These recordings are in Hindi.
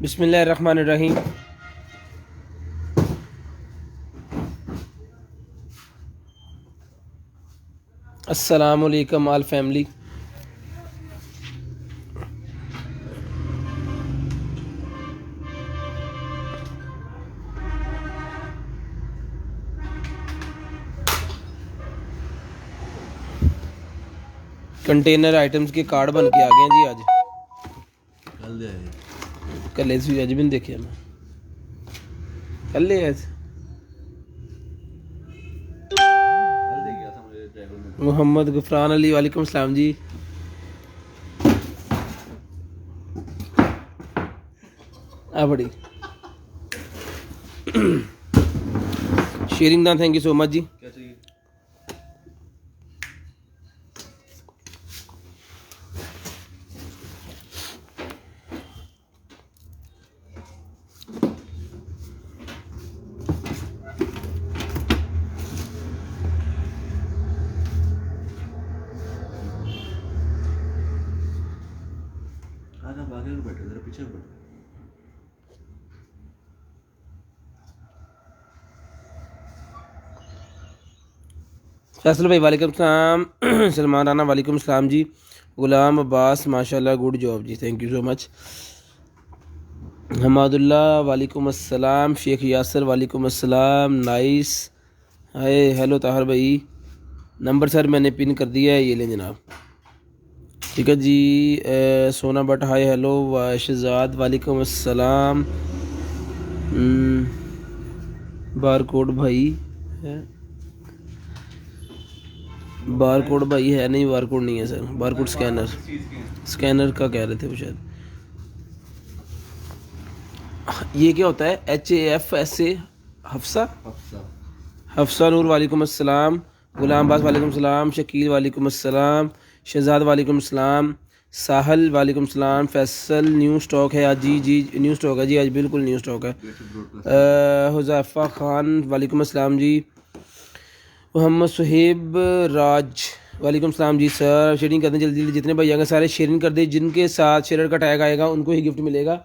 बिस्मिल्लाहिर्रहमानिर्रहीम। अस्सलामु अलैकुम आल फैमिली। कंटेनर आइटम्स के कार्ड बन के आ गए हैं जी। आज कल अज भी नहीं देखे मैं, कल मोहम्मद गुफरान अली वालेकुम सलाम जी। बड़ी शेयरिंग दा थैंक यू सो मच जी। बैठो जरा पीछे बैठो। फैसल भाई वालेकुम सलाम। सलमान राना वालेकुम सलाम जी। गुलाम अब्बास माशाल्लाह गुड जॉब जी, thank you so much. Hamadullah वालेकुम अस्सलाम। शेख यासर वालेकुम अस्सलाम। नाइस। हाय हेलो ताहर भाई, नंबर सर मैंने पिन कर दिया है, ये लें जनाब। ठीक है जी। सोना भट्ट हाय हेलो। शहजाद वालेकुम अस्सलाम। बारकोड भाई है, बारकोड भाई है नहीं, बारकोड नहीं है सर, बारकोड स्कैनर, स्कैनर का कह रहे थे वो शायद। ये क्या होता है? HAFSA हफ्सा। हफ्सा नूर वालेकुम अस्सलाम। गुलाम अब्बास वालेकुम सलाम। शकील वालेकुम अस्सलाम। शहजाद वालेकुम सलाम। साहल वालेकुम सलाम। फैसल न्यू स्टॉक है आज जी? जी न्यू स्टॉक है जी, आज बिल्कुल न्यू स्टॉक है। हुज़ैफ़ा खान वालेकुम अस्सलाम जी। मोहम्मद सुहेब राज वालेकुम सलाम जी। सर शेयरिंग कर दें जल्दी जल्दी, जितने भाई आएंगे सारे शेयरिंग कर दें। जिनके साथ शेयर का टैग आएगा उनको ही गिफ्ट मिलेगा,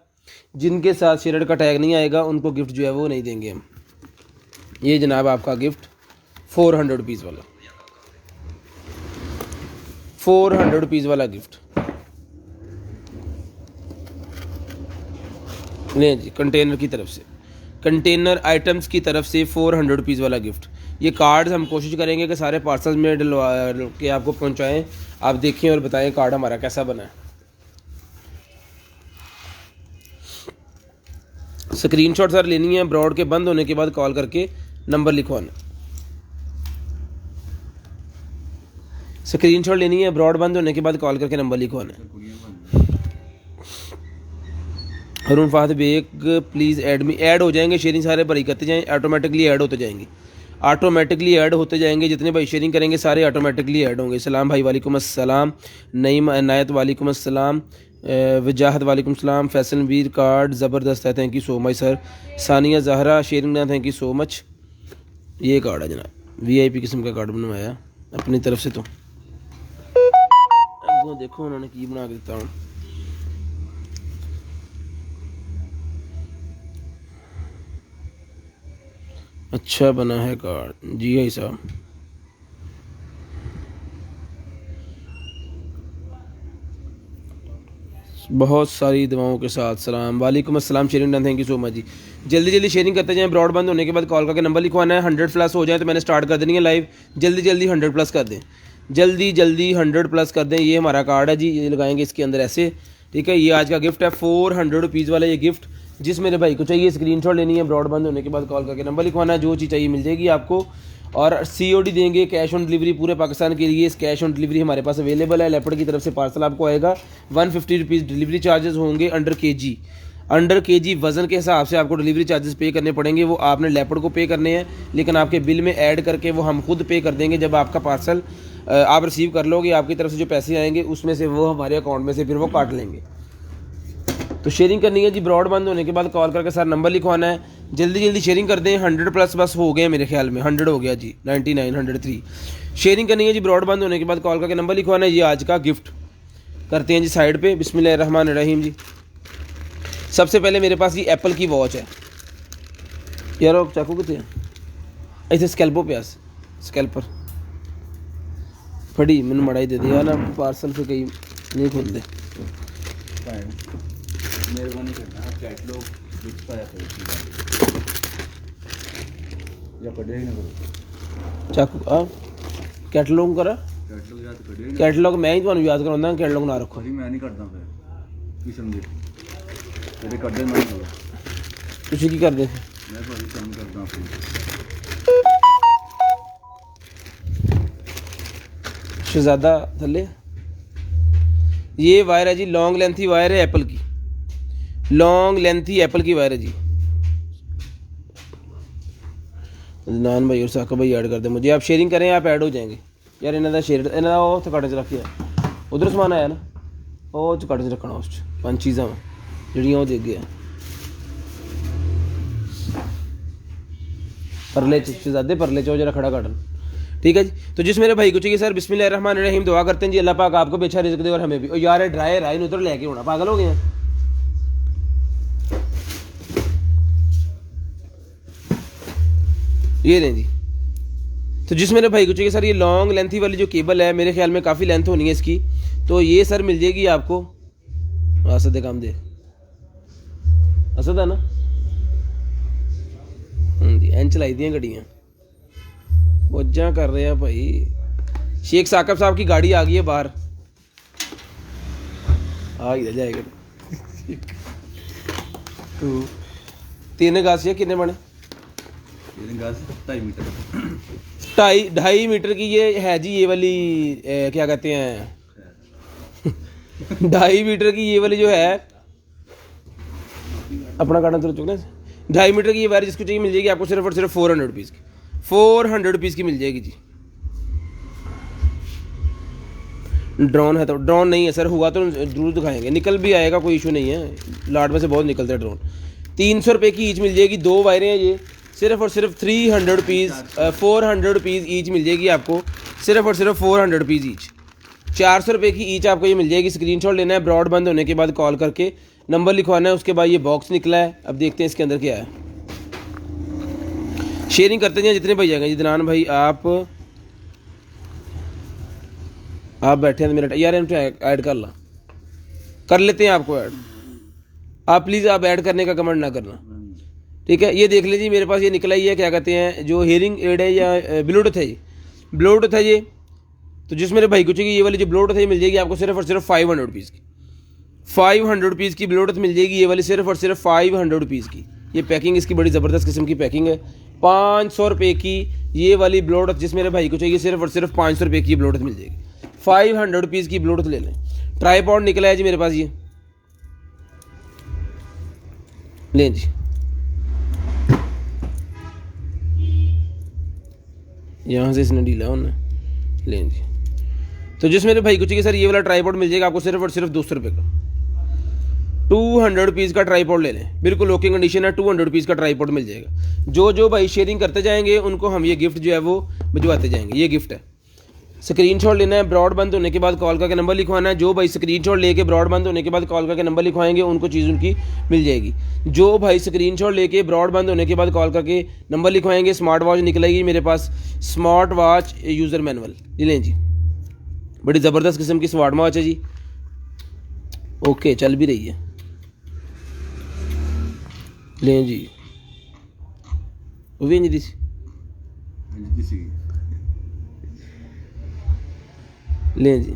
जिनके साथ शेयर का टैग नहीं आएगा उनको गिफ्ट जो है वो नहीं देंगे हम। ये जनाब आपका गिफ्ट 400 रुपीज़ वाला, 400 रुपीज़ वाला गिफ्ट लें जी। कंटेनर की तरफ से, कंटेनर आइटम्स की तरफ से 400 रुपीज़ वाला गिफ्ट। ये कार्ड्स हम कोशिश करेंगे कि सारे पार्सल में डलवा के आपको पहुंचाएं। आप देखें और बताएं कार्ड हमारा कैसा बना है। स्क्रीनशॉट सर लेनी है, ब्रॉड के बंद होने के बाद कॉल करके नंबर लिखवाना। स्क्रीनशॉट लेनी है, ब्रॉड बंद होने के बाद कॉल करके नंबर लिखवाना है। Haroon Fahad Baig please add me, add हो जाएंगे। शेयरिंग सारे भाई करते जाएं, ऑटोमेटिकली ऐड होते जाएंगे, ऑटोमेटिकली ऐड होते जाएंगे। जितने भाई शेयरिंग करेंगे सारे ऑटोमेटिकली ऐड होंगे। सलाम भाई वालेकुम अस्सलाम। नईम अनायत वालेकुम अस्सलाम। वजाहत वालेकुम सलाम। फैसल वीर कार्ड ज़बरदस्त है, thank you so much sir. Sania Zahra sharing ना, थैंक यू सो मच। ये कार्ड है जनाब, VIP किस्म का कार्ड बनवाया अपनी तरफ से। तो अब वो देखो उन्होंने की बना के देता हूँ। अच्छा बना है कार्ड जी भाई साहब। बहुत सारी दुआओं के साथ सलाम वालेकुम अस्सलाम। Sharing done, thank you so much जी। जल्दी जल्दी शेयरिंग करते जाएं, ब्रॉड बंद होने के बाद कॉल करके नंबर लिखवाना है। 100 प्लस हो जाए तो मैंने स्टार्ट कर देनी है लाइव। जल्दी जल्दी 100 प्लस कर दें, जल्दी जल्दी 100 प्लस कर दें। ये हमारा कार्ड है जी, ये लगाएंगे इसके अंदर ऐसे। ठीक है, ये आज का गिफ्ट है 400 रुपीज़ वाला ये गिफ्ट। जिस मेरे भाई को चाहिए स्क्रीनशॉट लेनी है, ब्रॉड बंद होने के बाद कॉल करके नंबर लिखवाना है। जो चीज़ चाहिए मिल जाएगी आपको। और COD देंगे, कैश ऑन डिलीवरी पूरे पाकिस्तान के लिए। इस कैश ऑन डिलीवरी हमारे पास अवेलेबल है। लेपर्ड की तरफ से पार्सल आपको आएगा। 150 रुपीज़ डिलीवरी चार्जेस होंगे अंडर KG वज़न के हिसाब से आपको डिलीवरी चार्जेस पे करने पड़ेंगे। वो आपने लेपर्ड को पे करने हैं, लेकिन आपके बिल में ऐड करके वो हम खुद पे कर देंगे। जब आपका पार्सल आप रिसीव कर लोगे, आपकी तरफ से जो पैसे आएंगे उसमें से वो हमारे अकाउंट में से फिर वो काट लेंगे। तो शेयरिंग करनी है जी, ब्रॉड बंद होने के बाद कॉल करके सर नंबर लिखवाना है। जल्दी जल्दी शेयरिंग कर दें। 100 प्लस बस हो गए मेरे ख्याल में, 100 हो गया जी, 99 103। शेयरिंग करनी है जी, ब्रॉड बंद होने के बाद कॉल करके नंबर लिखवाना है। ये आज का गिफ्ट करते हैं जी साइड पे। बिस्मिल्लाहिर्रहमानिर्रहीम जी। सबसे पहले मेरे पास ये एप्पल की वॉच है यार, वो चाकू कितने ऐसे स्कैल्पो पे स्कैल्पर फड़ी मैंने मड़ा ही दे दिया ना, पार्सल से कहीं नहीं खोलते। मेहरबानी करना कैटलॉग लिख पाया करो या पढ़े ही ना करो चाकू कैटलॉग करा, कैटलॉग याद करिए ना कैटलॉग मैं ही ਤੁਹਾਨੂੰ याद कराਉਂਦਾ, कैटलॉग ना रखो। भाई मैं नहीं करता फिर की समझे तेरे कर दे मैं नहीं करता ਤੁਸੀਂ ਕੀ ਕਰਦੇ मैं भाई काम करता हूं शहजादा थल्ले। ये वायर है जी, लॉन्ग लेंथी वायर है एप्पल की, लॉन्ग लेंथी एप्पल की वायर है जी। नान भाई और साका भाई ऐड कर दे मुझे, आप शेयरिंग करें आप ऐड हो जाएंगे यार। इन्हों का शेयर इन्हों का वो कट च रखिए, उधर समान आया ना वो कट च रखना, उस 5 चीज़ा जड़ियाँ वो दे गया परले शहजादे, परले चो जरा खड़ा काटन। ठीक है जी, तो जिस मेरे भाई को चाहिए सर बिस्मिल्लाहिर्रहमानिर्रहीम दुआ करते हैं जी, अल्लाह पाक आपको भी अच्छा रिज़्क दे और हमें भी। और यार ड्राई राइन उधर लेके होना, पागल हो गए हैं। ये लें जी, तो जिस मेरे भाई को चाहिए सर ये लॉन्ग लेंथी वाली जो केबल है, मेरे ख्याल में काफ़ी लेंथ होनी है इसकी, तो ये सर मिल जाएगी आपको। असद काम दे, असद है ना जी, एन चलाई दी गड्डियाँ मौजा कर रहे हैं भाई। शेख साकब साहब की गाड़ी आ गई है बाहर, आ ही जाएगा। तो 3 गाज या कितने बने? 3 गाज 2.5 मीटर 2.5 मीटर की ये है जी, ये वाली क्या कहते हैं 2.5 मीटर की ये वाली जो है अपना काटना चल चुका है। 2.5 मीटर की ये वायर जिसको चाहिए मिल जाएगी आपको सिर्फ और सिर्फ 400 रुपीज़ की, 400 रुपीज़ की मिल जाएगी जी। ड्रोन है तो ड्रोन नहीं है सर, हुआ तो जरूर दिखाएंगे, निकल भी आएगा, कोई इशू नहीं है, लाट में से बहुत निकलते हैं ड्रोन। 300 रुपये की ईच मिल जाएगी, 2 वायरें हैं ये, सिर्फ और सिर्फ 300 रुपीज़ 400 रुपीज़ ईच मिल जाएगी आपको, सिर्फ और सिर्फ 400 रुपीज़ ईच। 400 रुपये की ईच आपको ये मिल जाएगी। स्क्रीनशॉट लेना है, ब्रॉड बंद होने के बाद कॉल करके नंबर लिखवाना है, उसके बाद ये बॉक्स निकला है। अब देखते हैं इसके अंदर क्या है। शेयरिंग करते हैं जितने भाई आएंगे। जितनान भाई आप बैठे हैं मेरा यार, इनको ऐड कर ला, कर लेते हैं आपको ऐड। आप प्लीज़ आप ऐड करने का कमेंट ना करना, ठीक है। ये देख लीजिए मेरे पास ये निकला ही है, क्या कहते हैं जो हियरिंग एड है या ब्लूटूथ है, ये ब्लूटूथ है ये। तो जिस मेरे भाई को चाहिए ये वाली जो ब्लूटूथ है ये मिल जाएगी आपको सिर्फ और सिर्फ 500 रुपीज़ की, 500 रुपीज़ की ब्लूटूथ मिल जाएगी ये वाली, सिर्फ और सिर्फ 500 रुपीज़ की। ये पैकिंग इसकी बड़ी ज़बरदस्त किस्म की पैकिंग है। 500 रुपये की ये वाली ब्लूटूथ जिस मेरे भाई को चाहिए सिर्फ और सिर्फ 500 रुपये की ब्लूटूथ मिल जाएगी। 500 रुपीज़ की ब्लूटूथ ले लें। ट्राईपॉड निकला है जी मेरे पास, ये लें जी, यहाँ से इसने ढीला होना, लें जी। तो जिस मेरे भाई को चाहिए सर ये वाला ट्राईपॉड मिल जाएगा आपको सिर्फ और सिर्फ 200 रुपये का, 200 रुपीज़ का ट्राईपॉड ले लें, बिल्कुल ओके कंडीशन है। 200 रुपीज़ का ट्राईपॉड मिल जाएगा। जो भाई शेयरिंग करते जाएंगे उनको हम ये गिफ्ट जो है वो भिजवाते जाएंगे, ये गिफ्ट है। स्क्रीनशॉट लेना है, ब्रॉड बंद होने के बाद कॉल करके नंबर लिखवाना है। जो भाई स्क्रीनशॉट लेके ब्रॉड बंद होने के बाद कॉल करके नंबर लिखवाएंगे उनको चीज़ उनकी मिल जाएगी। जो भाई स्क्रीनशॉट लेके ब्रॉड बंद होने के बाद कॉल करके नंबर लिखवाएंगे, स्मार्ट वॉच निकलेगी मेरे पास, स्मार्ट वॉच यूज़र मैनुअल लें जी, बड़ी ज़बरदस्त किस्म की स्मार्ट वॉच है जी। ओके चल भी रही है, लें जी। वो भी इंजरी सी लें जी।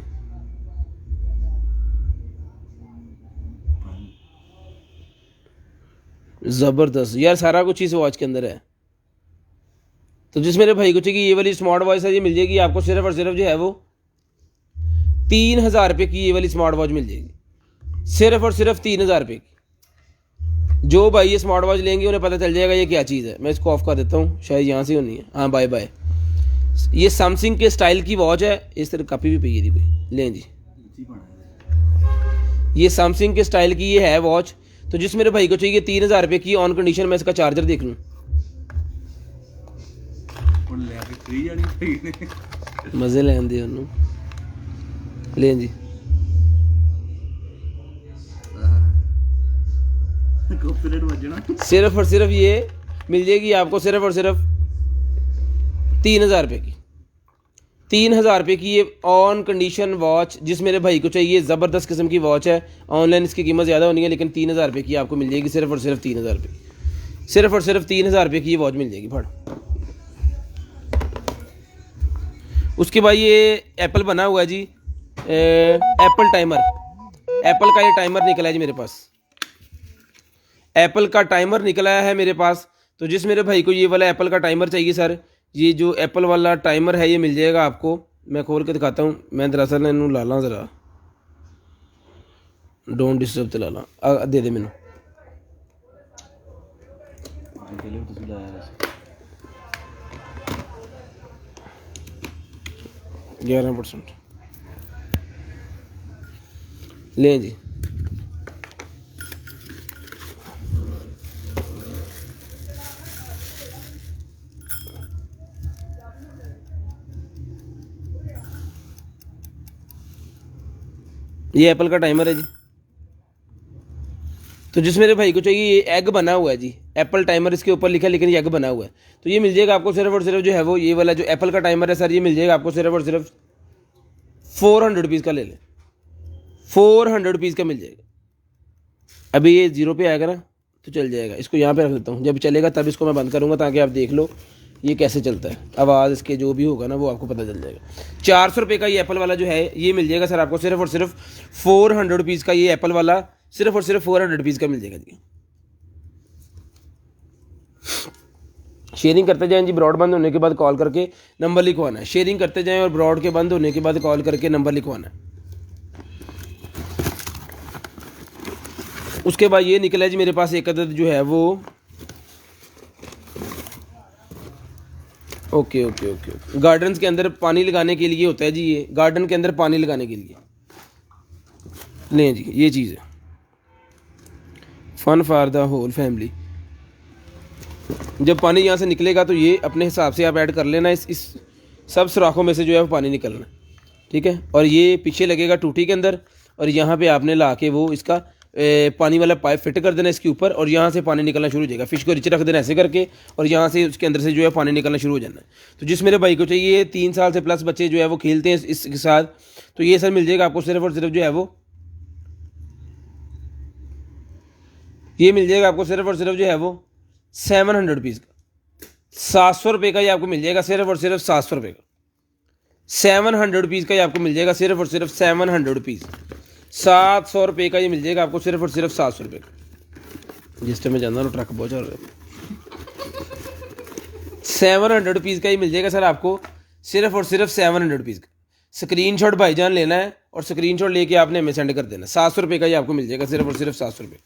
ज़बरदस्त यार, सारा कुछ इस वॉच के अंदर है। तो जिस मेरे भाई को चाहिए ये वाली स्मार्ट वॉच है ये मिल जाएगी आपको सिर्फ और सिर्फ जो है वो 3000 रुपये की ये वाली स्मार्ट वॉच मिल जाएगी, सिर्फ और सिर्फ 3000 रुपये की। जो भाई ये स्मार्ट वॉच लेंगे उन्हें पता चल जाएगा ये क्या चीज़ है। मैं इसको ऑफ कर देता हूँ, शायद यहाँ से होनी है। हाँ बाय बाय। ये सैमसंग के स्टाइल की वॉच है, इस तरह कापी भी पई है कोई, लें जी। ये सैमसंग के स्टाइल की ये है वॉच। तो जिस मेरे भाई को चाहिए 3000 रुपये की ऑन कंडीशन, मैं इसका चार्जर देख लूँ, मज़े लें दे उन्होंने, लें जी। कॉपीराइट बजना। सिर्फ और सिर्फ ये मिल जाएगी आपको सिर्फ और सिर्फ 3,000 रुपये की। 3,000 रुपये की ये ऑन कंडीशन वॉच, जिस मेरे भाई को चाहिए, ज़बरदस्त किस्म की वॉच है। ऑनलाइन इसकी कीमत ज़्यादा होनी है, लेकिन 3,000 रुपये की आपको मिल जाएगी सिर्फ और सिर्फ 3,000 रुपये। सिर्फ और सिर्फ 3,000 रुपये की ये वॉच मिल जाएगी। फट उसके बाद ये एप्पल बना हुआ है जी, एप्पल टाइमर। एप्पल का ये टाइमर निकला है जी मेरे पास, एप्पल का टाइमर निकला है मेरे पास। तो जिस मेरे भाई को ये वाला एप्पल का टाइमर चाहिए सर, ये जो एप्पल वाला टाइमर है ये मिल जाएगा आपको। मैं खोल के दिखाता हूँ। मैं दरअसल इनू ला ला ज़रा, डोंट डिस्टर्ब ते ला ला, दे दे मैनू। 11% लें जी। ये एप्पल का टाइमर है जी। तो जिस मेरे भाई को चाहिए, ये एग बना हुआ है जी, एप्पल टाइमर इसके ऊपर लिखा है, लेकिन ये एग बना हुआ है। तो ये मिल जाएगा आपको सिर्फ और सिर्फ जो है वो ये वाला जो एप्पल का टाइमर है सर, ये मिल जाएगा आपको सिर्फ और सिर्फ 400 रुपीज़ का। ले लें, 400 रुपीज़ का मिल जाएगा। अभी ये 0 पे आएगा ना तो चल जाएगा। इसको यहाँ पे रख लेता हूँ, जब चलेगा तब इसको मैं बंद करूँगा, ताकि आप देख लो ये कैसे चलता है। आवाज़ इसके जो भी होगा ना वो आपको पता चल जाएगा। 400 रुपये का ये एप्पल वाला जो है ये मिल जाएगा सर आपको सिर्फ और सिर्फ 400 रुपीज़ का। ये एप्पल वाला सिर्फ और सिर्फ 400 रुपीज़ का मिल जाएगा जी। शेयरिंग करते जाएं जी, ब्रॉड बंद होने के बाद कॉल करके नंबर लिखवाना है। शेयरिंग करते जाएं और ब्रॉड के बंद होने के बाद कॉल करके नंबर लिखवाना है। उसके बाद ये निकला है जी मेरे पास एक अदद जो है वो, okay okay okay okay, gardens के अंदर पानी लगाने के लिए होता है जी। ये गार्डन के अंदर पानी लगाने के लिए लें जी, ये चीज़ है। Fun for the whole family. जब पानी यहाँ से निकलेगा तो ये अपने हिसाब से आप ऐड कर लेना। इस सब सुराखों में से जो है वो पानी निकलना, ठीक है। और ये पीछे लगेगा टूटी के अंदर, और यहाँ पे आपने ला के वो इसका पानी वाला पाइप फिट कर देना इसके ऊपर, और यहाँ से पानी निकलना शुरू हो जाएगा। फिश को नीचे रख देना ऐसे करके, और यहाँ से उसके अंदर से जो है पानी निकलना शुरू हो जाना है। तो जिस मेरे भाई को चाहिए, 3 साल से प्लस बच्चे जो है वो खेलते हैं इसके साथ, तो ये सर मिल जाएगा आपको सिर्फ और सिर्फ जो है वो, ये मिल जाएगा आपको सिर्फ और सिर्फ जो है वो 700 रुपीज़ का। 700 रुपये का ये आपको मिल जाएगा सिर्फ और सिर्फ 700 रुपये का। 700 रुपीज़ का ये आपको मिल जाएगा सिर्फ और सिर्फ 700 रुपीज़। 700 रुपये का ये मिल जाएगा आपको सिर्फ और सिर्फ 700 रुपये का। जिस टाइम में जाना ट्रक बहुत चल रहा है। 700 रुपीज़ का ये मिल जाएगा सर आपको सिर्फ और सिर्फ 700 रुपीज़ का। स्क्रीनशॉट भाईजान लेना है और स्क्रीनशॉट लेके आपने हमें सेंड कर देना। 700 रुपये का ये आपको मिल जाएगा सिर्फ और सिर्फ 700 रुपये।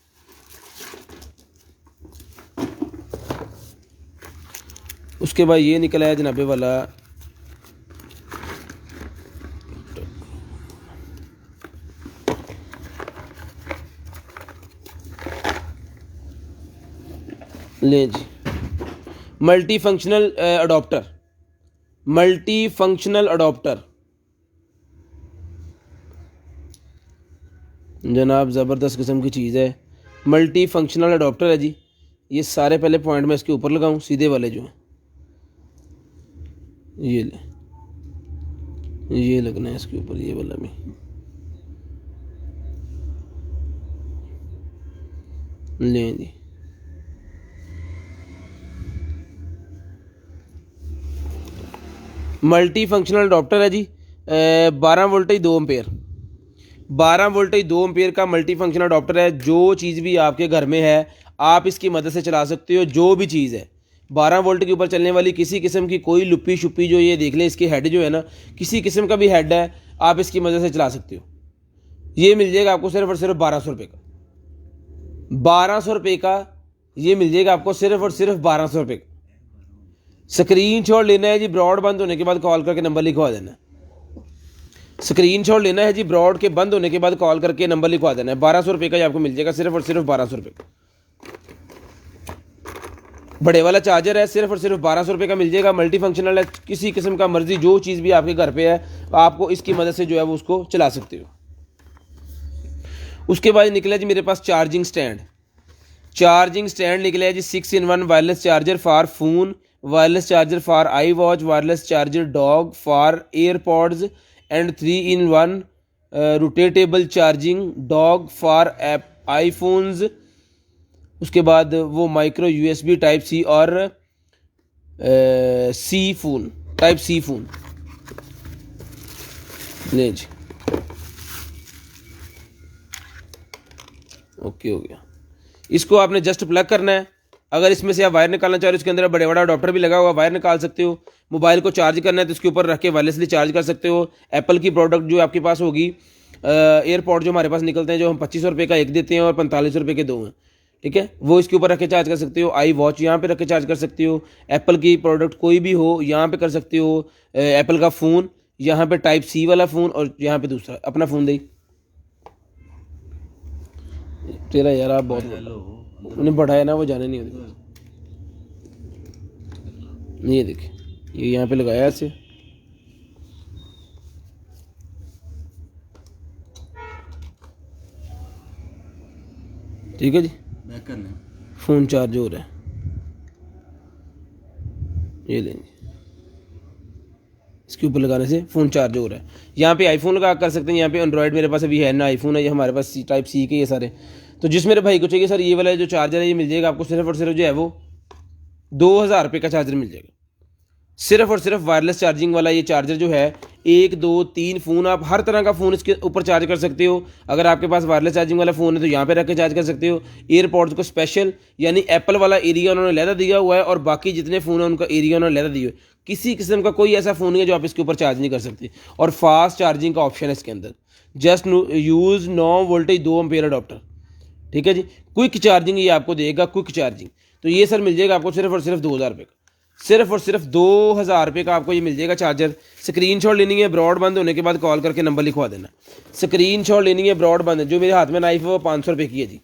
उसके बाद ये निकला है जनाबे वाला लें जी, multi functional adapter. Multi functional adapter जनाब ज़बरदस्त किस्म की चीज़ है। मल्टी फंक्शनल अडॉप्टर है जी। ये सारे पहले पॉइंट मैं इसके ऊपर लगाऊं, सीधे वाले जो हैं ये ले, ये लगना है इसके ऊपर, ये वाला भी लें जी। मल्टी फंक्शनल अडॉप्टर है जी। 12 वोल्टेज 2 एम्पेयर, 12 वोल्टेज 2 एम्पेयर का मल्टी फंक्शनल अडॉप्टर है। जो चीज़ भी आपके घर में है आप इसकी मदद से चला सकते हो। जो भी चीज़ है 12 वोल्ट के ऊपर चलने वाली किसी किस्म की कोई लुप्पी शुप्पी, जो ये देख लें इसकी हेड जो है ना, किसी किस्म का भी हेड है, आप इसकी मदद से चला सकते हो। ये मिल जाएगा आपको सिर्फ और सिर्फ 1200 रुपये का। 1200 रुपये का ये मिल जाएगा आपको सिर्फ और सिर्फ 1200 रुपये का। स्क्रीनशॉट लेना है जी, ब्रॉड बंद होने के बाद कॉल करके नंबर लिखवा देना। स्क्रीनशॉट लेना है जी, ब्रॉड के बंद होने के बाद कॉल करके नंबर लिखवा देना है। 1200 रुपये का ये आपको मिल जाएगा सिर्फ और सिर्फ 1200 रुपये का। बड़े वाला चार्जर है, सिर्फ और सिर्फ 1200 रुपये का मिल जाएगा। मल्टी फंक्शनल है, किसी किस्म का मर्जी जो चीज़ भी आपके घर पे है आपको इसकी मदद से जो है वो उसको चला सकते हो। उसके बाद निकला जी मेरे पास चार्जिंग स्टैंड। चार्जिंग स्टैंड निकला है जी 6-in-1 wireless charger for phone, wireless charger for I watch, wireless charger dog for AirPods and 3-in-1 rotatable charging dog for iPhones. उसके बाद वो माइक्रो USB टाइप सी और सी फोन टाइप सी फोन ले जी। ओके हो गया। इसको आपने जस्ट प्लग करना है। अगर इसमें से आप वायर निकालना चाह रहे हो, इसके अंदर बड़े बड़ा अडॉप्टर भी लगा हुआ, वायर निकाल सकते हो। मोबाइल को चार्ज करना है तो इसके ऊपर रख के वायरलेसली चार्ज कर सकते हो। एप्पल की प्रोडक्ट जो आपके पास होगी, एयरपॉड जो हमारे पास निकलते हैं, जो हम 2500 रुपये का एक देते हैं और 45 रुपये के दो हैं, ठीक है, वो इसके ऊपर रख के चार्ज कर सकते हो। आई वॉच यहाँ पे रख के चार्ज कर सकते हो। एप्पल की प्रोडक्ट कोई भी हो यहाँ पे कर सकते हो। एप्पल का फ़ोन यहाँ पे टाइप सी वाला फ़ोन और यहाँ पे दूसरा अपना फ़ोन दे। तेरा यार आप बहुत उन्हें बढ़ाया ना, वो जाने नहीं होती। ये देखिए, ये यहाँ पे लगाया ऐसे, ठीक है जी। बैक कर लें। फ़ोन चार्ज हो रहा है, ये लेंगे, इसके ऊपर लगाने से फ़ोन चार्ज हो रहा है। यहाँ पे आईफोन लगा कर सकते हैं। यहाँ पे एंड्रॉयड मेरे पास अभी है ना, आईफोन है, ये हमारे पास टाइप सी के ये सारे। तो जिस मेरे भाई को चाहिए सर, ये वाला जो चार्जर है ये मिल जाएगा आपको सिर्फ और सिर्फ जो है वो 2000 रुपये का चार्जर मिल जाएगा। सिर्फ और सिर्फ वायरलेस चार्जिंग वाला ये चार्जर जो है, 1 2 3 फ़ोन, आप हर तरह का फ़ोन इसके ऊपर चार्ज कर सकते हो। अगर आपके पास वायरलेस चार्जिंग वाला फ़ोन है तो यहाँ पे रख के चार्ज कर सकते हो। एयरपॉड्स को स्पेशल यानी एप्पल वाला एरिया उन्होंने लहदा दिया हुआ है और बाकी जितने फ़ोन हैं उनका एरिया उन्होंने लहदा दिया हुआ है। किसी किस्म का कोई ऐसा फ़ोन नहीं है जो आप इसके ऊपर चार्ज नहीं कर सकते। और फास्ट चार्जिंग का ऑप्शन है इसके अंदर। Just use 9 voltage 2 ampere adopter, ठीक है जी। क्विक चार्जिंग ये आपको देगा, क्विक चार्जिंग। तो ये सर मिल जाएगा आपको सिर्फ और सिर्फ 2000 रुपये का। सिर्फ और सिर्फ 2000 रुपये का आपको ये मिल जाएगा चार्जर। स्क्रीनशॉट लेनी है, ब्रॉड बंद होने के बाद कॉल करके नंबर लिखवा देना। स्क्रीनशॉट लेनी है, ब्रॉड बंद है। जो मेरे हाथ में नाइफ है वो 500 रुपये की है जी,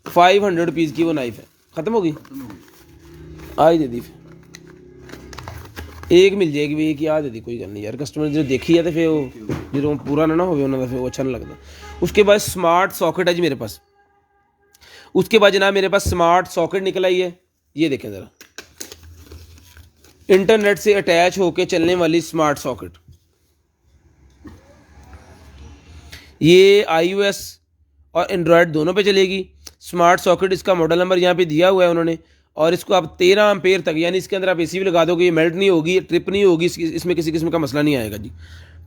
500 रुपीज़ की वो नाइफ है। ख़त्म होगी, आज दे दी फिर एक मिल जाएगी भी, एक ही आज दे दी, कोई गल नहीं यार। कस्टमर जो देखी है तो फिर वो जो पूरा ना हो उन्होंने फिर वो अच्छा नहीं लगता। उसके बाद स्मार्ट सॉकेट है जी मेरे पास। उसके बाद जनाब मेरे पास स्मार्ट सॉकेट निकल आई है, ये देखें ज़रा, इंटरनेट से अटैच होकर चलने वाली स्मार्ट सॉकेट। ये iOS और एंड्रॉयड दोनों पे चलेगी। स्मार्ट सॉकेट, इसका मॉडल नंबर यहाँ पे दिया हुआ है उन्होंने। और इसको आप 13 एम्पेयर तक, यानी इसके अंदर आप एसी भी लगा दोगे, ये मेल्ट नहीं होगी, ट्रिप नहीं होगी, इसमें किसी किस्म का मसला नहीं आएगा जी,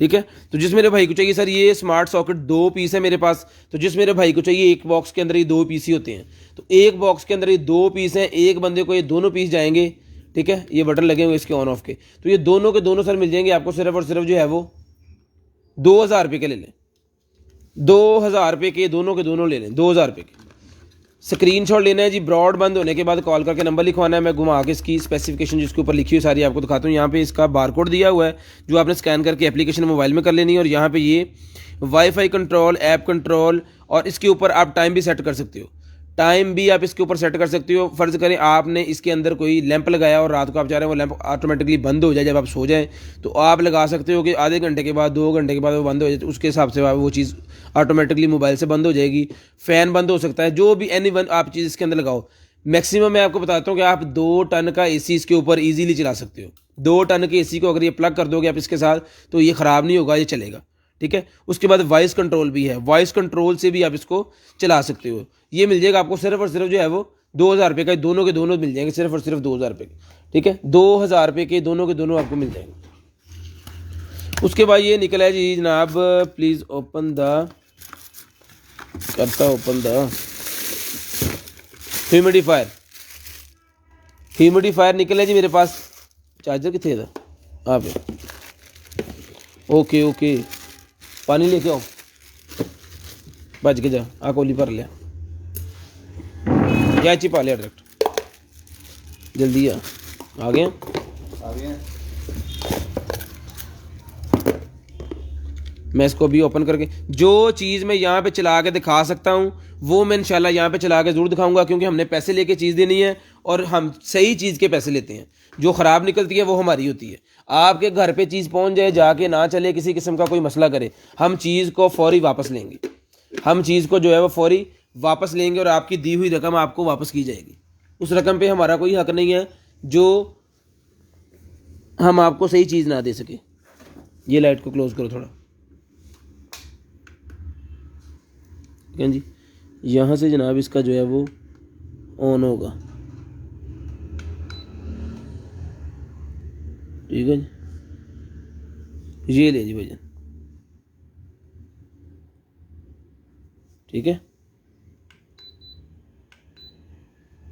ठीक है। तो जिस मेरे भाई को चाहिए सर, ये स्मार्ट सॉकेट 2 पीस है मेरे पास। तो जिस मेरे भाई को चाहिए, एक बॉक्स के अंदर ये 2 पीस ही होते हैं। तो एक बॉक्स के अंदर ये 2 पीस हैं, एक बंदे को ये दोनों पीस जाएंगे, ठीक है। ये बटन लगे हुए इसके ऑन ऑफ के, तो ये दोनों के दोनों सर मिल जाएंगे आपको सिर्फ और सिर्फ जो है वो 2000 रुपये के ले लें। 2000 रुपये के दोनों के दोनों ले लें, 2000 रुपये के। स्क्रीनशॉट लेना है जी, ब्रॉड बंद होने के बाद कॉल करके नंबर लिखवाना है। मैं घुमा के इसकी स्पेसिफिकेशन जिसके ऊपर लिखी हुई सारी आपको दिखाता हूँ। यहाँ पे इसका बारकोड दिया हुआ है जो आपने स्कैन करके एप्लीकेशन मोबाइल में कर लेनी है। और यहाँ पे ये वाईफाई कंट्रोल, ऐप कंट्रोल, और इसके ऊपर आप टाइम भी सेट कर सकते हो। टाइम भी आप इसके ऊपर सेट कर सकते हो। फ़र्ज़ करें आपने इसके अंदर कोई लैंप लगाया और रात को आप चाह रहे हैं वो लैंप ऑटोमेटिकली बंद हो जाए जब आप सो जाएं, तो आप लगा सकते हो कि आधे घंटे के बाद, 2 घंटे के बाद वो बंद हो जाए। तो उसके हिसाब से वो चीज़ ऑटोमेटिकली मोबाइल से बंद हो जाएगी। फ़ैन बंद हो सकता है, जो भी एनी वन आप चीज़ इसके अंदर लगाओ। मैक्सिमम मैं आपको बताता हूँ कि आप 2 टन का एसी इसके ऊपर ईजीली चला सकते हो। 2 टन के एसी को अगर ये प्लग कर दोगे आप इसके साथ, तो ये ख़राब नहीं होगा, ये चलेगा, ठीक है। उसके बाद वॉइस कंट्रोल भी है, वॉइस कंट्रोल से भी आप इसको चला सकते हो। ये मिल जाएगा आपको सिर्फ और सिर्फ जो है वो 2000 रुपये का। दोनों के दोनों मिल जाएंगे सिर्फ और सिर्फ 2000 रुपये के, ठीक है। 2000 रुपये के दोनों के दोनों आपको मिल जाएंगे। उसके बाद ये निकला है जी जनाब, प्लीज़ ओपन द, करता ओपन द ह्यूमिडिफायर। ह्यूमिडिफायर निकला है जी मेरे पास। चार्जर कितने था आप? ओके ओके, पानी लेके आओ, बच के जा, आ कोली भर लिया, क्या चिपा लिया डायरेक्ट, जल्दी आ गए। मैं इसको अभी ओपन करके, जो चीज़ मैं यहाँ पे चला के दिखा सकता हूँ वो मैं इंशाल्लाह यहाँ पे चला के ज़रूर दिखाऊंगा, क्योंकि हमने पैसे लेके चीज़ देनी है और हम सही चीज़ के पैसे लेते हैं। जो ख़राब निकलती है वो हमारी होती है। आपके घर पे चीज़ पहुँच जाए, जाके ना चले, किसी किस्म का कोई मसला करे, हम चीज़ को फौरी वापस लेंगे। हम चीज़ को जो है वो फौरी वापस लेंगे और आपकी दी हुई रकम आपको वापस की जाएगी। उस रकम पे हमारा कोई हक नहीं है जो हम आपको सही चीज़ ना दे सके। ये लाइट को क्लोज करो थोड़ा, ठीक है जी। यहाँ से जनाब इसका जो है वो ऑन होगा, ठीक है जी। ये ले जी भाईजान, ठीक है।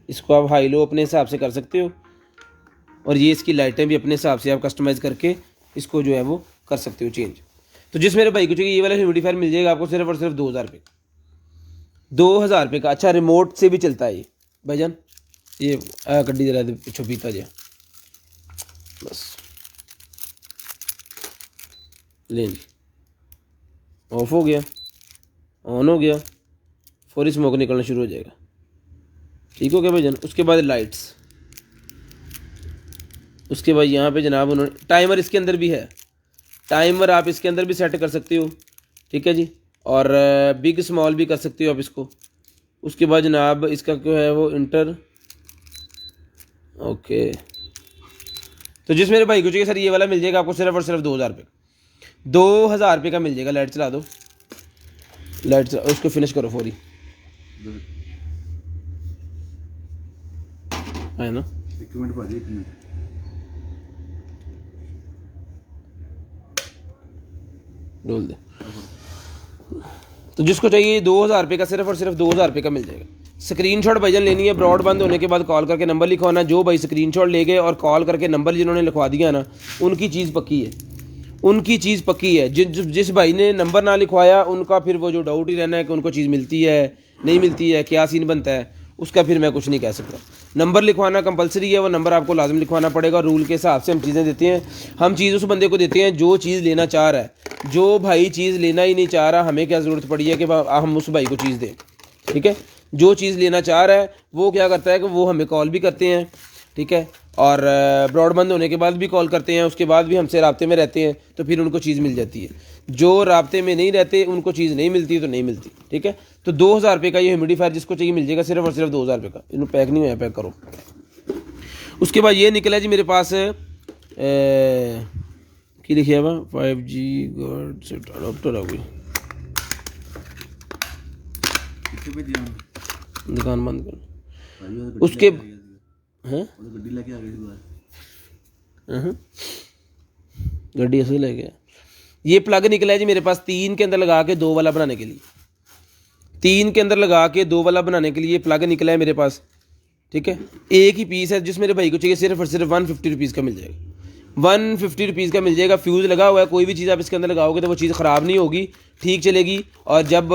इसको आप हाई लो अपने हिसाब से कर सकते हो, और ये इसकी लाइटें भी अपने हिसाब से आप कस्टमाइज़ करके इसको जो है वो कर सकते हो चेंज। तो जिस मेरे भाई को चाहिए ये वाला ह्यूमिडिफायर मिल जाएगा आपको सिर्फ और सिर्फ 2000 रुपये का, 2000 रुपये का। अच्छा रिमोट से भी चलता है ये भाईजान। ये गड्डी जरा पिछो पीता जा, बस ले जी, ऑफ हो गया, ऑन हो गया, फौरी स्मोक निकलना शुरू हो जाएगा, ठीक हो गया भाईजान। उसके बाद लाइट्स, उसके बाद यहाँ पे जनाब उन्होंने टाइमर इसके अंदर भी है, टाइमर आप इसके अंदर भी सेट कर सकते हो, ठीक है जी। और बिग स्मॉल भी कर सकते हो आप इसको। उसके बाद जनाब इसका क्या है वो इंटर, ओके। तो जिस मेरे भाई को चाहिए सर ये वाला मिल जाएगा आपको सिर्फ और सिर्फ 2000 रुपये, 2000 रुपये का मिल जाएगा। लाइट चला दो, लाइट चला, उसको फिनिश करो फौरी, है ना। एक मिनट भाजी, एक मिनट। डोल दे। तो जिसको चाहिए 2000 रुपये का सिर्फ और सिर्फ 2000 रुपये का मिल जाएगा। स्क्रीनशॉट भाईजान लेनी है, ब्रॉड बंद होने के बाद कॉल करके नंबर लिखवाना। जो भाई स्क्रीनशॉट ले गए और कॉल करके नंबर जिन्होंने लिखवा दिया ना, उनकी चीज़ पक्की है, उनकी चीज़ पक्की है। जिस भाई ने नंबर ना लिखवाया उनका फिर वो जो डाउट ही रहना है कि उनको चीज़ मिलती है नहीं मिलती है, क्या सीन बनता है, उसका फिर मैं कुछ नहीं कह सकता। नंबर लिखवाना कंपलसरी है, वो नंबर आपको लाजम लिखवाना पड़ेगा। रूल के हिसाब से हम चीज़ें देते हैं। हम चीज़ उस बंदे को देते हैं जो चीज़ लेना चाह रहा है। जो भाई चीज़ लेना ही नहीं चाह रहा, हमें क्या ज़रूरत पड़ी है कि हम उस भाई को चीज़ दें, ठीक है। जो चीज़ लेना चाह रहा है वो क्या करता है कि वो हमें कॉल भी करते हैं, ठीक है, और ब्रॉड बंद होने के बाद भी कॉल करते हैं, उसके बाद भी हमसे राब्ते में रहते हैं, तो फिर उनको चीज़ मिल जाती है। जो राब्ते में नहीं रहते उनको चीज़ नहीं मिलती तो नहीं मिलती, ठीक है। तो 2000 रुपये का ये ह्यूमिडिफायर जिसको चाहिए मिल जाएगा सिर्फ और सिर्फ 2000 रुपये का। इन्होंने पैक नहीं हुआ, पैक करो। उसके बाद ये निकला जी मेरे पास की लिखिए हुआ 5G गॉड से अडोप्टर हो गई, दुकान बंद कर। उसके हैं गड्डी लेके आ गई बाहर, गड्डी ऐसे ले गया। ये प्लग निकला है जी मेरे पास 3 के अंदर लगा के 2 वाला बनाने के लिए, 3 के अंदर लगा के 2 वाला बनाने के लिए प्लग निकला है मेरे पास, ठीक है। एक ही पीस है जिस मेरे भाई को चाहिए सिर्फ और सिर्फ 150 रुपीज़ का मिल जाएगा, 150 रुपीज़ का मिल जाएगा। फ्यूज़ लगा हुआ है, कोई भी चीज़ आप इसके अंदर लगाओगे तो वो चीज़ ख़राब नहीं होगी, ठीक चलेगी। और जब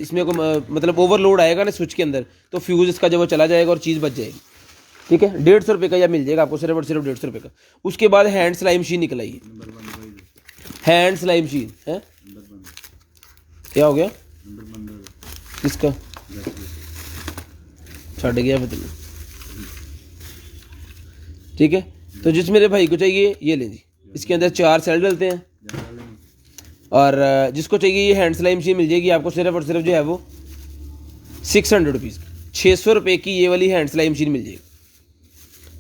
इसमें को मतलब ओवरलोड आएगा ना स्विच के अंदर, तो फ्यूज़ इसका जब वो चला जाएगा और चीज़ बच जाएगी, ठीक है। 150 रुपये का यह मिल जाएगा आपको सिर्फ और सिर्फ 150 रुपये का। उसके बाद हैंड सिलाई मशीन निकल आई है, हैंड सिलाई मशीन है। क्या हो गया किसका, छड़ गया पता नहीं, ठीक है। तो जिस मेरे भाई को चाहिए ये ले जी, इसके अंदर 4 सेल डलते हैं। और जिसको चाहिए ये हैंड सिलाई मशीन मिल जाएगी आपको सिर्फ और सिर्फ जो है वो 600 रुपीज़, 600 रुपये की ये वाली हैंड सिलाई मशीन मिल जाएगी।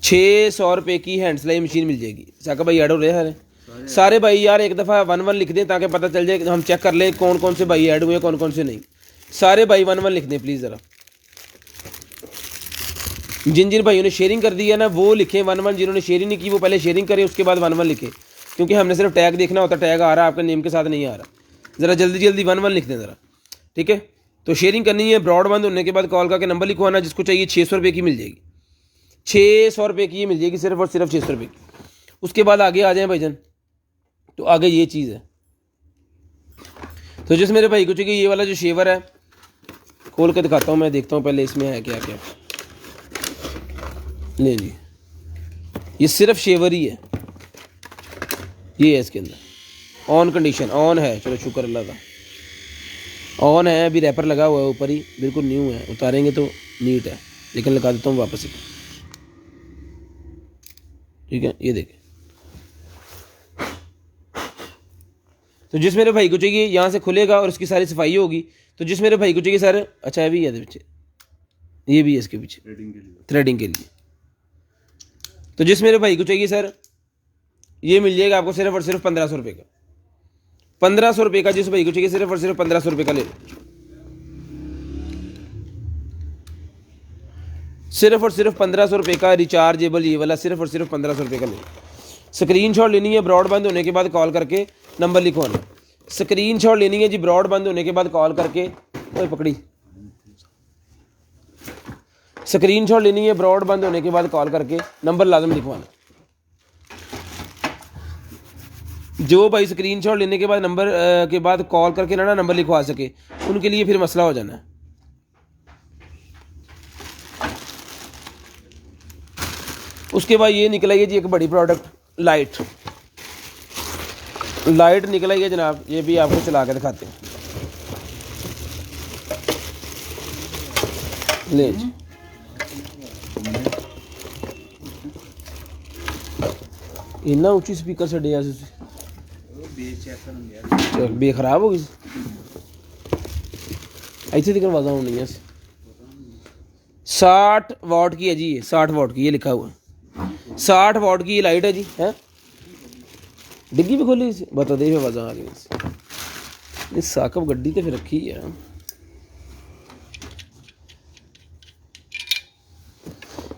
600 रुपये की हैंड सिलाई मशीन मिल जाएगी। साका भाई ऐड हो रहे हैं सारे भाई यार, एक दफ़ा 1-1 लिख दें ताकि पता चल जाए, हम चेक कर लें कौन कौन से भाई ऐड हुए हैं कौन कौन से नहीं। सारे भाई 1-1 लिख दें प्लीज़ ज़रा। जिन जिन भाइयों ने शेयरिंग कर दी है ना वो लिखें 1-1, जिन्होंने शेयरिंग नहीं की वो पहले शेयरिंग करें उसके बाद 1-1 लिखें, क्योंकि हमने सिर्फ टैग देखना होता, टैग आ रहा है आपके नेम के साथ नहीं आ रहा। ज़रा जल्दी जल्दी 1-1 लिख दें ज़रा, ठीक है। तो शेयरिंग करनी है, ब्रॉड बंद होने के बाद कॉल करके नंबर लिखवाना। जिसको चाहिए 600 रुपये की मिल जाएगी, 600 रुपये की मिल जाएगी सिर्फ और सिर्फ 600 रुपये की। उसके बाद आगे आ जाएँ भाईजान, तो आगे ये चीज़ है। तो जिस मेरे भाई को चाहिए ये वाला जो शेवर है, खोल के दिखाता हूँ मैं, देखता हूँ पहले इसमें है क्या क्या। ले जी, ये सिर्फ शेवर ही है, ये है इसके अंदर ऑन कंडीशन, ऑन है, चलो शुक्र अल्लाह का ऑन है। अभी रैपर लगा हुआ है ऊपर ही, बिल्कुल न्यू है, उतारेंगे तो नीट है, लेकिन लगा देता हूँ वापस ही, ठीक है। ये देखें, तो जिस मेरे भाई को चाहिए यहाँ से खुलेगा और उसकी सारी सफाई होगी। तो जिस मेरे भाई को चाहिए सर, अच्छा ये भी है पीछे, ये भी है इसके पीछे थ्रेडिंग के लिए। थ्रेडिंग के लिए। तो जिस मेरे भाई को चाहिए सर, ये मिल जाएगा आपको सिर्फ और सिर्फ 1500 रुपये का। 1500 रुपये का जिस भाई को चाहिए सिर्फ और सिर्फ 1500 रुपये का ले लो। सिर्फ और सिर्फ 1500 रुपये का रिचार्जेबल ये वाला, सिर्फ और सिर्फ 1500 रुपये का ले लो। स्क्रीनशॉट लेनी है ब्रॉड बंद होने के बाद कॉल करके, नंबर लिखवाना। स्क्रीनशॉट लेनी है जी ब्रॉड बंद होने के बाद कॉल करके, ओए पकड़ी। स्क्रीनशॉट लेनी है ब्रॉड बंद होने के बाद कॉल करके, नंबर लाजम लिखवाना। जो भाई स्क्रीनशॉट लेने के बाद नंबर के बाद कॉल करके ना नंबर लिखवा सके, उनके लिए फिर मसला हो जाना है। उसके बाद ये निकला है जी एक बड़ी प्रोडक्ट, लाइट निकला है जनाब। ये भी आपको चला के दिखाते हैं, ले जी। इन्ना ऊंची स्पीकर छड़िया बे खराब हो गई ऐसे दिखने आवाज़ होनी है। 60 वाट की है जी, ये 60 वाट की, ये लिखा हुआ है 60 वाट की ये लाइट है जी। है डिग्गी भी खोली इसे, बता दे आवाज़ आ गई। इस साकब गड्डी तो फिर रखी है।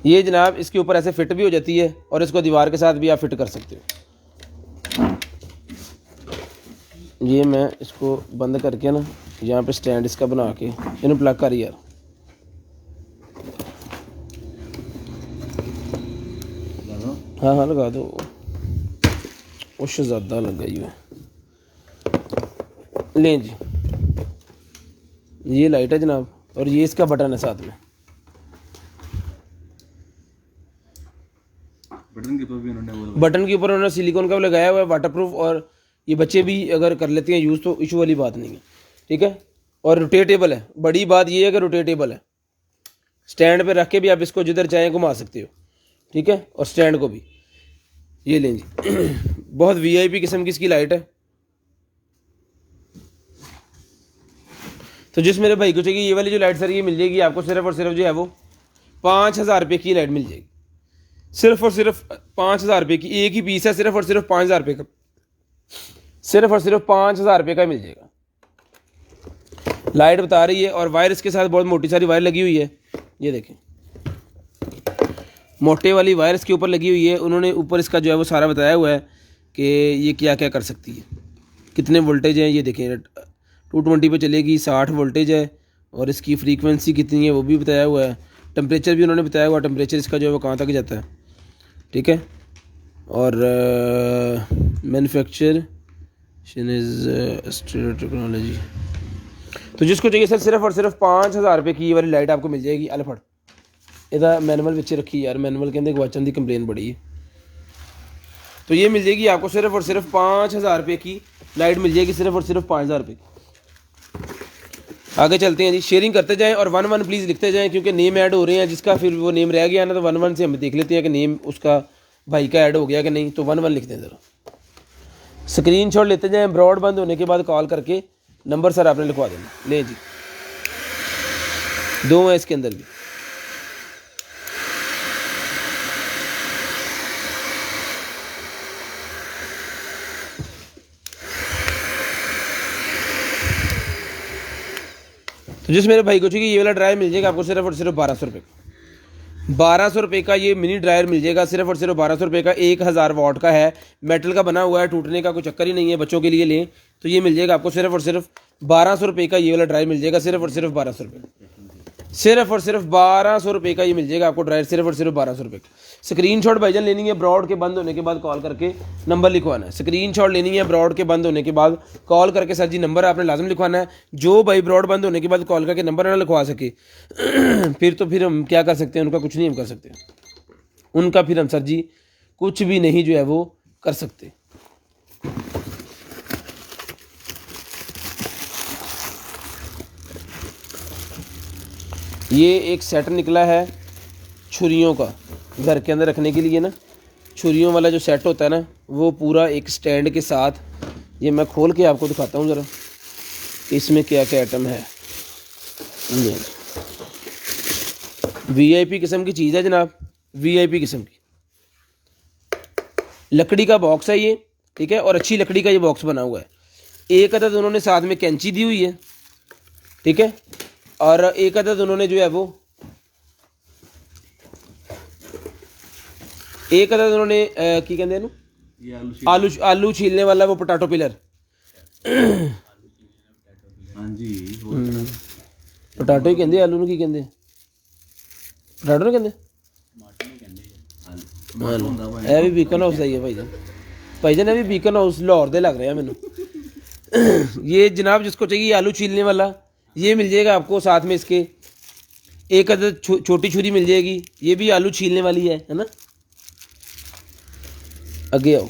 ये जनाब इसके ऊपर ऐसे फिट भी हो जाती है और इसको दीवार के साथ भी आप फिट कर सकते हो। ये मैं इसको बंद करके ना यहाँ पे स्टैंड इसका बना के इन्हें प्लग कर यार। हाँ हाँ लगा दो, उस ज़्यादा लग गई है। लें जी, ये लाइट है जनाब और ये इसका बटन है साथ में। बटन के ऊपर भी उन्होंने सिलिकॉन का लगाया हुआ है, वाटरप्रूफ, और ये बच्चे भी अगर कर लेते हैं यूज़ तो इशू वाली बात नहीं है, ठीक है। और रोटेटेबल है, बड़ी बात ये है कि रोटेटेबल है, स्टैंड पे रख के भी आप इसको जिधर चाहें घुमा सकते हो, ठीक है। और स्टैंड को भी ये लें जी बहुत वीआईपी किस्म की इसकी लाइट है। तो जिस मेरे भाई को चाहिए ये वाली जो लाइट सर, ये मिल जाएगी आपको सिर्फ और सिर्फ जो है वो 5000 रुपये की लाइट मिल जाएगी। सिर्फ और सिर्फ 5000 रुपये की एक ही पीस है, सिर्फ और सिर्फ 5000 रुपये का, सिर्फ और सिर्फ 5000 रुपये का मिल जाएगा। लाइट बता रही है और वायर इसके साथ बहुत मोटी सारी वायर लगी हुई है, ये देखें मोटे वाली वायर इसके ऊपर लगी हुई है। उन्होंने ऊपर इसका जो है वो सारा बताया हुआ है कि ये क्या क्या कर सकती है, कितने वोल्टेज हैं। ये देखें 220 पे चलेगी, 60 वोल्टेज है और इसकी फ्रीक्वेंसी कितनी है वो भी बताया हुआ है। टेम्परेचर भी उन्होंने बताया हुआ, टेम्परेचर इसका जो है वो कहाँ तक जाता है, ठीक है। और मैन्युफैक्चर टेक्नोलॉजी। तो जिसको चाहिए सर सिर्फ और सिर्फ 5000 रुपये की ये वाली लाइट आपको मिल जाएगी। अलफड़ इधर मैनुअल बच्चे रखी यार, मैनुअल के अंदर गवाचन की कंप्लेन बड़ी है। तो ये मिल जाएगी आपको सिर्फ और सिर्फ 5000 रुपये की लाइट मिल जाएगी, सिर्फ और सिर्फ 5000 रुपये की। आगे चलते हैं जी, शेयरिंग करते जाएं और 11 प्लीज़ लिखते जाएं, क्योंकि नेम ऐड हो रहे हैं, जिसका फिर वो नेम रह गया ना तो 11 से हम देख लेते हैं कि नेम उसका भाई का ऐड हो गया कि नहीं। तो 11 लिखते हैं ज़रा, स्क्रीनशॉट लेते जाएं। ब्रॉड बंद होने के बाद कॉल करके नंबर सर आपने लिखवा देना। ले जी, 2 है इसके अंदर भी। तो जिस मेरे भाई को चाहिए ये वाला ड्रायर मिल जाएगा आपको सिर्फ और सिर्फ 1200 रुपये का। 1200 रुपये का ये मिनी ड्रायर मिल जाएगा, सिर्फ और सिर्फ 1200 रुपये का। 1000 वाट का है, मेटल का बना हुआ है, टूटने का कोई चक्कर ही नहीं है। बच्चों के लिए लें तो ये मिल जाएगा आपको सिर्फ और सिर्फ 1200 रुपये का। ये वाला ड्रायर मिल जाएगा सिर्फ और सिर्फ 1200 रुपये, सिर्फ और सिर्फ 1200 रुपये का ये मिल जाएगा आपको ड्रायर, सिर्फ और सिर्फ 1200 रुपये का। स्क्रीनशॉट भाईजान लेनी है ब्रॉड के बंद होने के बाद कॉल करके नंबर लिखवाना है। स्क्रीनशॉट लेनी है ब्रॉड के बंद होने के बाद कॉल करके सर जी नंबर आपने लाजम लिखवाना है। जो भाई ब्रॉड बंद होने के बाद कॉल करके नंबर ना लिखवा सके फिर हम क्या कर सकते हैं, उनका कुछ नहीं हम कर सकते, उनका फिर हम सर जी कुछ भी नहीं जो है वो कर सकते। ये एक सेट निकला है छुरियों का, घर के अंदर रखने के लिए ना, छुरियों वाला जो सेट होता है ना, वो पूरा एक स्टैंड के साथ। ये मैं खोल के आपको दिखाता हूँ ज़रा इसमें क्या क्या आइटम है। VIP किस्म की चीज़ है जनाब, VIP किस्म की लकड़ी का बॉक्स है ये, ठीक है, और अच्छी लकड़ी का ये बॉक्स बना हुआ है। एक अदद उन्होंने साथ में कैंची दी हुई है, ठीक है, और एक अदद उन्होंने जो है वो एक अदद उन्होंने की कहते हैं ये आलू आलू छीलने वाला वो पोटैटो पिलर। हाँ जी पोटैटो ही कहते आलू ਨੂੰ ਕੀ ਕਹਿੰਦੇ पोटैटो ਨੂੰ ਕਹਿੰਦੇ ਇਹ ਵੀ ਬੀਕਨ ਹਾਊਸ ਦਾ ਹੀ ਹੈ ਭਾਈजान, ये भी बीकन हाउस लाहौर दे लग रहे हैं मैनू। ये जनाब जिसको चाहिए आलू छीलने वाला ये मिल जाएगा आपको, साथ में इसके एक अदद छोटी छुरी मिल जाएगी, ये भी आलू छीलने वाली है ना। आगे आओ,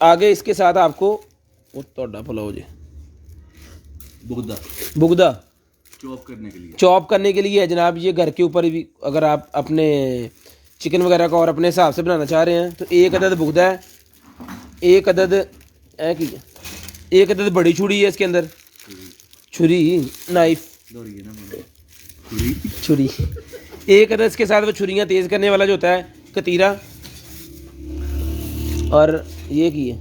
आगे इसके साथ आपको वो तोड़ा पुलाव जी बुगदा बुगदा चॉप करने के लिए है जनाब। ये घर के ऊपर भी अगर आप अपने चिकन वगैरह का और अपने हिसाब से बनाना चाह रहे हैं तो एक अदद बुगदा है, एक अदद एक अदद बड़ी छुरी है इसके अंदर, छुरी नाइफ छुरी एक अदद इसके साथ वो छुरियाँ तेज़ करने वाला जो होता है कतीरा, और ये की है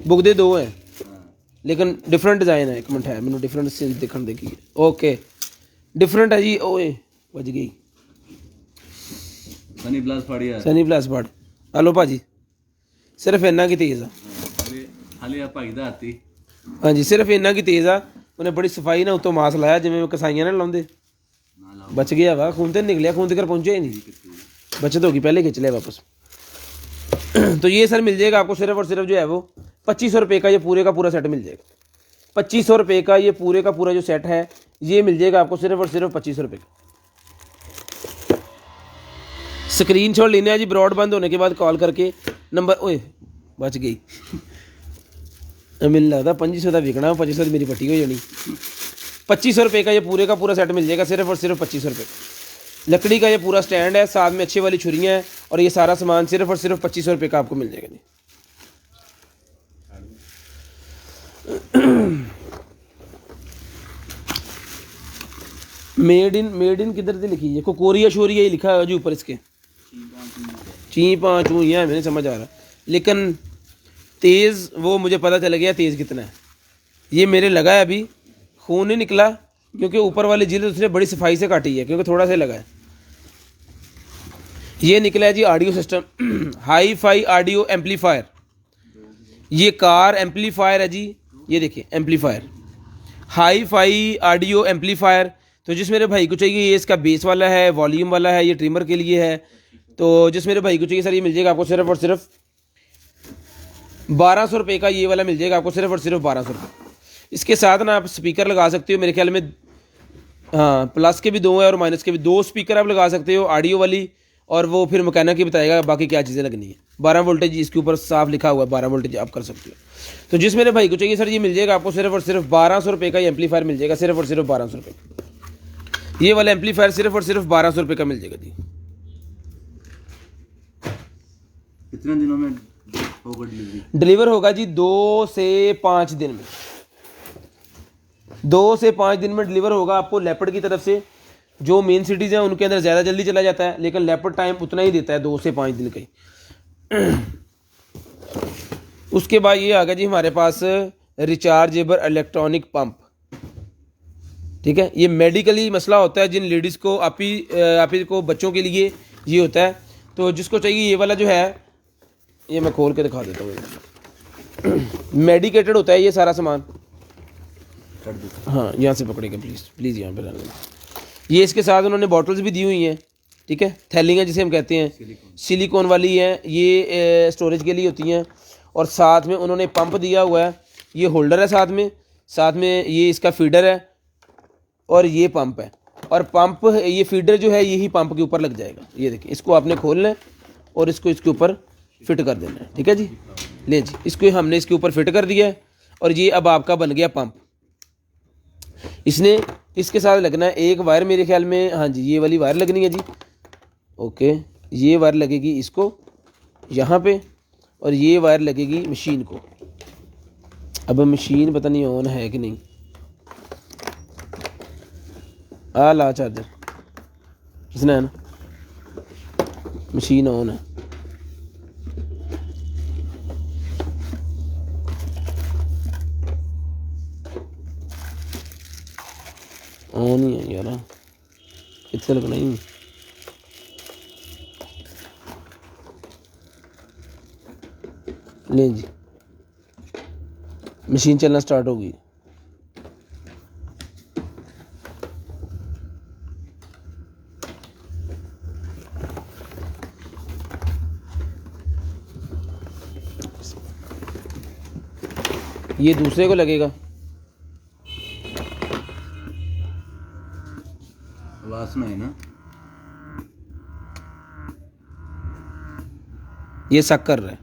बुगदे दो हैं लेकिन डिफरेंट डिज़ाइन है। एक मिनट है मैंने डिफरेंट से दिखण देखिए, ओके डिफरेंट है जी। ओए बज गई सनी प्लस फाड़िया सनी प्लस फाड़। हलो भाजी सिर्फ इन्ना की तेज़ आ हाले भाई दा हाथी। हाँ जी सिर्फ इन्ना की तेज़ आ, उन्हें बड़ी सफाई ना उतों मास लाया जिमें कसाइयां ना लाउंदे। बच गया वा, खून तो निकलिया, खून तक पहुंचा ही नहीं, बचत होगी पहले खिंच लिया वापस। तो ये सर मिल जाएगा आपको सिर्फ और सिर्फ जो है वो 2500 रुपये का, ये पूरे का पूरा सेट मिल जाएगा। 2500 रुपये का ये पूरे का पूरा जो सेट है ये मिल जाएगा आपको सिर्फ और सिर्फ 2500 रुपये का। स्क्रीन शॉट लेना है जी ब्रॉड बंद होने के बाद कॉल करके नंबर। ओए बच गई मिल लगता 2500 का विकना, 2500 की मेरी पट्टी हो जानी। 2500 रुपये का ये पूरे का पूरा सेट मिल जाएगा सिर्फ और सिर्फ 2500 रुपये। लकड़ी का ये पूरा स्टैंड है, साथ में अच्छी वाली छुरियाँ हैं, और ये सारा सामान सिर्फ और सिर्फ 2500 रुपये का आपको मिल जाएगा जी। मेड इन किधर से लिखी है? कोरिया शोरिया ही लिखा है जी ऊपर इसके, ची पाँच चूँ मैंने समझ आ रहा, लेकिन तेज़ वो मुझे पता चल गया तेज़ कितना है। ये मेरे लगा है अभी, खून नहीं निकला क्योंकि ऊपर वाली जिल्द उसने बड़ी सफाई से काटी है, क्योंकि थोड़ा सा लगा है। ये निकला है जी audio system, hi fi audio amplifier. ये कार एम्पलीफायर है जी, ये देखिए amplifier, hi fi audio amplifier. तो जिस मेरे भाई को चाहिए ये इसका बेस वाला है, वॉल्यूम वाला है, ये ट्रिमर के लिए है। तो जिस मेरे भाई को चाहिए सर ये मिल जाएगा आपको सिर्फ और सिर्फ 1200 रुपये का, ये वाला मिल जाएगा आपको सिर्फ और सिर्फ 1200 रुपये। इसके साथ ना आप स्पीकर लगा सकते हो, मेरे ख्याल में हाँ प्लस के भी दो हैं और माइनस के भी दो स्पीकर आप लगा सकते हो, ऑडियो वाली, और वो फिर मैकेनिक ही बताएगा बाकी क्या चीज़ें लगनी है। 12 वोल्टेज इसके ऊपर साफ लिखा हुआ है, 12 वोल्टेज आप कर सकते हो। तो जिस मेरे भाई को चाहिए सर ये मिल जाएगा आपको सिर्फ और सिर्फ 1200 रुपये का, ये एम्पलीफायर मिल जाएगा सिर्फ और सिर्फ 1200 रुपये। ये वाला एम्पलीफायर सिर्फ और सिर्फ 1200 रुपये का मिल जाएगा जी। कितने दिनों में होगा डिलीवरी? डिलीवर होगा जी 2 से 5 दिन में, 2 से 5 दिन में डिलीवर होगा आपको। लेपर्ड की तरफ से जो मेन सिटीज़ हैं उनके अंदर ज़्यादा जल्दी चला जाता है, लेकिन लेपर्ड टाइम उतना ही देता है 2 से 5 दिन का ही। उसके बाद ये आ गया जी हमारे पास रिचार्जेबल इलेक्ट्रॉनिक पंप, ठीक है। ये मेडिकली मसला होता है जिन लेडीज़ को, आप ही को बच्चों के लिए ये होता है। तो जिसको चाहिए ये वाला जो है, ये मैं खोल के दिखा देता हूँ। मेडिकेटेड होता है ये सारा सामान। हाँ यहाँ से पकड़ेगा प्लीज़ यहाँ पर रहने। ये इसके साथ उन्होंने बॉटल्स भी दी हुई हैं, ठीक है, थैलियाँ जिसे हम कहते हैं, सिलिकॉन वाली हैं, ये स्टोरेज के लिए होती हैं। और साथ में उन्होंने पंप दिया हुआ है, ये होल्डर है साथ में ये इसका फीडर है और ये पंप है। और पंप ये फीडर जो है यही पंप के ऊपर लग जाएगा। ये देखिए, इसको आपने खोलना है और इसको इसके ऊपर फिट कर देना है, ठीक है जी। ले जी, इसको हमने इसके ऊपर फिट कर दिया है और ये अब आपका बन गया पंप। इसने इसके साथ लगना है एक वायर, मेरे ख्याल में हाँ जी ये वाली वायर लगनी है जी। ओके, ये वायर लगेगी इसको यहाँ पे और ये वायर लगेगी मशीन को। अब मशीन पता नहीं ऑन है कि नहीं, आ ला चार्जर किसने है ना, मशीन ऑन है। ऑन ही है यार, कितने लगना ही। ले जी, मशीन चलना स्टार्ट होगी। ये दूसरे को लगेगा, आवाज सुनाई ना। ये सक कर रहा है।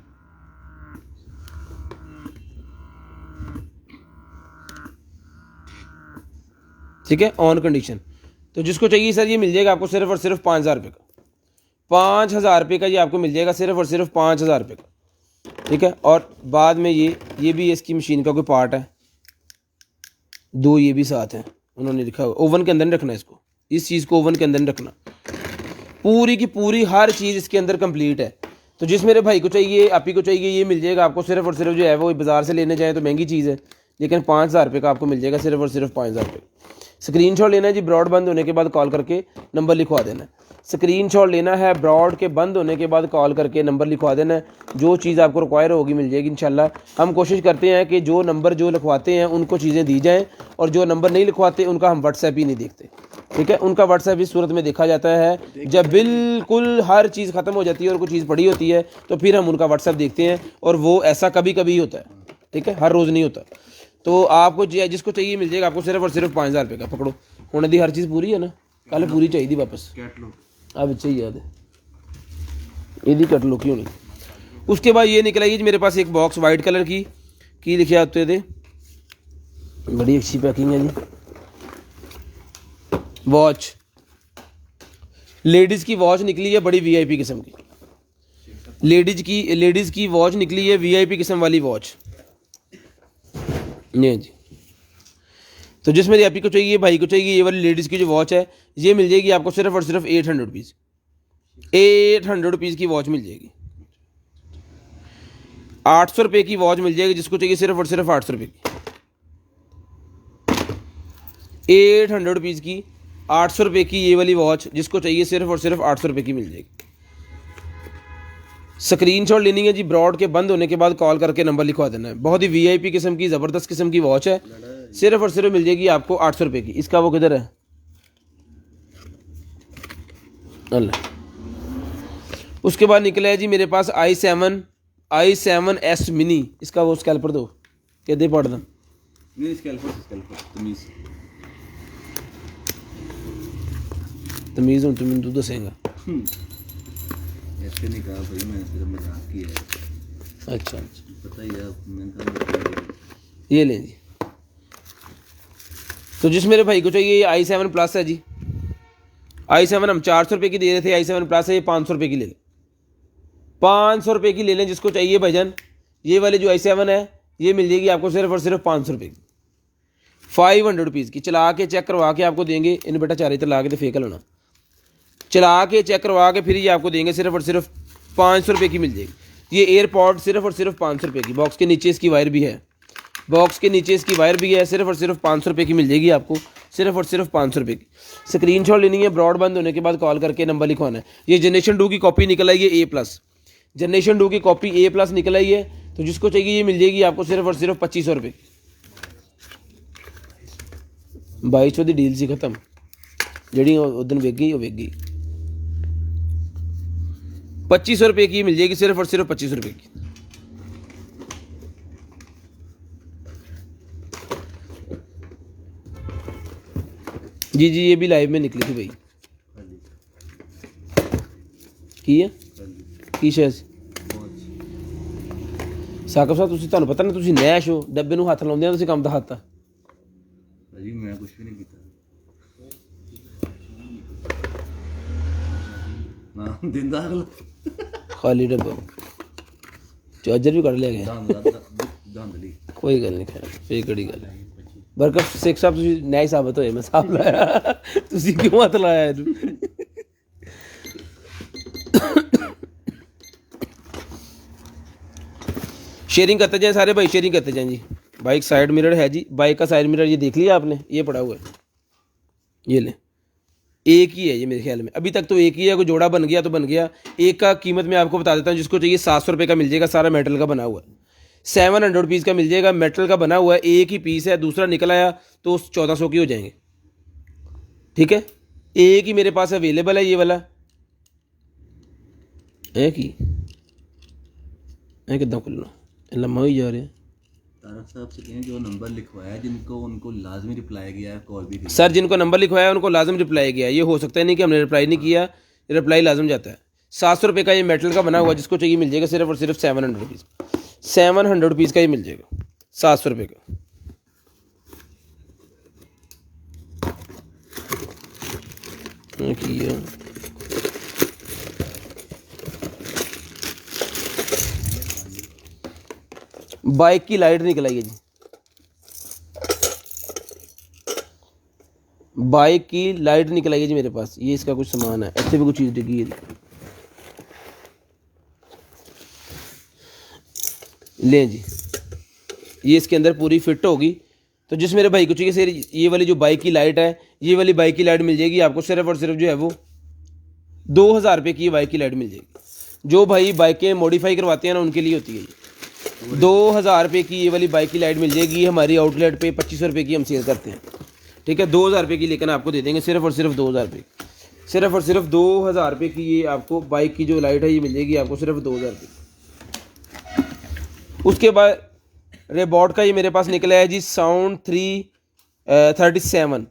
ठीक है, ऑन कंडीशन। तो जिसको चाहिए सर ये मिल जाएगा आपको सिर्फ और सिर्फ 5,000 रुपये का। 5,000 रुपये का ये आपको मिल जाएगा सिर्फ और सिर्फ 5,000 रुपये का। ठीक है, और बाद में ये भी इसकी मशीन का कोई पार्ट है, 2 ये भी साथ हैं, उन्होंने लिखा हुआ। ओवन के अंदर नहीं रखना इसको, इस चीज़ को ओवन के अंदर नहीं रखना। पूरी की पूरी हर चीज़ इसके अंदर कंप्लीट है। तो जिस मेरे भाई को चाहिए, आप ही को चाहिए, ये मिल जाएगा आपको सिर्फ और सिर्फ जो है वो बाज़ार से लेने जाए तो महंगी चीज़ है, लेकिन 5,000 रुपये का आपको मिल जाएगा सिर्फ और सिर्फ 5,000 रुपये। स्क्रीनशॉट लेना है जी, ब्रॉड बंद होने के बाद कॉल करके नंबर लिखवा देना है। स्क्रीनशॉट लेना है, ब्रॉड के बंद होने के बाद कॉल करके नंबर लिखवा देना है। जो चीज़ आपको रिक्वायर होगी मिल जाएगी इंशाल्लाह। हम कोशिश करते हैं कि जो नंबर जो लिखवाते हैं उनको चीज़ें दी जाएँ, और जो नंबर नहीं लिखवाते उनका हम व्हाट्सएप ही नहीं देखते। ठीक है, उनका व्हाट्सएप इस सूरत में देखा जाता है जब बिल्कुल हर चीज़ ख़त्म हो जाती है और कोई चीज़ पड़ी होती है तो फिर हम उनका व्हाट्सएप देखते हैं, और वो ऐसा कभी कभी होता है। ठीक है, हर रोज़ नहीं होता। तो आपको जिसको चाहिए मिल जाएगा आपको सिर्फ और सिर्फ 5,000 रुपये का। पकड़ो, होने दी हर चीज़ पूरी है ना, कल पूरी चाहिए थी वापस, अब चाहिए याद है यदि कट लो क्यों नहीं। उसके बाद ये निकलेगी जी मेरे पास एक बॉक्स वाइट कलर की लिखे आते थे, बड़ी अच्छी पैकिंग है जी। वॉच, लेडीज़ की वॉच निकली है बड़ी वीआईपी किस्म की। लेडीज़ की वॉच निकली है वीआईपी किस्म वाली वॉच। नहीं जी, तो जिस मेरी आपी को चाहिए, भाई को चाहिए, ये वाली लेडीज़ की जो वॉच है ये मिल जाएगी आपको सिर्फ और सिर्फ 800 रुपीज़। 800 रुपीज़ की वॉच मिल जाएगी। 800 रुपये की वॉच मिल जाएगी जिसको चाहिए सिर्फ और सिर्फ 800 रुपये की। 800 रुपीज़ की 800 रुपये की ये वाली वॉच जिसको चाहिए सिर्फ और सिर्फ 800 रुपये की मिल जाएगी। स्क्रीनशॉट लेनी है जी, ब्रॉड के बंद होने के बाद कॉल करके नंबर लिखवा देना है। बहुत ही वीआईपी किस्म की ज़बरदस्त किस्म की वॉच है, सिर्फ और सिर्फ मिल जाएगी आपको 800 रुपये की। इसका वो किधर है अल्लाह। उसके बाद निकला है जी मेरे पास i7s मिनी। इसका वो स्कैल्पर दो क्या दे पड़ तमीज़ हूँ तुम दसेगा। ऐसे नहीं कहा भाई, मैंने सिर्फ मजाक किया है। अच्छा पता ही है, मैंने कहा ये लें जी। तो जिस मेरे भाई को चाहिए ये i7 प्लस है जी। i7 हम 400 रुपये की दे रहे थे, i7 प्लस है, ये 500 रुपये की ले लें। 500 रुपये की ले लें जिसको चाहिए भाईजान। ये वाली जो i7 है ये मिल जाएगी आपको सिर्फ और सिर्फ 500 रुपये की। 500 रुपीज़ की चला के चेक करवा के आपको देंगे। इन बेटा चारे तो ला के तो फेंक लेना, चला के चेक करवा के फिर ये आपको देंगे सिर्फ और सिर्फ 500 रुपये की मिल जाएगी। ये एयरपॉड सिर्फ और सिर्फ 500 रुपये की। बॉक्स के नीचे इसकी वायर भी है, बॉक्स के नीचे इसकी वायर भी है। सिर्फ और सिर्फ 500 रुपये की मिल जाएगी आपको, सिर्फ और सिर्फ 500 रुपये की। स्क्रीनशॉट लेनी है, ब्रॉड बंद होने के बाद कॉल करके नंबर लिखवाना है। ये जनरेशन 2 की कॉपी निकल आई है A+, जनरेशन 2 की कॉपी A+ निकल आई है। तो जिसको चाहिए ये मिल जाएगी आपको सिर्फ और सिर्फ 2500 रुपये की। 2200 की डील सी खत्म, जी उस दिन वेगी वो वेगी। 2500 रुपये की मिल जाएगी, सिर्फ और सिर्फ 2500 रुपये की। जी ये भी लाइव में निकली थी भाई। की है की शायद साकब साहब ਤੁਹਾਨੂੰ ਪਤਾ ਨਾ ਤੁਸੀਂ ਨੈਸ਼ ਹੋ, ਡੱਬੇ ਨੂੰ ਹੱਥ ਲਾਉਂਦੇ ਆ ਤੁਸੀਂ ਕੰਮ ਦਾ ਹੱਥ ਆ जी। मैं कुछ भी नहीं किया ना, दिन दाखिल खाली डब्बा चार्जर भी कढ़ लिया गया। धांधली कोई गल नहीं, खैर फिर कड़ी गल है। बरकत शेख साहब ਤੁਸੀਂ ਨੈਸ਼ ਸਾਬਤ ਹੋਏ, ਮੈਂ ਸਾਹਬ ਲਾਇਆ ਤੁਸੀਂ ਕਿਉਂ ਹੱਥ ਲਾਇਆ ਇਹਨੂੰ? शेयरिंग करते जाएं सारे भाई, शेयरिंग करते जाएं जी। बाइक साइड मिरर है जी, बाइक का साइड मिरर ये देख लिया आपने, ये पड़ा हुआ है, ये ले, एक ही है ये मेरे ख्याल में, अभी तक तो एक ही है, कोई जोड़ा बन गया तो बन गया। एक का कीमत मैं आपको बता देता हूँ, जिसको चाहिए 700 रुपये का मिल जाएगा, सारा मेटल का बना हुआ है, 700 रुपीज़ का मिल जाएगा, मेटल का बना हुआ है, एक ही पीस है, दूसरा निकल आया तो 1400 की हो जाएंगे। ठीक है, एक ही मेरे पास अवेलेबल है, ये वाला एक ही है, कितना खुलना लम्बा ही जा रहा है। तारक साहब से कहें जो नंबर लिखवाया है जिनको, उनको लाजमी रिप्लाई किया है, कॉल भी की। सर जिनको नंबर लिखवाया है उनको लाजम रिप्लाई किया है, ये हो सकता है नहीं कि हमने रिप्लाई नहीं किया, रिप्लाई लाजम जाता है। 700 रुपये का ये मेटल का बना हुआ, जिसको चाहिए मिल जाएगा सिर्फ और सिर्फ 700 रुपीज़, 700 रुपीज़ का ही मिल जाएगा, 700 रुपये का। बाइक की लाइट निकल आई है जी, बाइक की लाइट निकल आई है जी मेरे पास, ये इसका कुछ सामान है, ऐसे भी कुछ चीज़ डिगी है, लें जी, ये इसके अंदर पूरी फिट होगी। तो जिस मेरे भाई को चाहिए सर, ये वाली जो बाइक की लाइट है, ये वाली बाइक की लाइट मिल जाएगी आपको सिर्फ और सिर्फ जो है वो 2000 रुपये की बाइक की लाइट मिल जाएगी। जो भाई बाइकें मॉडिफाई करवाते हैं ना, उनके लिए होती है ये। 2000 रुपये की ये वाली बाइक की लाइट मिल जाएगी, हमारी आउटलेट पे 2500 रुपये की हम सेल करते हैं। ठीक है, 2000 रुपये की लेकिन आपको दे देंगे सिर्फ और सिर्फ 2000 रुपये, सिर्फ और सिर्फ 2000 रुपये की ये आपको बाइक की जो लाइट है ये मिल जाएगी आपको सिर्फ 2000 रुपये। उसके बाद रेबॉट का ये मेरे पास निकला है जी साउंड 37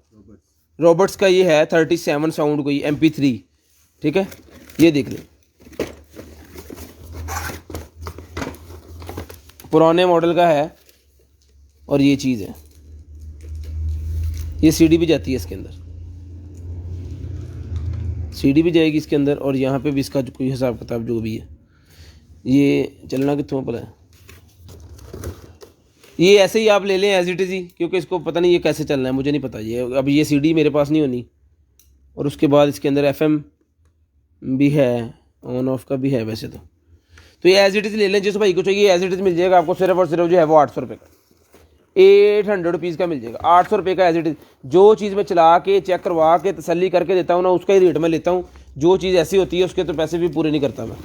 रॉबर्ट्स का ये है 37 साउंड कोई MP3। ठीक है, ये देख लें, पुराने मॉडल का है और ये चीज़ है, ये CD भी जाती है इसके अंदर, CD भी जाएगी इसके अंदर, और यहाँ पे भी इसका जो कोई हिसाब किताब जो भी है, ये चलना कितों पर है, ये ऐसे ही आप ले लें एज इट इज़ ही, क्योंकि इसको पता नहीं ये कैसे चलना है, मुझे नहीं पता। ये अब ये CD मेरे पास नहीं होनी, और उसके बाद इसके अंदर FM भी है, ऑन ऑफ का भी है वैसे तो ये एज इट इज़ ले लें। जिस भाई को चाहिए एज इट इज़ मिल जाएगा आपको सिर्फ और सिर्फ जो है वो 800 रुपये का, 800 रुपीज़ का मिल जाएगा, 800 रुपये का एज इट इज़। जो चीज़ मैं चला के चेक करवा के तसल्ली करके देता हूँ ना, उसका ही रेट मैं लेता हूँ। जो चीज़ ऐसी होती है उसके तो पैसे भी पूरे नहीं करता मैं।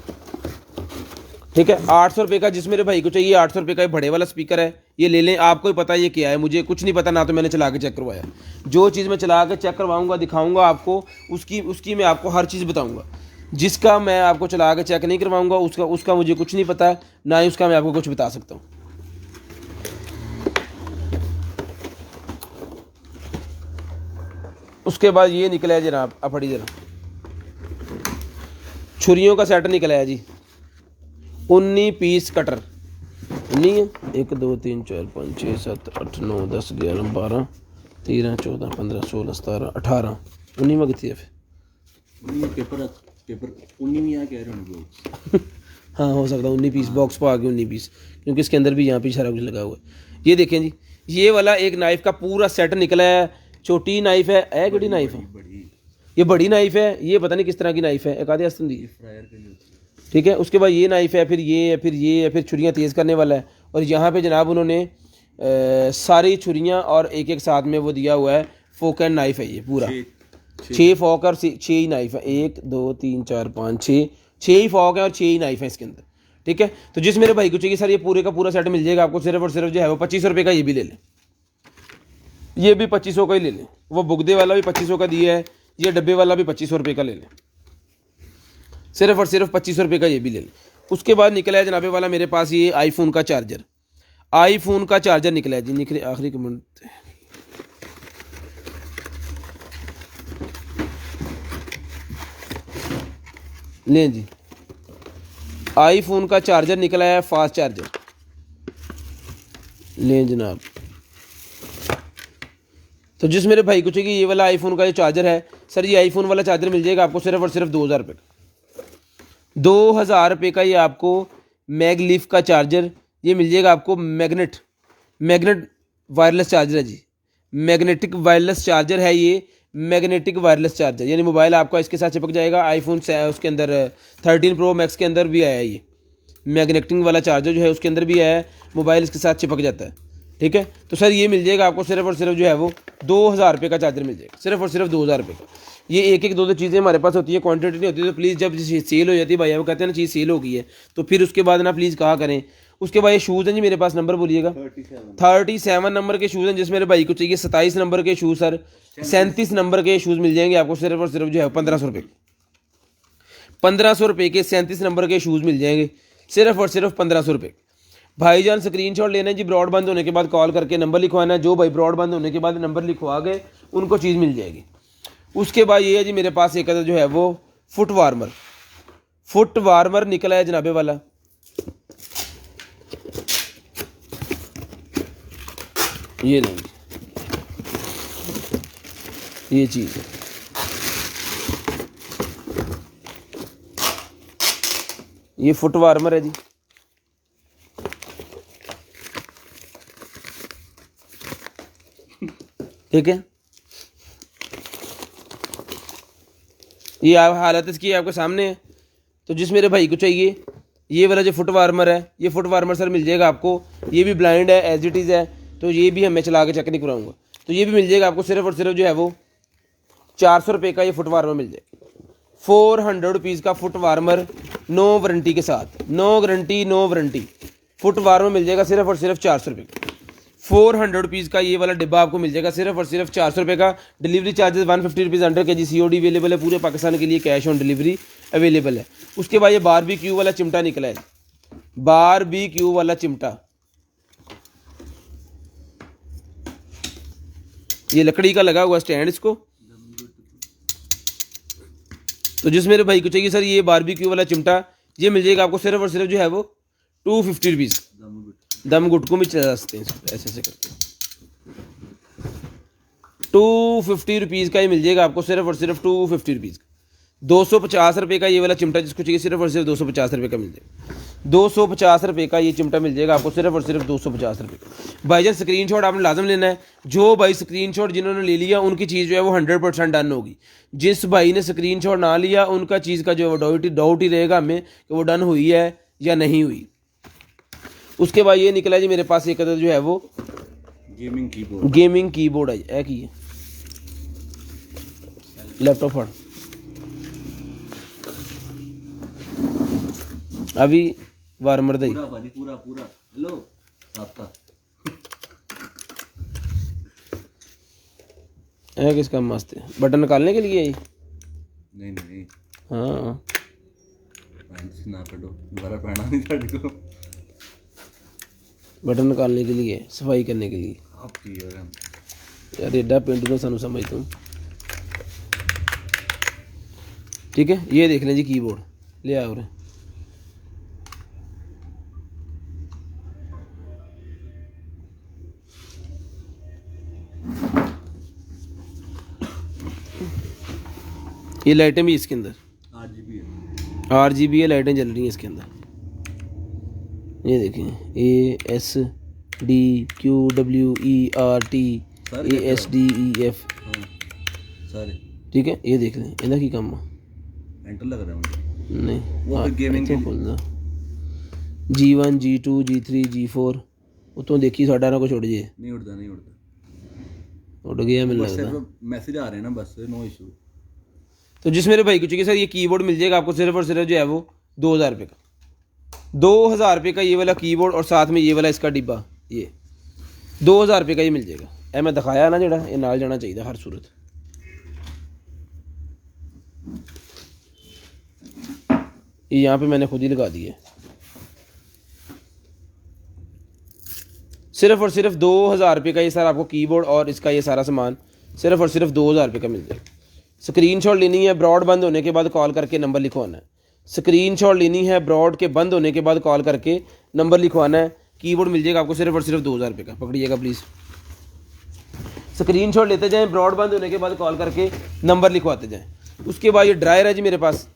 ठीक है, 800 रुपये का जिस मेरे भाई को चाहिए 800 रुपये का बड़े वाला स्पीकर है, ये ले लें। आपको ही पता है ये क्या है, मुझे कुछ नहीं पता, ना तो मैंने चला के चेक करवाया। जो चीज़ मैं चला के चेक करवाऊँगा, दिखाऊँगा आपको, उसकी मैं आपको हर चीज़ बताऊँगा। जिसका मैं आपको चला के चेक नहीं करवाऊँगा उसका मुझे कुछ नहीं पता, ना ही उसका मैं आपको कुछ बता सकता हूँ। उसके बाद ये निकला है जनाब, अब फड़ी जरा, छुरियों का सेट निकला है जी, 19 पीस कटर, 19 है, 1 2 3 4 5 6 7 8 9 10 11 12 13 14 15 16 17 18 19 कितनी है फिर पेपर 19 में कह रहे हो हाँ हो सकता है 19 पीस बॉक्स पर आ गए 19 पीस, क्योंकि इसके अंदर भी यहाँ पे सारा कुछ लगा हुआ है। ये देखें जी, ये वाला एक नाइफ का पूरा सेट निकला है। छोटी नाइफ है, बड़ी नाइफ है, ये बड़ी नाइफ है, ये पता नहीं किस तरह की नाइफ है, एक आधे हस्तन दी। ठीक है, उसके बाद ये नाइफ है, फिर ये है, फिर ये है, फिर छुरियाँ तेज़ करने वाला है। और यहाँ पे जनाब उन्होंने सारी छुरियाँ और एक एक साथ में वो दिया हुआ है। फोक एंड नाइफ है ये पूरा, 6 फॉक और 6 ही नाइफ है, 1 2 3 4 5 6 ही फॉक है और 6 ही नाइफ है इसके अंदर। ठीक है, तो जिस मेरे भाई को चाहिए सर ये पूरे का पूरा सेट मिल जाएगा आपको सिर्फ और सिर्फ जो है वो 2500 रुपये का। ये भी ले लें, ये भी 2500 का ही ले लें। वो बुगदे वाला भी 2500 का दिया है, ये डब्बे वाला भी 2500 रुपये का ले लें, सिर्फ और सिर्फ 2500 रुपये का ये भी ले लें। उसके बाद निकला है जनाबे वाला मेरे पास ये आईफोन का चार्जर, आईफोन का चार्जर निकला है जी। निकले आखिरी कमेंट लें जी, आईफोन का चार्जर निकला है, फास्ट चार्जर लें जनाब। तो जिस मेरे भाई को चाहिए ये वाला आईफोन का ये चार्जर है सर, ये आईफोन वाला चार्जर मिल जाएगा आपको सिर्फ और सिर्फ 2000 रुपये का। 2000 रुपये का ये आपको मैगलीफ का चार्जर ये मिल जाएगा आपको। मैग्नेट वायरलेस चार्जर है जी, मैग्नेटिक वायरलेस चार्जर है ये। मैग्नेटिक वायरलेस चार्जर, यानी मोबाइल आपका इसके साथ चिपक जाएगा। आईफोन से उसके अंदर 13 प्रो मैक्स के अंदर भी आया है ये मैग्नेटिक वाला चार्जर जो है, उसके अंदर भी आया है, मोबाइल इसके साथ चिपक जाता है। ठीक है, तो सर ये मिल जाएगा आपको सिर्फ और सिर्फ जो है वो 2000 रुपये का चार्जर मिल जाएगा, सिर्फ और सिर्फ 2000 रुपये का। ये एक एक दो दो चीज़ें हमारे पास होती है, क्वांटिटी नहीं होती, तो प्लीज़ जब सेल हो जाती है भाई, वो कहते हैं ना चीज़ सेल हो गई है, तो फिर उसके बाद ना प्लीज़ कहा करें। उसके बाद ये शूज़ हैं जी मेरे पास, नंबर बोलिएगा। 37 नंबर के शूज़ हैं, जिस मेरे भाई को चाहिए 27 नंबर के शूज़ सर, 37 नंबर के शूज़ मिल जाएंगे आपको सिर्फ और सिर्फ जो है 1500 रुपये। 1500 रुपये के 37 नंबर के शूज़ मिल जाएंगे सिर्फ और सिर्फ 1500 रुपये। भाईजान स्क्रीनशॉट लेना है जी, ब्रॉड बंद होने के बाद कॉल करके नंबर लिखवाना है। जो भाई ब्रॉड बंद होने के बाद नंबर लिखवा गए उनको चीज़ मिल जाएगी। उसके बाद ये है जी मेरे पास एक अदर जो है वो फुट वार्मर निकला है जनाबे वाला। ये नहीं, ये चीज़ है, ये फुट वार्मर है जी। ठीक है, ये हालत इसकी आपके सामने है। तो जिस मेरे भाई को चाहिए ये वाला जो फुट वार्मर है, ये फुट वार्मर सर मिल जाएगा आपको। ये भी ब्लाइंड है, एज इट इज़ है, तो ये भी मैं चला के चेक नहीं कराऊंगा, तो ये भी मिल जाएगा आपको सिर्फ और सिर्फ जो है वो 400 रुपये का ये फुट वार्मर मिल जाएगा। 400 रुपीज़ का फुट वार्मर, नो वारंटी के साथ, no guarantee no warranty, foot warmer मिल जाएगा सिर्फ और सिर्फ 400 रुपये का। 400 रुपीज़ का ये वाला डिब्बा आपको मिल जाएगा सिर्फ और सिर्फ 400 रुपये का। डिलीवरी चार्जेस 150 रुपीज़ अंडर के जी, COD अवेलेबल है पूरे पाकिस्तान के लिए, कैश ऑन डिलीवरी अवेलेबल है। उसके बाद ये बारबेक्यू वाला चिमटा निकला है, बारबेक्यू वाला चिमटा, ये लकड़ी का लगा हुआ स्टैंड इसको। तो जिस मेरे भाई को चाहिए सर ये बारबेक्यू वाला चिमटा, ये मिल जाएगा आपको सिर्फ और सिर्फ जो है वो 250 रुपीज़। दम गुटकों में चला सकते हैं ऐसे ऐसे करके, 250 रुपीज़ का ये मिल जाएगा आपको सिर्फ और सिर्फ 250 रुपीज़ का। 250 रुपये का ये वाला चिमटा जिसको चाहिए सिर्फ और सिर्फ 250 रुपये का मिल जाएगा। 250 रुपये का ये चिमटा मिल जाएगा आपको सिर्फ और सिर्फ 250 रुपये का। भाईजान स्क्रीनशॉट आपने लाजम लेना है। जो भाई स्क्रीनशॉट जिन्होंने ले लिया उनकी चीज़ जो है वो 100% डन होगी। जिस भाई ने स्क्रीनशॉट ना लिया उनका चीज़ का जो है डाउट ही रहेगा हमें कि वो डन हुई है या नहीं हुई। उसके बाद ये निकला जी मेरे पास एक अदर जो है वो गेमिंग कीबोर्ड है की है। लैपटॉप फट अभी वार्मर दई पूरा हेलो आपका है किसका मस्त है, बटन निकालने के लिए नहीं हाँ ना कटो दोबारा पहना नहीं था को बटन निकालने के लिए, सफाई करने के लिए। आपकी यार एडा पेंटू सानू समझ तुम। ठीक है, ये देख लें जी कीबोर्ड ले आओ रे। ये लाइटें भी इसके अंदर 8GB है, लाइटें जल रही हैं इसके अंदर। ये देखें ASDQWERT ASDEF सारे ठीक है। ये देख लें इन्हें की कम एंटर लग रहा है मुझे नहीं वो फिर गेमिंग के खोलना G1 G2 G3 G4 उतों देखी साडा ना कुछ उड़ जाए। नहीं उड़ता उड़ गया मिल बस लगता। मैसेज आ रहे हैं ना बस, नो इशू। तो जिस मेरे भाई को चाहिए सर ये कीबोर्ड मिल जाएगा आपको सिर्फ और सिर्फ जो है वो 2000 रुपये का। 2000 रुपये का ये वाला कीबोर्ड और साथ में ये वाला इसका डिब्बा, ये 2000 रुपये का ये मिल जाएगा। मैं दिखाया ना जड़ा ये नाल जाना चाहिए हर सूरत। ये यहाँ पे मैंने खुद ही लगा दिया। सिर्फ और सिर्फ 2000 रुपये का ये सर आपको कीबोर्ड और इसका ये सारा सामान सिर्फ और सिर्फ 2000 रुपये का मिल जाएगा। स्क्रीनशॉट लेनी है, ब्रॉड बंद होने के बाद कॉल करके नंबर लिखवाना है। स्क्रीनशॉट लेनी है, ब्रॉड के बंद होने के बाद कॉल करके नंबर लिखवाना है। कीबोर्ड मिल जाएगा आपको सिर्फ और सिर्फ 2000 रुपये का। पकड़िएगा प्लीज़, स्क्रीनशॉट लेते जाएं, ब्रॉड बंद होने के बाद कॉल करके नंबर लिखवाते जाएं। उसके बाद ये ड्रायर है जी मेरे पास,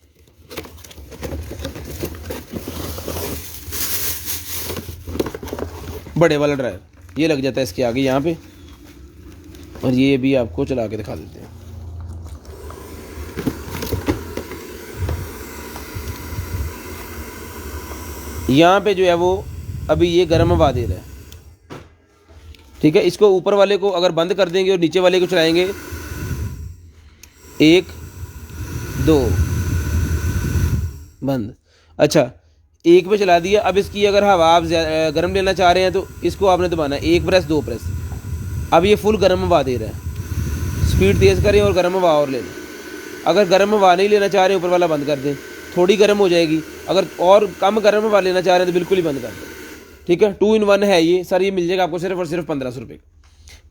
बड़े वाला ड्रायर, ये लग जाता है इसके आगे यहाँ पे, और ये भी आपको चला के दिखा देते हैं। यहाँ पे जो है वो अभी ये गर्म हवा दे रहा है, ठीक है। इसको ऊपर वाले को अगर बंद कर देंगे और नीचे वाले को चलाएंगे, 1 2 बंद। अच्छा, 1 पे चला दिया। अब इसकी अगर हवा आप गर्म लेना चाह रहे हैं तो इसको आपने दबाना है, 1 प्रेस 2 प्रेस। अब ये फुल गर्म हवा दे रहा है। स्पीड तेज़ करें और गर्म हवा और ले लें। अगर गर्म हवा नहीं लेना चाह रहे ऊपर वाला बंद कर दें, थोड़ी गर्म हो जाएगी। अगर और कम गर्म हवा लेना चाह रहे हैं तो बिल्कुल ही बंद कर दें, ठीक है। 2 in 1 है ये सर। ये मिल जाएगा आपको सिर्फ और सिर्फ 1500 रुपये का।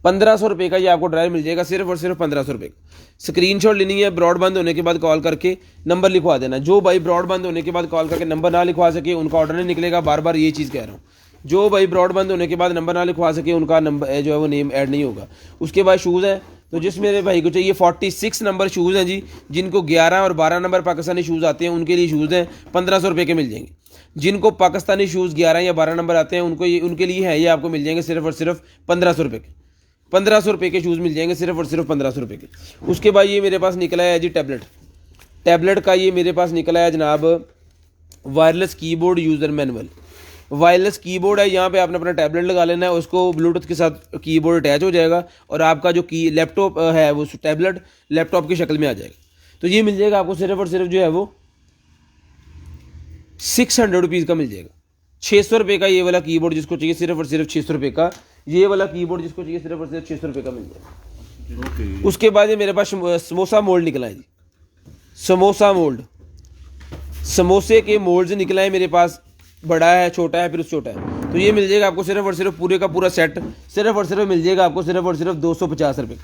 1500 रुपये का ये आपको ड्रायर मिल जाएगा, सिर्फ और सिर्फ 1500 रुपये का। स्क्रीनशॉट लेनी है, ब्रॉड बंद होने के बाद कॉल करके नंबर लिखवा देना। जो भाई ब्रॉड बंद होने के बाद कॉल करके नंबर ना लिखवा सके उनका ऑर्डर नहीं निकलेगा। बार बार ये चीज़ कह रहा हूँ, जो भाई ब्रॉड बंद होने के बाद नंबर ना लिखवा सके उनका नंबर जो है वो नेम ऐड नहीं होगा। उसके बाद शूज़ हैं, तो जिस मेरे भाई को चाहिए 46 नंबर शूज़ हैं जी, जिनको 11 और 12 नंबर पाकिस्तानी शूज़ आते हैं उनके लिए शूज़ हैं 1500 रुपये के मिल जाएंगे। जिनको पाकिस्तानी शूज़ 11 या 12 नंबर आते हैं उनके लिए है ये आपको मिल जाएंगे सिर्फ और सिर्फ 1500 रुपये के। 1500 रुपये के शूज़ मिल जाएंगे सिर्फ और सिर्फ 1500 रुपये के। उसके बाद ये मेरे पास निकला है जी टैबलेट का ये मेरे पास निकला है जनाब wireless keyboard user manual. Wireless keyboard है, यहाँ पे आपने अपना टैबलेट लगा लेना है, उसको ब्लूटूथ के साथ कीबोर्ड अटैच हो जाएगा और आपका जो लैपटॉप है वो टैबलेट लैपटॉप की शक्ल में आ जाएगा। तो ये मिल जाएगा आपको सिर्फ और सिर्फ जो है वो 600 रुपीज़ का मिल जाएगा। 600 रुपये का ये वाला कीबोर्ड जिसको चाहिए सिर्फ और सिर्फ 600 रुपये का। ये वाला कीबोर्ड जिसको चाहिए सिर्फ और सिर्फ 600 रुपये का मिल जाएगा। उसके बाद ये मेरे पास समोसा मोल्ड निकला है जी, समोसा मोल्ड। समोसे के मोल्ड निकला है मेरे पास, बड़ा है, छोटा है, फिर उस छोटा है। तो ये मिल जाएगा आपको सिर्फ और सिर्फ पूरे का पूरा सेट सिर्फ और सिर्फ मिल जाएगा आपको सिर्फ और सिर्फ 250 रुपये का।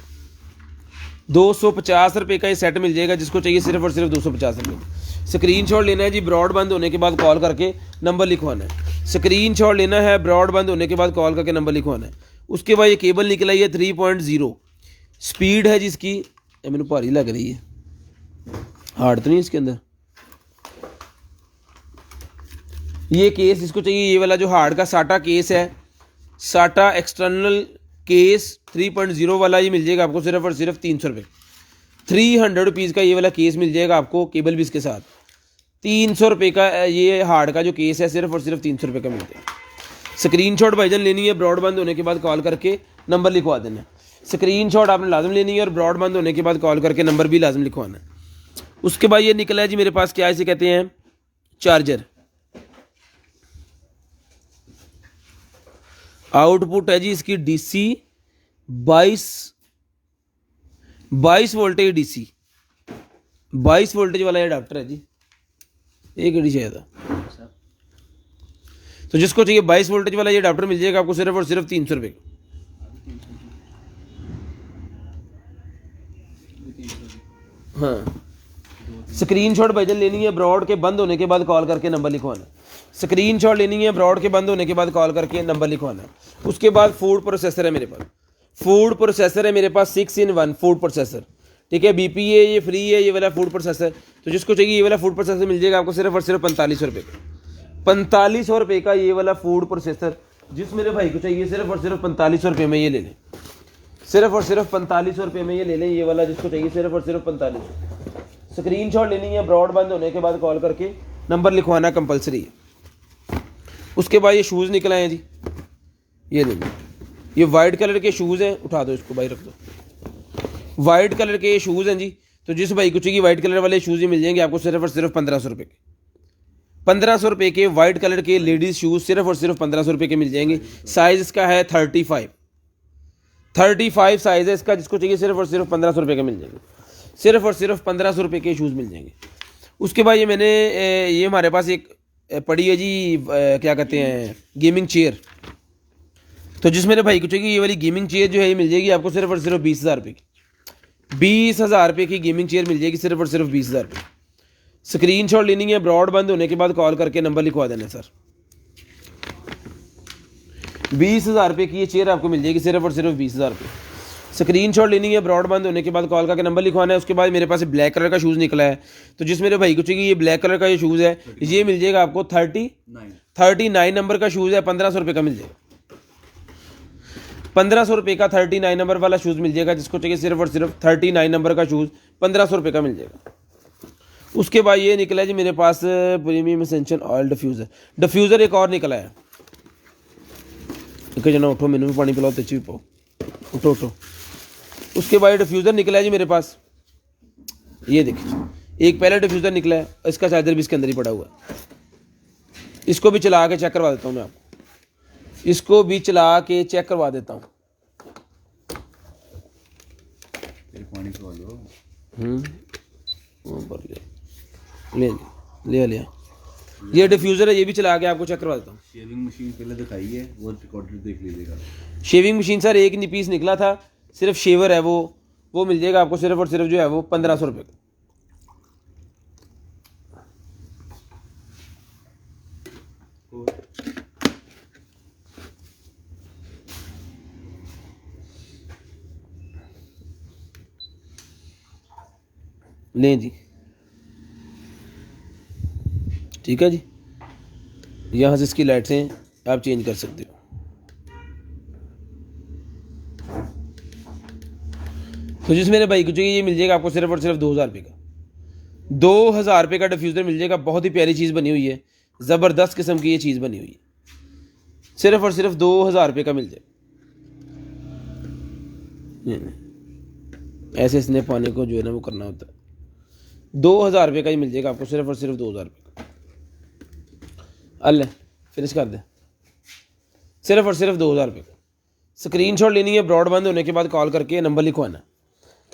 250 रुपये का ये सेट मिल जाएगा, जिसको चाहिए सिर्फ और सिर्फ 250 रुपये। स्क्रीनशॉट लेना है जी, ब्रॉड बंद होने के बाद कॉल करके नंबर लिखवाना है। स्क्रीनशॉट लेना है, ब्रॉड बंद होने के बाद कॉल करके नंबर लिखवाना है। उसके बाद ये केबल निकला है 3.0 स्पीड है जिसकी, ये मैंने भारी लग रही है, हार्ड तो नहीं इसके अंदर। ये केस जिसको चाहिए, ये वाला जो हार्ड का साटा केस है, साटा एक्सटर्नल केस 3.0 वाला, ये मिल जाएगा आपको सिर्फ और सिर्फ 300 रुपये। 300 रुपीज़ का ये वाला केस मिल जाएगा आपको केबल भी इसके साथ। 300 रुपये का ये हार्ड का जो केस है सिर्फ और सिर्फ 300 रुपये का मिल जाएगा। स्क्रीनशॉट भाईजान लेनी है, ब्रॉड बंद होने के बाद कॉल करके नंबर लिखवा देना। स्क्रीनशॉट आपने लाजम लेनी है और ब्रॉड बंद होने के बाद कॉल करके नंबर भी लाजम लिखवाना है। उसके बाद ये निकला है जी मेरे पास, क्या इसे कहते हैं, चार्जर। आउटपुट है जी इसकी डीसी 22 वोल्टेज डीसी 22 वोल्टेज वाला अडाप्टर है जी। एक घड़ी शायद, तो जिसको चाहिए 22 वोल्टेज वाला ये अडाप्टर मिल जाएगा आपको सिर्फ और सिर्फ 300 रुपये का। हाँ, स्क्रीनशॉट भाईजान लेनी है, ब्रॉड के बंद होने के बाद कॉल करके नंबर लिखवाना। स्क्रीनशॉट लेनी है, ब्रॉड के बंद होने के बाद कॉल करके नंबर लिखवाना। उसके बाद फूड प्रोसेसर है मेरे पास, फूड प्रोसेसर है मेरे पास 6 in 1 फूड प्रोसेसर, ठीक है। बीपी है, ये फ्री है ये वाला फूड प्रोसेसर। तो जिसको चाहिए ये वाला फूड प्रोसेसर मिल जाएगा आपको सिर्फ और सिर्फ 4500 रुपये का। 4500 रुपये का ये वाला फूड प्रोसेसर जिस मेरे भाई को चाहिए सिर्फ और सिर्फ 4500 रुपये में ये ले लें। सिर्फ और सिर्फ 4500 रुपये में ये ले लें, ये वाला जिसको चाहिए सिर्फ और सिर्फ 4500। स्क्रीनशॉट लेनी है, ब्रॉड बंद होने के बाद कॉल करके नंबर लिखवाना कंपलसरी है। उसके बाद ये शूज़ निकल आए हैं जी, ये ले लो। ये वाइट कलर के शूज़ हैं, उठा दो इसको भाई, रख दो। वाइट कलर के ये शूज़ हैं जी। तो जिस भाई को चाहिए वाइट कलर वाले शूज़ ही मिल जाएंगे आपको सिर्फ और सिर्फ 1500 रुपये के। 1500 रुपये के वाइट कलर के लेडीज़ शूज़ सिर्फ और सिर्फ 1500 रुपये के मिल जाएंगे। साइज़ इसका है 35 साइज़ है इसका, जिसको चाहिए सिर्फ और सिर्फ 1500 रुपये के मिल जाएंगे। सिर्फ और सिर्फ 1500 रुपये के शूज़ मिल जाएंगे। उसके बाद ये हमारे पास एक पड़ी है जी, क्या कहते हैं, गेमिंग चेयर। तो जिस मेरे भाई को चाहिए ये वाली गेमिंग चेयर जो है ये मिल जाएगी आपको सिर्फ और सिर्फ 20,000 रुपये की। 20,000 रुपये की गेमिंग चेयर मिल जाएगी सिर्फ और सिर्फ 20,000 रुपये। स्क्रीनशॉट लेनी है, ब्रॉड बंद होने के बाद कॉल करके नंबर लिखवा देना सर। 20,000 रुपये की ये चेयर आपको मिल जाएगी सिर्फ और सिर्फ 20,000 रुपये। स्क्रीनशॉट लेनी है, ब्रॉड बंद होने के बाद कॉल करके नंबर लिखवाना है। उसके बाद मेरे पास ब्लैक कलर का शूज़ निकला है। तो जिस मेरे भाई को चाहिए ये ब्लैक कलर का ये शूज़ है, ये मिल जाएगा आपको 39 नंबर का शूज़ है, 1500 रुपये का मिल जाएगा। 1500 रुपये का 39 नंबर वाला शूज़ मिल जाएगा, जिसको चाहिए सिर्फ और सिर्फ 39 नंबर का शूज़ 1500 रुपये का मिल जाएगा। उसके बाद ये निकला है जी मेरे पास premium essential oil diffuser. Diffuser एक और निकला है। एक जना उठो, मैंने भी पानी पिलाओ, तेची भी पाओ, उठो उठो। उसके बाद डिफ्यूज़र निकला है जी मेरे पास, ये देखिए एक पहला डिफ्यूज़र निकला है, इसका चार्जर भी इसके अंदर ही पड़ा हुआ है। इसको भी चला के चेक करवा देता हूँ मैं आपको, इसको भी चला के चेक करवा देता हूँ। पानी पिला लो। ऊपर ले ले लिया। ये डिफ्यूज़र है, ये भी चला के आपको चेक करवा देता हूँ। शेविंग मशीन पहले दिखाई है, वो रिकॉर्डर देख लीजिएगा। शेविंग मशीन सर एक नहीं पीस निकला था, सिर्फ शेवर है वो मिल जाएगा आपको सिर्फ और सिर्फ जो है वो 1500 रुपये का। लें जी, ठीक है जी। यहाँ से इसकी लाइट्सें आप चेंज कर सकते हो। तो जिस मेरे भाई को चाहिए ये मिल जाएगा आपको सिर्फ और सिर्फ 2000 रुपये का। 2000 रुपये का डिफ्यूज़र मिल जाएगा। बहुत ही प्यारी चीज़ बनी हुई है, ज़बरदस्त किस्म की ये चीज़ बनी हुई है। सिर्फ और सिर्फ 2000 रुपये का मिल जाए। ऐसे इसने पानी को जो है ना वो करना होता है। 2000 रुपये का ही मिल जाएगा आपको सिर्फ और सिर्फ 2000 रुपये का। अल्लाह फिनिश कर दे, सिर्फ और सिर्फ 2000 रुपये का। स्क्रीनशॉट लेनी है, ब्रॉड बंद होने के बाद कॉल करके नंबर लिखवाना।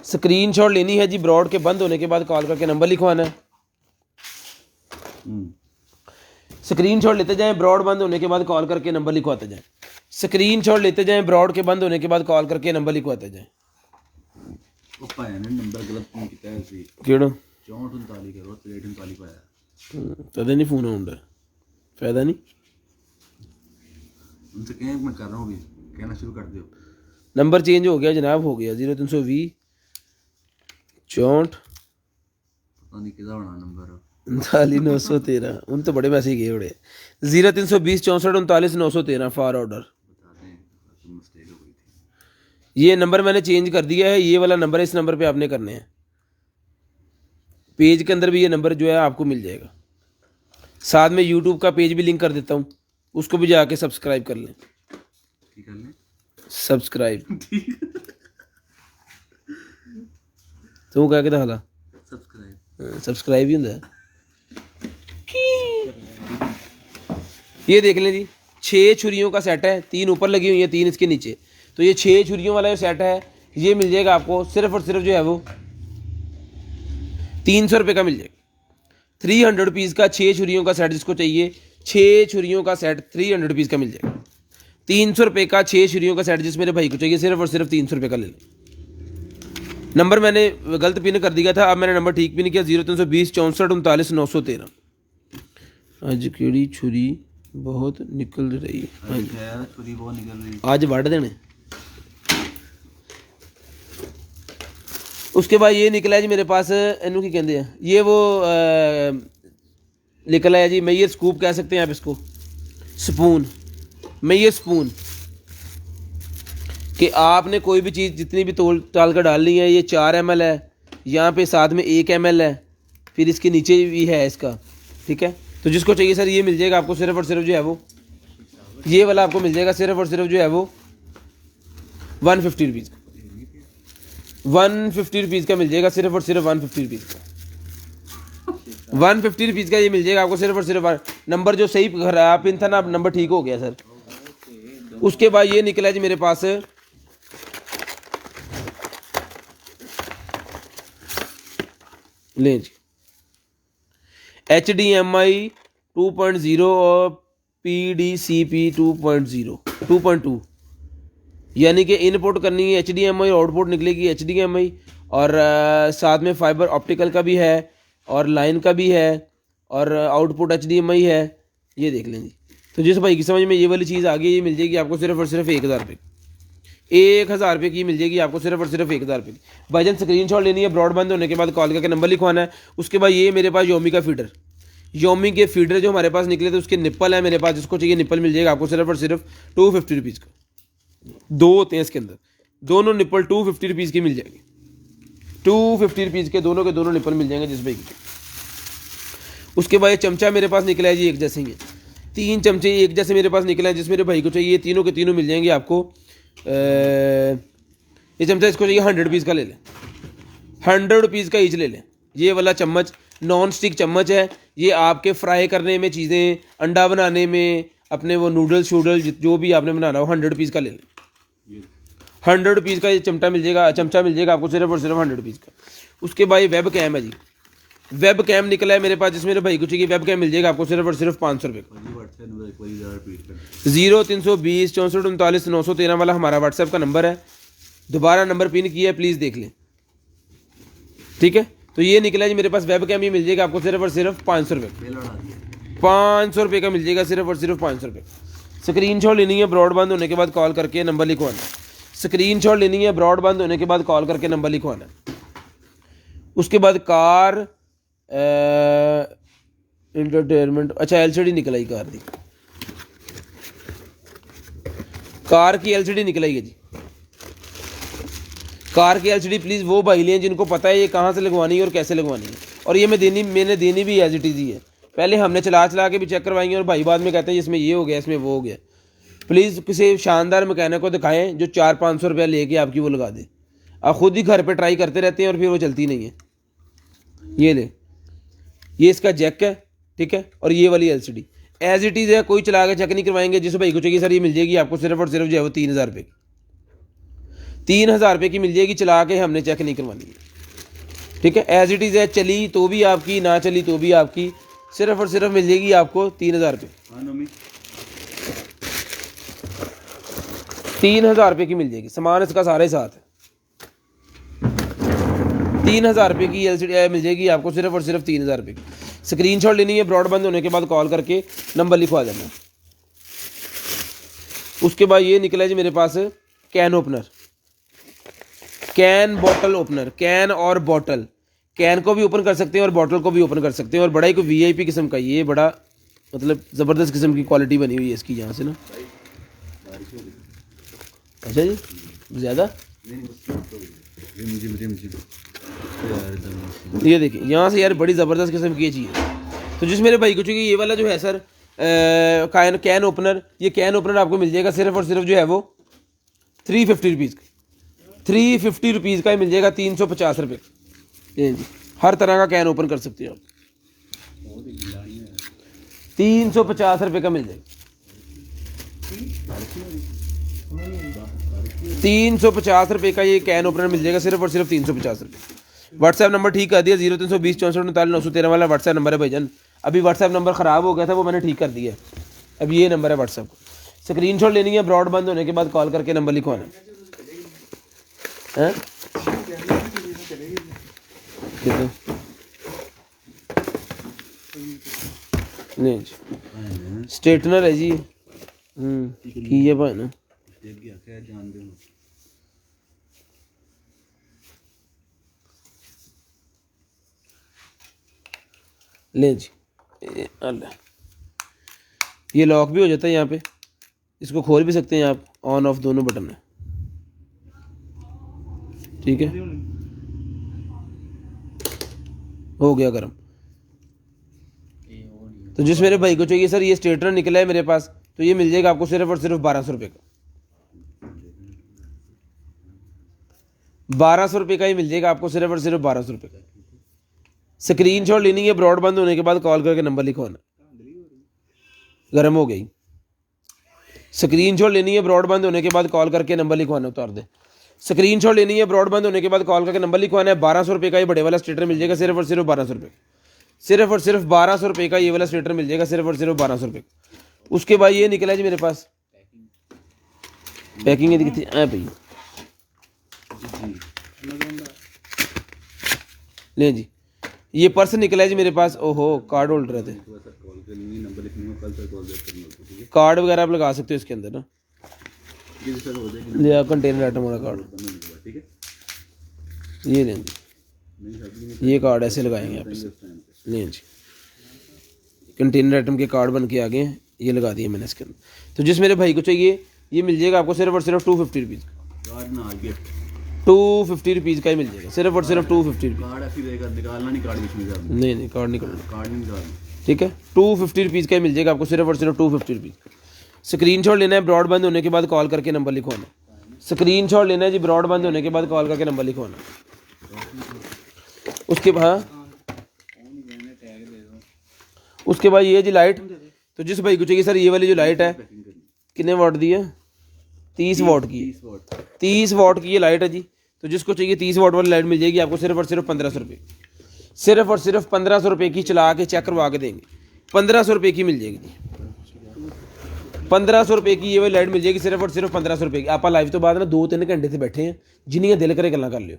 स्क्रीनशॉट लेनी है जी, ब्रॉड के बंद होने के बाद कॉल करके नंबर लिखवाना है। स्क्रीनशॉट लेते जाएं, ब्रॉड बंद होने के बाद कॉल करके नंबर लिखवाते जाएं। स्क्रीनशॉट लेते जाएं, ब्रॉड के बंद होने के बाद कॉल करके नंबर लिखवाते जाएं। ਉਹ ਪਾਇਆ ਨੇ ਨੰਬਰ ਗਲਤ ਫੋਨ ਕੀਤਾ ਹੈ ਸੀ ਕਿਹੜਾ 6439 ਕਰੋ 6339 ਪਾਇਆ ਤਦੇ ਨਹੀਂ ਫੋਨ ਆਉਂਦਾ, ਫਾਇਦਾ नहीं। उनसे कहें मैं कर रहा हूँ, अभी कहना शुरू कर दो। नंबर चेंज हो गया जनाब, हो गया 0320 64 पता नहीं किधर होना नंबर 39913। उन तो बड़े मैसेज गए बड़े। 0320 64 39913 फॉर ऑर्डर। बता दें तो मिस्टेक हो गई थी। ये नंबर मैंने चेंज कर दिया है, ये वाला नंबर है, इस नंबर पे आपने करने हैं। पेज के अंदर भी ये नंबर जो है आपको मिल जाएगा। साथ में यूट्यूब का पेज भी लिंक कर देता हूँ, उसको भी जाके सब्सक्राइब कर लें। ठीक है सब्सक्राइब तू कह के दखला सब्सक्राइब ही होता है। ये देख लें जी, 6 छुरियों का सेट है, 3 ऊपर लगी हुई है, 3 इसके नीचे। तो ये 6 छुरियों वाला जो सेट है ये मिल जाएगा आपको सिर्फ और सिर्फ जो है वो 300 रुपये का मिल जाएगा। 300 रुपीज़ का 6 छुरियों का सेट, जिसको चाहिए 6 छुरियों का सेट 300 रुपीज़ का मिल जाएगा। 300 रुपये का 6 छुरियों का सेट जिस मेरे भाई को चाहिए सिर्फ और सिर्फ 300 रुपये का ले लें। नंबर मैंने गलत पिन कर दिया था, अब मैंने नंबर ठीक भी नहीं किया। 0320 64 39913। आज केड़ी छुरी बहुत निकल रही है, छुरी बहुत निकल रही। आज वढ़ देने। उसके बाद ये निकला है जी मेरे पास, इनू की कहते हैं, ये वो निकला है जी मैयर स्कूप कह सकते हैं आप इसको, स्पून, मैयर स्पून। कि आपने कोई भी चीज़ जितनी भी तोल टाल कर डालनी है, ये 4 ml है, यहाँ पे साथ में 1 ml है, फिर इसके नीचे भी है इसका, ठीक है। तो जिसको चाहिए सर ये मिल जाएगा आपको सिर्फ और सिर्फ जो है वो, ये वाला आपको मिल जाएगा सिर्फ और सिर्फ जो है वो 150 रुपीज़ का। 150 रुपीज़ का मिल जाएगा सिर्फ और सिर्फ 150 रुपीज़ का। 150 रुपीज़ का ये मिल जाएगा आपको सिर्फ और सिर्फ। नंबर जो सही खराब पिन था ना, अब नंबर ठीक हो गया सर। उसके बाद ये निकला जी मेरे पास, लें जी, HDMI 2.0 और PDCP 2.2, यानी कि इनपुट करनी है HDMI, आउटपुट निकलेगी HDMI, और साथ में फाइबर ऑप्टिकल का भी है और लाइन का भी है और आउटपुट HDMI है। ये देख लें जी। तो जिस भाई की समझ में ये वाली चीज़ आ गई, ये मिल जाएगी आपको सिर्फ और सिर्फ 1000 रुपये। 1000 रुपये की मिल जाएगी आपको सिर्फ और सिर्फ 1000 रुपये की। भाईजान स्क्रीनशॉट लेनी है, ब्रॉड बंद होने के बाद कॉल करके नंबर लिखवाना है। उसके बाद ये मेरे पास योमी का फीडर, योमी के फीडर जो हमारे पास निकले थे उसके निप्पल है मेरे पास, जिसको चाहिए निप्पल मिल जाएगा आपको सिर्फ और सिर्फ 250 रुपीज़ का। 2 होते हैं इसके अंदर, दोनों निप्पल 250 रुपीज़ की मिल जाएगी। 250 रुपीज़ के दोनों निप्पल मिल जाएंगे जिस भाई की। उसके बाद ये चमचा मेरे पास निकला है जी, एक जैसे ही है, 3 चमचे एक जैसे मेरे पास निकले हैं। जिस मेरे भाई को चाहिए तीनों के तीनों मिल जाएंगे आपको। ये चमचा इसको चाहिए 100 रुपीज़ का ले लें, 100 रुपीज़ का ईच ले लें। ये वाला चम्मच नॉन स्टिक चम्मच है, ये आपके फ्राई करने में चीज़ें, अंडा बनाने में, अपने वो नूडल्स शूडल जो भी आपने बनाना हो 100 रुपीज़ का ले लें। 100 रुपीज़ का ये चमचा मिल जाएगा आपको सिर्फ और सिर्फ 100 रुपीज़ का। उसके बाद ये वेब कैम है जी, वेब कैम निकला है मेरे पास, जिसमें मेरे भाई को चाहिए वेब कैम मिल जाएगा आपको सिर्फ और सिर्फ 500 रुपये का। 0320 64 39 913 वाला हमारा व्हाट्सएप का नंबर है। दोबारा नंबर पिन किया है, प्लीज़ देख लें, ठीक है। तो ये निकला है जी मेरे पास वेब कैम, ये मिल जाएगा आपको सिर्फ और सिर्फ 500 रुपये, 500 रुपये का मिल जाएगा सिर्फ और सिर्फ 500 रुपये। स्क्रीनशॉट लेनी है, ब्रॉडबैंड होने के बाद कॉल करके नंबर लिखवाना है। स्क्रीनशॉट लेनी है, ब्रॉडबैंड होने के बाद कॉल करके नंबर लिखवाना है। उसके बाद कार इंटरटेनमेंट, अच्छा एलसीडी निकल आई कार की, कार की एलसीडी निकल आई है जी। कार की एलसीडी प्लीज़ वो भाई लें जिनको पता है ये कहाँ से लगवानी है और कैसे लगवानी है। और ये मैंने देनी भी एज इट इज़ ही है, पहले हमने चला के भी चेक करवाएंगे और भाई बाद में कहते हैं इसमें ये हो गया, इसमें वो हो गया। प्लीज़ किसी शानदार मैकेनिक को दिखाएं जो 400-500 रुपया लेके आपकी वो लगा दे। आप खुद ही घर पे ट्राई करते रहते हैं और फिर वो चलती नहीं है। ये ले, ये इसका जैक है, ठीक है, और ये वाली एलसीडी एज इट इज़ है, कोई चला के चेक नहीं करवाएंगे। जिस भाई को चाहिए सर ये मिल जाएगी आपको सिर्फ और सिर्फ जो है वो 3000 रुपये की, 3000 रुपये की मिल जाएगी, चला के हमने चेक नहीं करवानी है, ठीक है। एज इट इज़ है, चली तो भी आपकी, ना चली तो भी आपकी, सिर्फ और सिर्फ मिल जाएगी आपको 3000 रुपये, 3000 रुपये की मिल जाएगी। सामान इसका सारे साथ है, 3000 रुपये की एलसीडी मिल जाएगी आपको सिर्फ और सिर्फ 3000 रुपये की। स्क्रीनशॉट लेनी है, ब्रॉडबैंड होने के बाद कॉल करके नंबर लिखवा देना। उसके बाद ये निकला है जी मेरे पास can opener, can bottle opener, can और बॉटल, कैन को भी ओपन कर सकते हैं और बॉटल को भी ओपन कर सकते हैं। और बड़ा ही कोई वीआईपी किस्म का, ये बड़ा मतलब ज़बरदस्त किस्म की क्वालिटी बनी हुई है इसकी यहाँ से ना। अच्छा जी, ज़्यादा ये देखिए यहाँ से यार बड़ी ज़बरदस्त किस्म की ये चीज़ है। तो जिस मेरे भाई को चाहिए ये वाला जो है सर कैन ओपनर, ये कैन ओपनर आपको मिल जाएगा सिर्फ और सिर्फ जो है वो 350 रुपीज़ का, 350 रुपीज़ का ही मिल जाएगा, 350 रुपये ये जी। हर तरह का कैन ओपन कर सकते हो आप, 350 रुपये का मिल जाएगा, 350 रुपये का ये कैन ओपनर मिल जाएगा सिर्फ और सिर्फ 350 रुपये। व्हाट्सएप नंबर ठीक कर दिया, 0320 64 39 913 वाला व्हाट्सएप नंबर है भाईजान। अभी व्हाट्सएप नंबर ख़राब हो गया था, वो मैंने ठीक कर दिया है, अब ये नंबर है व्हाट्सएप को। स्क्रीनशॉट लेनी है, ब्रॉडबैंड होने के बाद कॉल करके नंबर लिखवाना है। नहीं जी, स्ट्रेटनर है जी, की है भाई ना, ले जी। ये लॉक भी हो जाता है यहाँ पे, इसको खोल भी सकते हैं आप, ऑन ऑफ दोनों बटन है, ठीक है। हो गया गर्म। तो जिस मेरे भाई को चाहिए सर ये स्ट्रेटनर निकला है मेरे पास, तो ये मिल जाएगा आपको सिर्फ और सिर्फ 1200 रुपये का, 1200 रुपये का ही मिल जाएगा आपको सिर्फ और सिर्फ 1200 रुपये का। स्क्रीनशॉट लेनी है, ब्रॉडबैंड होने के बाद कॉल करके नंबर लिखवाना। गर्म हो गई। स्क्रीनशॉट लेनी है, ब्रॉडबैंड होने के बाद कॉल करके नंबर लिखवाना, उतार दे। स्क्रीनशॉट लेनी है, ब्रॉडबैंड होने के बाद कॉल करके नंबर लिखवाना है। 1200 रुपये का ये बड़े वाला स्ट्रेटर मिल जाएगा सिर्फ और सिर्फ 1200 रुपये, सिर्फ और सिर्फ 1200 रुपये का ये वाला स्ट्रेटर मिल जाएगा सिर्फ और सिर्फ 1200 रुपये। उसके बाद ये निकला जी मेरे पास, पैकिंग है कितनी है भाई, ले जी। ये पर्स निकला है जी मेरे पास, ओहो कार्ड होल्डर थे, कार्ड वगैरह आप लगा सकते हो इसके अंदर ना, लिया कंटेनर आइटम वाला कार्ड, ये लें जी, ये कार्ड ऐसे लगाएंगे आप इसे, लें जी। कंटेनर आइटम के कार्ड बन के आ गए हैं, ये लगा दिए मैंने इसके अंदर। तो जिस मेरे भाई को चाहिए ये मिल जाएगा आपको सिर्फ और सिर्फ 250 रुपीज़, 250 रुपीज़ का ही मिल जाएगा, सिर्फ और सिर्फ 250 रुपीज़। कार्ड ऐसी रहेगा, निकालना नहीं कार्ड बीच में से आपने। नहीं कार्ड नहीं करना, कार्ड नहीं निकालना। ठीक है। 250 रुपीज़ का ही मिल जाएगा आपको, सिर्फ और सिर्फ 250 रुपीज़। स्क्रीनशॉट लेना है, ब्रॉड बंद होने के बाद कॉल करके नंबर लिखवाना। स्क्रीनशॉट लेना है जी, ब्रॉड बंद होने के बाद कॉल करके नंबर लिखवाना। उसके बाद ये जी लाइट, तो जिस भाई को चाहिए सर ये वाली जो लाइट है कितने वाट दी है, 30 वाट की, 30 वाट की ये लाइट है जी। तो जिसको चाहिए 30 वाट वाली लाइट मिल जाएगी आपको सिर्फ और सिर्फ 1500 रुपये, सिर्फ और सिर्फ 1500 रुपये की चला के चेक करवा के देंगे। 1500 रुपये की मिल जाएगी जी, 1500 रुपये की ये वाली लाइट मिल जाएगी, सिर्फ और सिर्फ 1500 रुपये की। आप लाइव तो बाद ना 2-3 घंटे से बैठे हैं, जिन्हें दिल करे गल्ला कर लियो।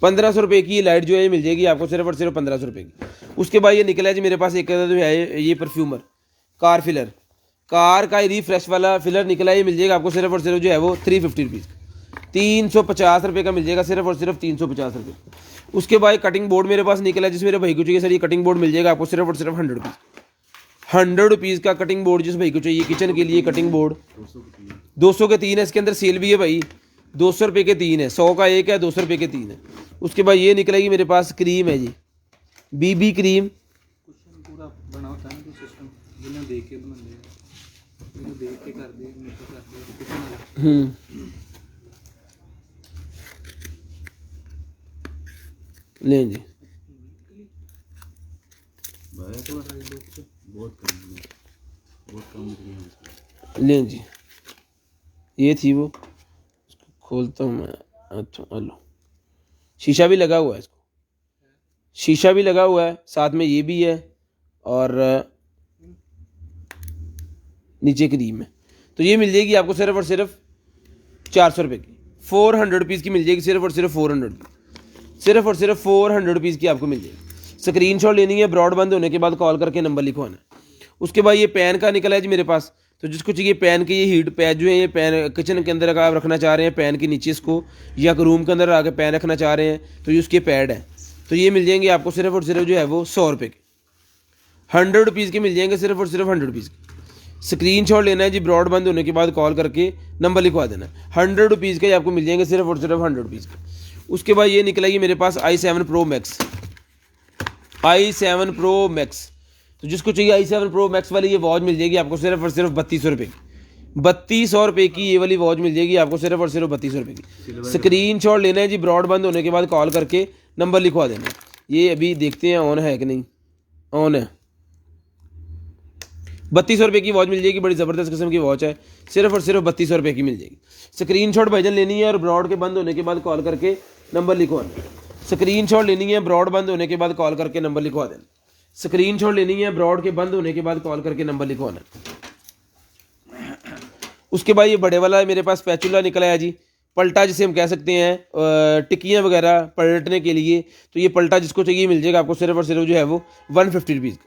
1500 रुपये की ये लाइट जो है ये मिल जाएगी आपको सिर्फ और सिर्फ 1500 रुपये की। उसके बाद ये निकला है जी मेरे पास एक जो है ये परफ्यूमर कार फिलर, कार का रिफ्रेश वाला फिलर निकला है, ये मिल जाएगा आपको सिर्फ और सिर्फ जो है वो 350 रुपीज़, 350 रुपये का मिल जाएगा, सिर्फ और सिर्फ 350 रुपये। उसके बाद कटिंग बोर्ड मेरे पास निकला है, जिस मेरे भाई को चाहिए सर ये कटिंग बोर्ड मिल जाएगा आपको सिर्फ और सिर्फ 100 रुपीज़। 100 रुपीज़ का कटिंग बोर्ड जिस भाई को चाहिए किचन के लिए कटिंग बोर्ड, 200 के 3 है, इसके अंदर सेल भी है भाई, 200 रुपये के 3 है, 100 का एक है, 200 रुपये के 3 है। उसके बाद ये निकलेगी मेरे पास क्रीम है जी, बीबी क्रीम, पूरा बना होता है ना सिस्टम, जिन्हें देख के बना दे, इन्हें देख के कर दे, मेकअप कर दे। लें जी, बहुत कम निकली। लें जी, ये थी वो, खोलता हूँ मैं। अच्छा हेलो, शीशा भी लगा हुआ है, इसको शीशा भी लगा हुआ है, साथ में ये भी है और नीचे क्रीम है। तो ये मिल जाएगी आपको सिर्फ और सिर्फ 400 रुपये की, 400 रुपीज़ की मिल जाएगी, सिर्फ और सिर्फ 400 की, सिर्फ और सिर्फ 400 रुपीज़ की आपको मिल जाएगी। स्क्रीनशॉट लेनी है, ब्रॉड बंद होने के बाद कॉल करके नंबर लिखवाना है। उसके बाद ये पेन का निकला है जी मेरे पास, तो जिसको चाहिए पेन के ये हीट पैड जो है, ये पेन किचन के अंदर अगर आप रखना चाह रहे हैं पेन के नीचे इसको, या रूम के अंदर आके पेन रखना चाह रहे हैं तो ये उसके पैड है, तो ये मिल जाएंगे आपको सिर्फ और सिर्फ जो है वो 100 रुपये के, 100 रुपीज़ के मिल जाएंगे, सिर्फ और सिर्फ 100 रुपीज़ के। स्क्रीनशॉट लेना है जी, ब्रॉड बंद होने के बाद कॉल करके नंबर लिखवा देना है। 100 रुपीज़ के आपको मिल जाएंगे, सिर्फ और सिर्फ 100 रुपीज़ के। उसके बाद ये निकलेगी मेरे पास i7 Pro Max, i7 Pro Max, तो जिसको चाहिए i7 Pro Max वाली ये वॉच मिल जाएगी आपको सिर्फ और सिर्फ 3200 रुपये की, 3200 रुपये की ये वाली वॉच मिल जाएगी आपको सिर्फ और सिर्फ 3200 रुपये की। स्क्रीनशॉट लेना है जी, ब्रॉड बंद होने के बाद कॉल करके नंबर लिखवा देना। ये अभी देखते हैं ऑन है कि नहीं, ऑन है। 3200 रुपये की वॉच मिल जाएगी, बड़ी ज़बरदस्त किस्म की वॉच है, सिर्फ और सिर्फ 3200 रुपये की मिल जाएगी। स्क्रीनशॉट भाईजान लेनी है और ब्रॉड के बंद होने के बाद कॉल करके नंबर लिखवाना है। स्क्रीनशॉट लेनी है, ब्रॉड बंद होने के बाद कॉल करके नंबर लिखवा देना। स्क्रीनशॉट लेनी है, ब्रॉड के बंद होने के बाद कॉल करके नंबर लिखवाना है। उसके बाद ये बड़े वाला मेरे पास स्पैचुला निकला है जी, पलटा जिसे हम कह सकते हैं, टिक्कियाँ वगैरह पलटने के लिए, तो ये पलटा जिसको चाहिए मिल जाएगा आपको सिर्फ और सिर्फ जो है वो 150 रुपीज़ का,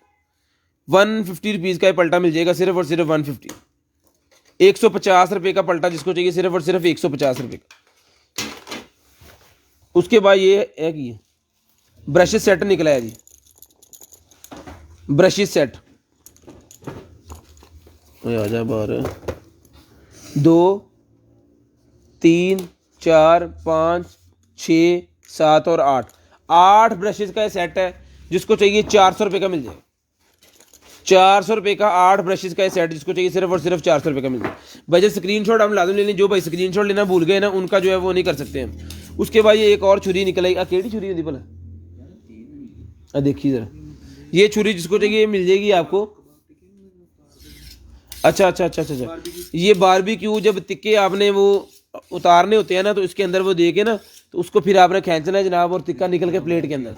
150 रुपीज़ का ये पलटा मिल जाएगा, सिर्फ और सिर्फ 150। 150 रुपये का पलटा जिसको चाहिए सिर्फ और सिर्फ 150 रुपये का। उसके बाद ये है कि ब्रशेस सेट निकला है जी, ब्रशेस सेट, आ जा बाहर, 2 3 4 5 6 7 और 8 ब्रशेस का ये सेट है, जिसको चाहिए 400 रुपये का मिल जाएगा। 400 रुपये का 8 ब्रशेस का ये सेट, जिसको चाहिए सिर्फ और सिर्फ 400 रुपये का मिल जाएगा। बजट स्क्रीनशॉट हम लाजम ले लें, जो भाई स्क्रीनशॉट लेना भूल गए ना उनका जो है वो नहीं कर सकते हम। उसके बाद ये एक और छुरी निकल आई, केड़ी छुरी होती भला, देखिए ज़रा, ये छुरी जिसको चाहिए मिल जाएगी आपको। अच्छा, ये बारबेक्यू जब तिक्के आपने वो उतारने होते हैं ना, तो इसके अंदर वो दे के ना, तो उसको फिर आपने खींचना है जनाब, और तिक्का निकल के प्लेट के अंदर।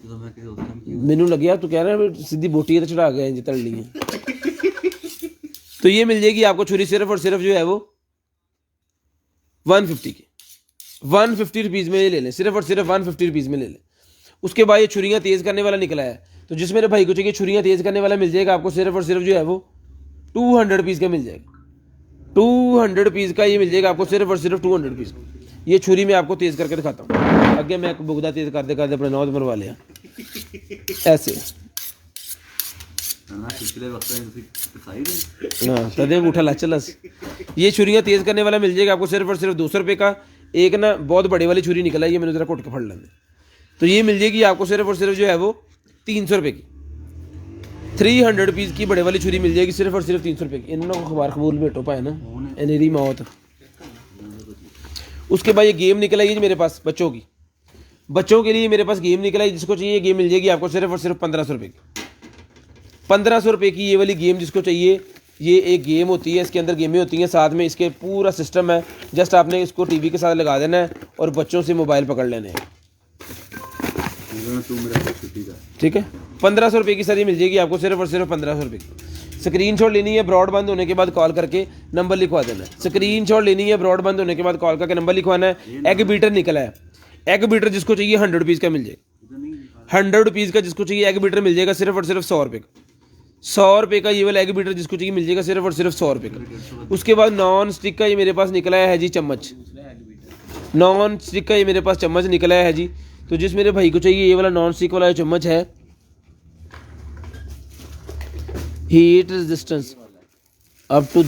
मैनू लगे तो कह रहे हैं सीधी बोटी तो चढ़ा गए तल ली है। तो ये मिल जाएगी आपको छुरी सिर्फ और सिर्फ जो है वो 150 की, 150 रुपीज़ में ले लें, सिर्फ और सिर्फ 150 रुपीज़ में ले लें। उसके बाद ये छुरियाँ तेज़ करने वाला निकला है, तो जिस मेरे भाई को चाहिए छुरियाँ तेज़ करने वाला मिल जाएगा आपको सिर्फ और सिर्फ जो है वो 200 रुपीज़ का मिल जाएगा। 200 रुपीज़ का ये मिल जाएगा आपको सिर्फ और सिर्फ 200 रुपीज़। ये छुरी मैं आपको तेज़ करके दिखाता हूँ। अगे मैं बुगदा तेज़ करते करते अपने नौत मरवा लिया ऐसे। ना पिछले वक्त में पिसाई दे हाँ तदे अंगूठा ला चलस। ये छुरियाँ तेज़ करने वाला मिल जाएगा आपको सिर्फ और सिर्फ 200 रुपये का। एक ना बहुत बड़ी वाली छुरी निकला है, ये मैंने ज़रा कोट के फड़ लेंगे, तो ये मिल जाएगी आपको सिर्फ और सिर्फ जो है वो 300 रुपये की। 300 रुपीज़ की बड़े वाली छुरी मिल जाएगी सिर्फ और सिर्फ 300 रुपये की। इन्होंने को अखबार कबूल बेटो पाए ना एनेरी मौत। उसके बाद ये गेम निकला है जी मेरे पास बच्चों की, बच्चों के लिए मेरे पास गेम निकला है। जिसको चाहिए गेम मिल जाएगी आपको सिर्फ और सिर्फ 1500 रुपये की। 1500 रुपये की ये वाली गेम जिसको चाहिए, ये एक गेम होती है, इसके अंदर गेमें होती हैं, साथ में इसके पूरा सिस्टम है। जस्ट आपने इसको टीवी के साथ लगा देना है और बच्चों से मोबाइल पकड़ लेने हैं, तू मेरा छुट्टी का ठीक है। 1500 रुपये की सर ये मिल जाएगी आपको सिर्फ और सिर्फ 1500 रुपये की। स्क्रीनशॉट लेनी है, ब्रॉडबैंड होने के बाद कॉल करके नंबर लिखवा देना है। स्क्रीनशॉट लेनी है, ब्रॉडबैंड होने के बाद कॉल करके नंबर लिखवाना है। एग बीटर निकला है, एग बीटर जिसको चाहिए 100 रुपीज़ का मिल जाएगा। 100 रुपीज़ का जिसको चाहिए एग बीटर मिल जाएगा सिर्फ और सिर्फ 100 रुपये का। 100 रुपये का ये वाला एग बीटर जिसको चाहिए मिल जाएगा सिर्फ और सिर्फ 100 रुपये का। उसके बाद नॉन स्टिक का ये मेरे पास निकला है जी चम्मच, नॉन स्टिक का ये मेरे पास चम्मच निकला है जी। तो जिस मेरे भाई को चाहिए ये वाला नॉन स्टिक वाला चम्मच है, heat resistance up to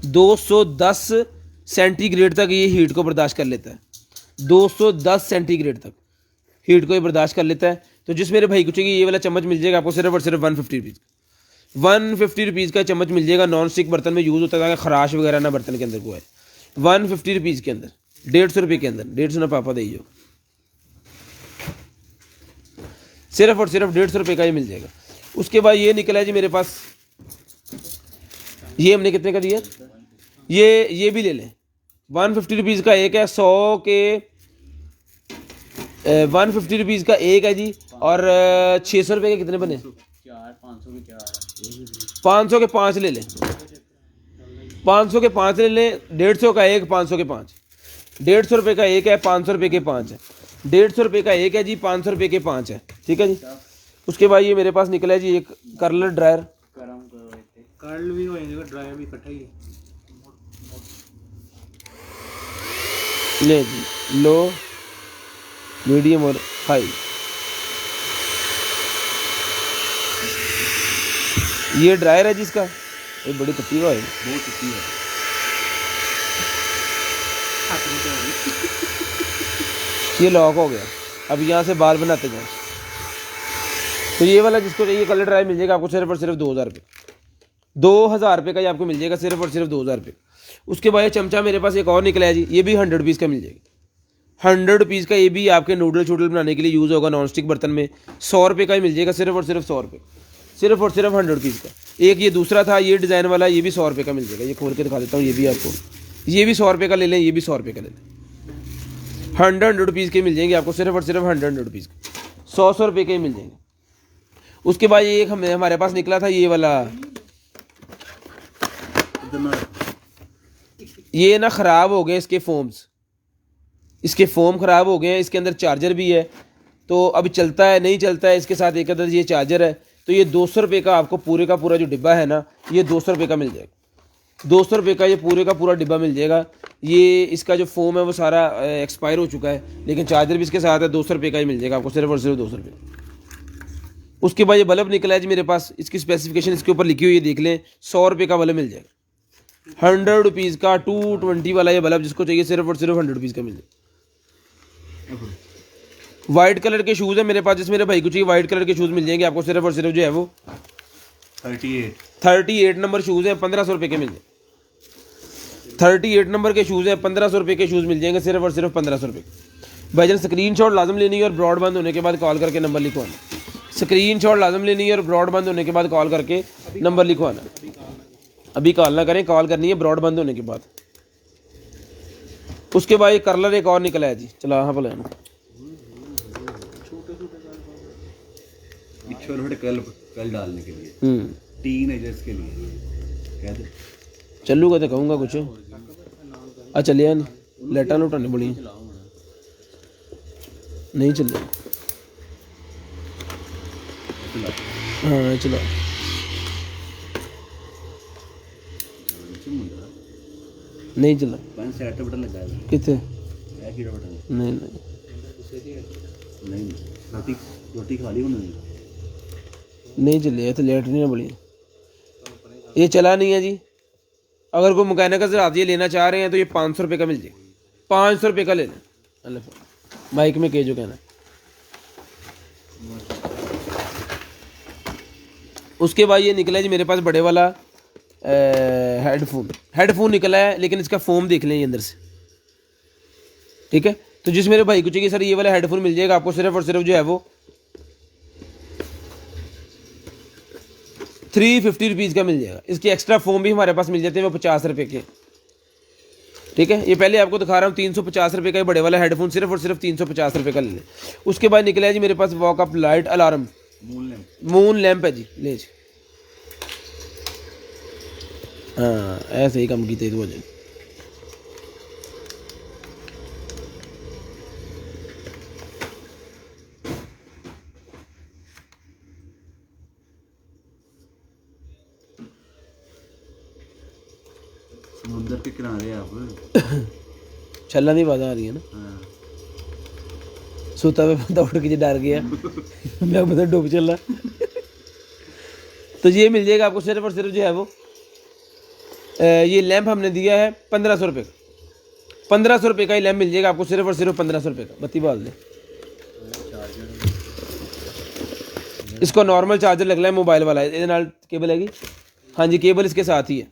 210 centigrade तक ये हीट को बर्दाश्त कर लेता है। 210 सेंटीग्रेड तक हीट को ये बर्दाश्त कर लेता है। तो जिस मेरे भाई को चाहिए ये वाला चम्मच मिल जाएगा आपको सिर्फ और सिर्फ 150 रुपीज़। 150 रुपीज़ का चम्मच मिल जाएगा। नॉन स्टिक बर्तन में यूज़ होता है, खराश वगैरह ना बर्तन के अंदर को है। 150 रुपीज़ के अंदर, 150 रुपये के अंदर, 150 ना पापा दे सिर्फ और सिर्फ 150 रुपये का ये मिल जाएगा। उसके बाद ये निकला है जी मेरे पास, ये हमने कितने का दिया, ये भी ले लें। 150 रुपीज़ का एक है, 100 के 150 रुपीज़ का एक है जी। और 600 रुपये के कितने बने, 500 के 5 ले लें, 500 के 5 ले लें। 150 का एक, 500 के 5, 150 रुपये का एक है, 500 रुपये के 5 है। 150 रुपये का एक है जी, 500 रुपये के 5 है, ठीक है जी। उसके बाद ये मेरे पास निकला है जी एक कर्लर ड्रायर, कर्ल भी हो जाएगा, ड्राई भी इकट्ठा ही है। ले जी, लो मीडियम और हाई। ये ड्रायर है जिसका, ये बड़ी तत्ती हुआ है, बहुत अच्छी है। ये लॉक हो गया। अब यहाँ से बाल बनाते जाओ। तो ये वाला जिसको चाहिए कलर ड्राई मिल जाएगा आपको सिर्फ और सिर्फ 2000 रुपये। 2000 रुपये का ये आपको मिल जाएगा सिर्फ और सिर्फ 2000 रुपये। उसके बाद ये चमचा मेरे पास एक और निकला है जी, ये भी 100 रुपीज़ का मिल जाएगा। 100 रुपीज़ का ये भी आपके नूडल शूडल बनाने के लिए यूज़ होगा नॉन स्टिक बर्तन में। 100 रुपये का ही मिल जाएगा सिर्फ और सिर्फ 100 रुपये, सिर्फ और सिर्फ 100 रुपीज़ का। एक ये दूसरा था ये डिज़ाइन वाला, ये भी 100 रुपये का मिल जाएगा। ये खोल के दिखा देता हूँ, ये भी आपको, ये भी 100 रुपये का ले लें, ये भी 100 रुपये का ले लें। 100 रुपीज़ के मिल जाएंगे आपको सिर्फ और सिर्फ 100 रुपीज़ के, 100 रुपये के मिल जाएंगे। उसके बाद ये एक हमारे पास निकला था ये वाला, ये ना ख़राब हो गए इसके फोम्स, इसके फोम ख़राब हो गए हैं। इसके अंदर चार्जर भी है, तो अब चलता है नहीं चलता है। इसके साथ एक अदर ये चार्जर है। तो ये 200 रुपये का आपको पूरे का पूरा जो डिब्बा है ना, ये 200 रुपये का मिल जाएगा। 200 रुपये का ये पूरे का पूरा डिब्बा मिल जाएगा। ये इसका जो फोम है वो सारा एक्सपायर हो चुका है, लेकिन चार्जर भी इसके साथ है। 200 रुपये का ही मिल जाएगा आपको सिर्फ और सिर्फ 200 रुपये। उसके बाद ये बल्ब निकला है जी मेरे पास, इसकी स्पेसिफिकेशन इसके ऊपर लिखी हुई है, देख लें। 100 रुपये का बल्ब मिल जाएगा। 100 रुपीज़ का 220 वाला ये बल्ब जिसको चाहिए सिर्फ और सिर्फ 100 रुपीज़ का मिल जाएगा। वाइट कलर के शूज़ है मेरे पास, जिस मेरे भाई को चाहिए वाइट कलर के शूज़ मिल जाएंगे आपको सिर्फ और सिर्फ जो है वो 38 नंबर शूज़ हैं, 1500 रुपये के मिल जाएंगे। 38 नंबर के शूज़ हैं, 1500 रुपये के शूज़ मिल जाएंगे सिर्फ और सिर्फ 1500 रुपये। भाईजान स्क्रीनशॉट लाजम लेनी है और ब्रॉडबैंड होने के बाद कॉल करके नंबर लिखवाना। स्क्रीनशॉट लाजम लेनी है और ब्रॉडबैंड होने के बाद कॉल करके नंबर लिखवाना। अभी कॉल ना करें, कॉल करनी है ब्रॉडबैंड होने के बाद। उसके बाद ये कर्लर एक और निकला है जी, चला हाँ बोला छोटे कल डालने के लिए, टीनेजर्स के लिए कहते चलूगा तो कहूँगा कुछ। अच्छा लिया नहीं, लाइटा लूटा नहीं बड़ी नहीं चल रहा। हाँ चलो नहीं चला बटन लगा है कितने बटन नहीं नहीं रोटी रोटी खा ली उन्होंने नहीं चले तो लेट नहीं ना बड़ी, ये चला नहीं है जी। अगर कोई मकैनिक से आप ये लेना चाह रहे हैं तो ये 500 रुपये का मिल जाएगा, 500 रुपये का ले लें। अल्लाह माइक में कह जो कहना। उसके बाद ये निकला है जी मेरे पास बड़े वाला हेडफोन निकला है, लेकिन इसका फोम देख लें ये अंदर से, ठीक है। तो जिस मेरे भाई को चाहिए सर ये वाला हेडफोन मिल जाएगा आपको सिर्फ और सिर्फ जो है वो 350 रुपीज़ का मिल जाएगा। इसके एक्स्ट्रा फोम भी हमारे पास मिल जाते हैं वो 50 रुपये के, ठीक है। ये पहले आपको दिखा रहा हूँ 350 रुपये का बड़े वाला हेडफोन सिर्फ और सिर्फ 350 रुपये का ले लें। उसके बाद निकला है जी मेरे पास wake up light alarm moon lamp है जी, ले जी। हाँ ऐसे ही कम की तेज वजह। समुद्र के किनारे आप छल्ला नहीं आवाज़ आ रही है ना। हाँ। सोता हुआ बंदा उठ के डर गया मैं पता डूब चला। तो ये मिल जाएगा आपको सिर्फ और सिर्फ जो है वो ये लैंप हमने दिया है 1500 रुपये का, 1500 रुपये का ही लैंप मिल जाएगा आपको सिर्फ और सिर्फ 1500 रुपये का। बत्ती बाल दे, इसको नॉर्मल चार्जर लगना है मोबाइल वाला है, ये केबल हैगी। हाँ जी केबल इसके साथ ही है।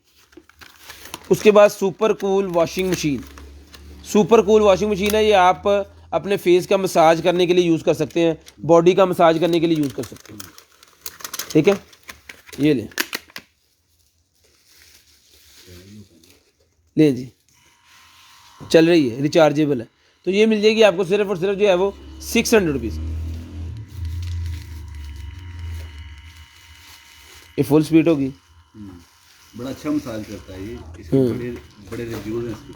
उसके बाद super cool washing machine, super cool washing machine है, ये आप अपने फेस का मसाज करने के लिए यूज़ कर सकते हैं, बॉडी का मसाज करने के लिए यूज़ कर सकते हैं, ठीक है। ये ले जी, चल रही है, रिचार्जेबल है। तो ये मिल जाएगी आपको सिर्फ और सिर्फ जो है वो 600 रुपीज़। ये फुल स्पीड होगी। बड़ा अच्छा मसाज करता है ये, इसके बड़े बड़े रिव्यूज हैं इसके।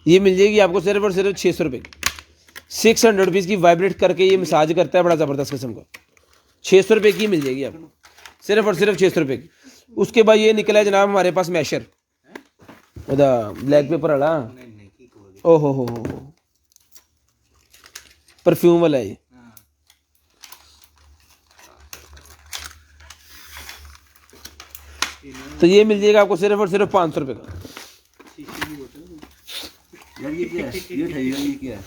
ये मिल जाएगी आपको सिर्फ और सिर्फ 600 रुपये की, 600 रुपीज़ की वाइब्रेट करके ये मसाज करता है, बड़ा ज़बरदस्त किस्म का। 600 रुपये की मिल जाएगी आपको सिर्फ और सिर्फ 600 रुपये की। उसके बाद ये निकला है जनाब हमारे पास मैशर, उदा ब्लैक पेपर वाला, ओ हो परफ्यूम वाला है ये। तो ये मिल जाएगा आपको सिर्फ और सिर्फ 500 रुपये का। यार ये क्या है, ये उठाइएगा, ये क्या है?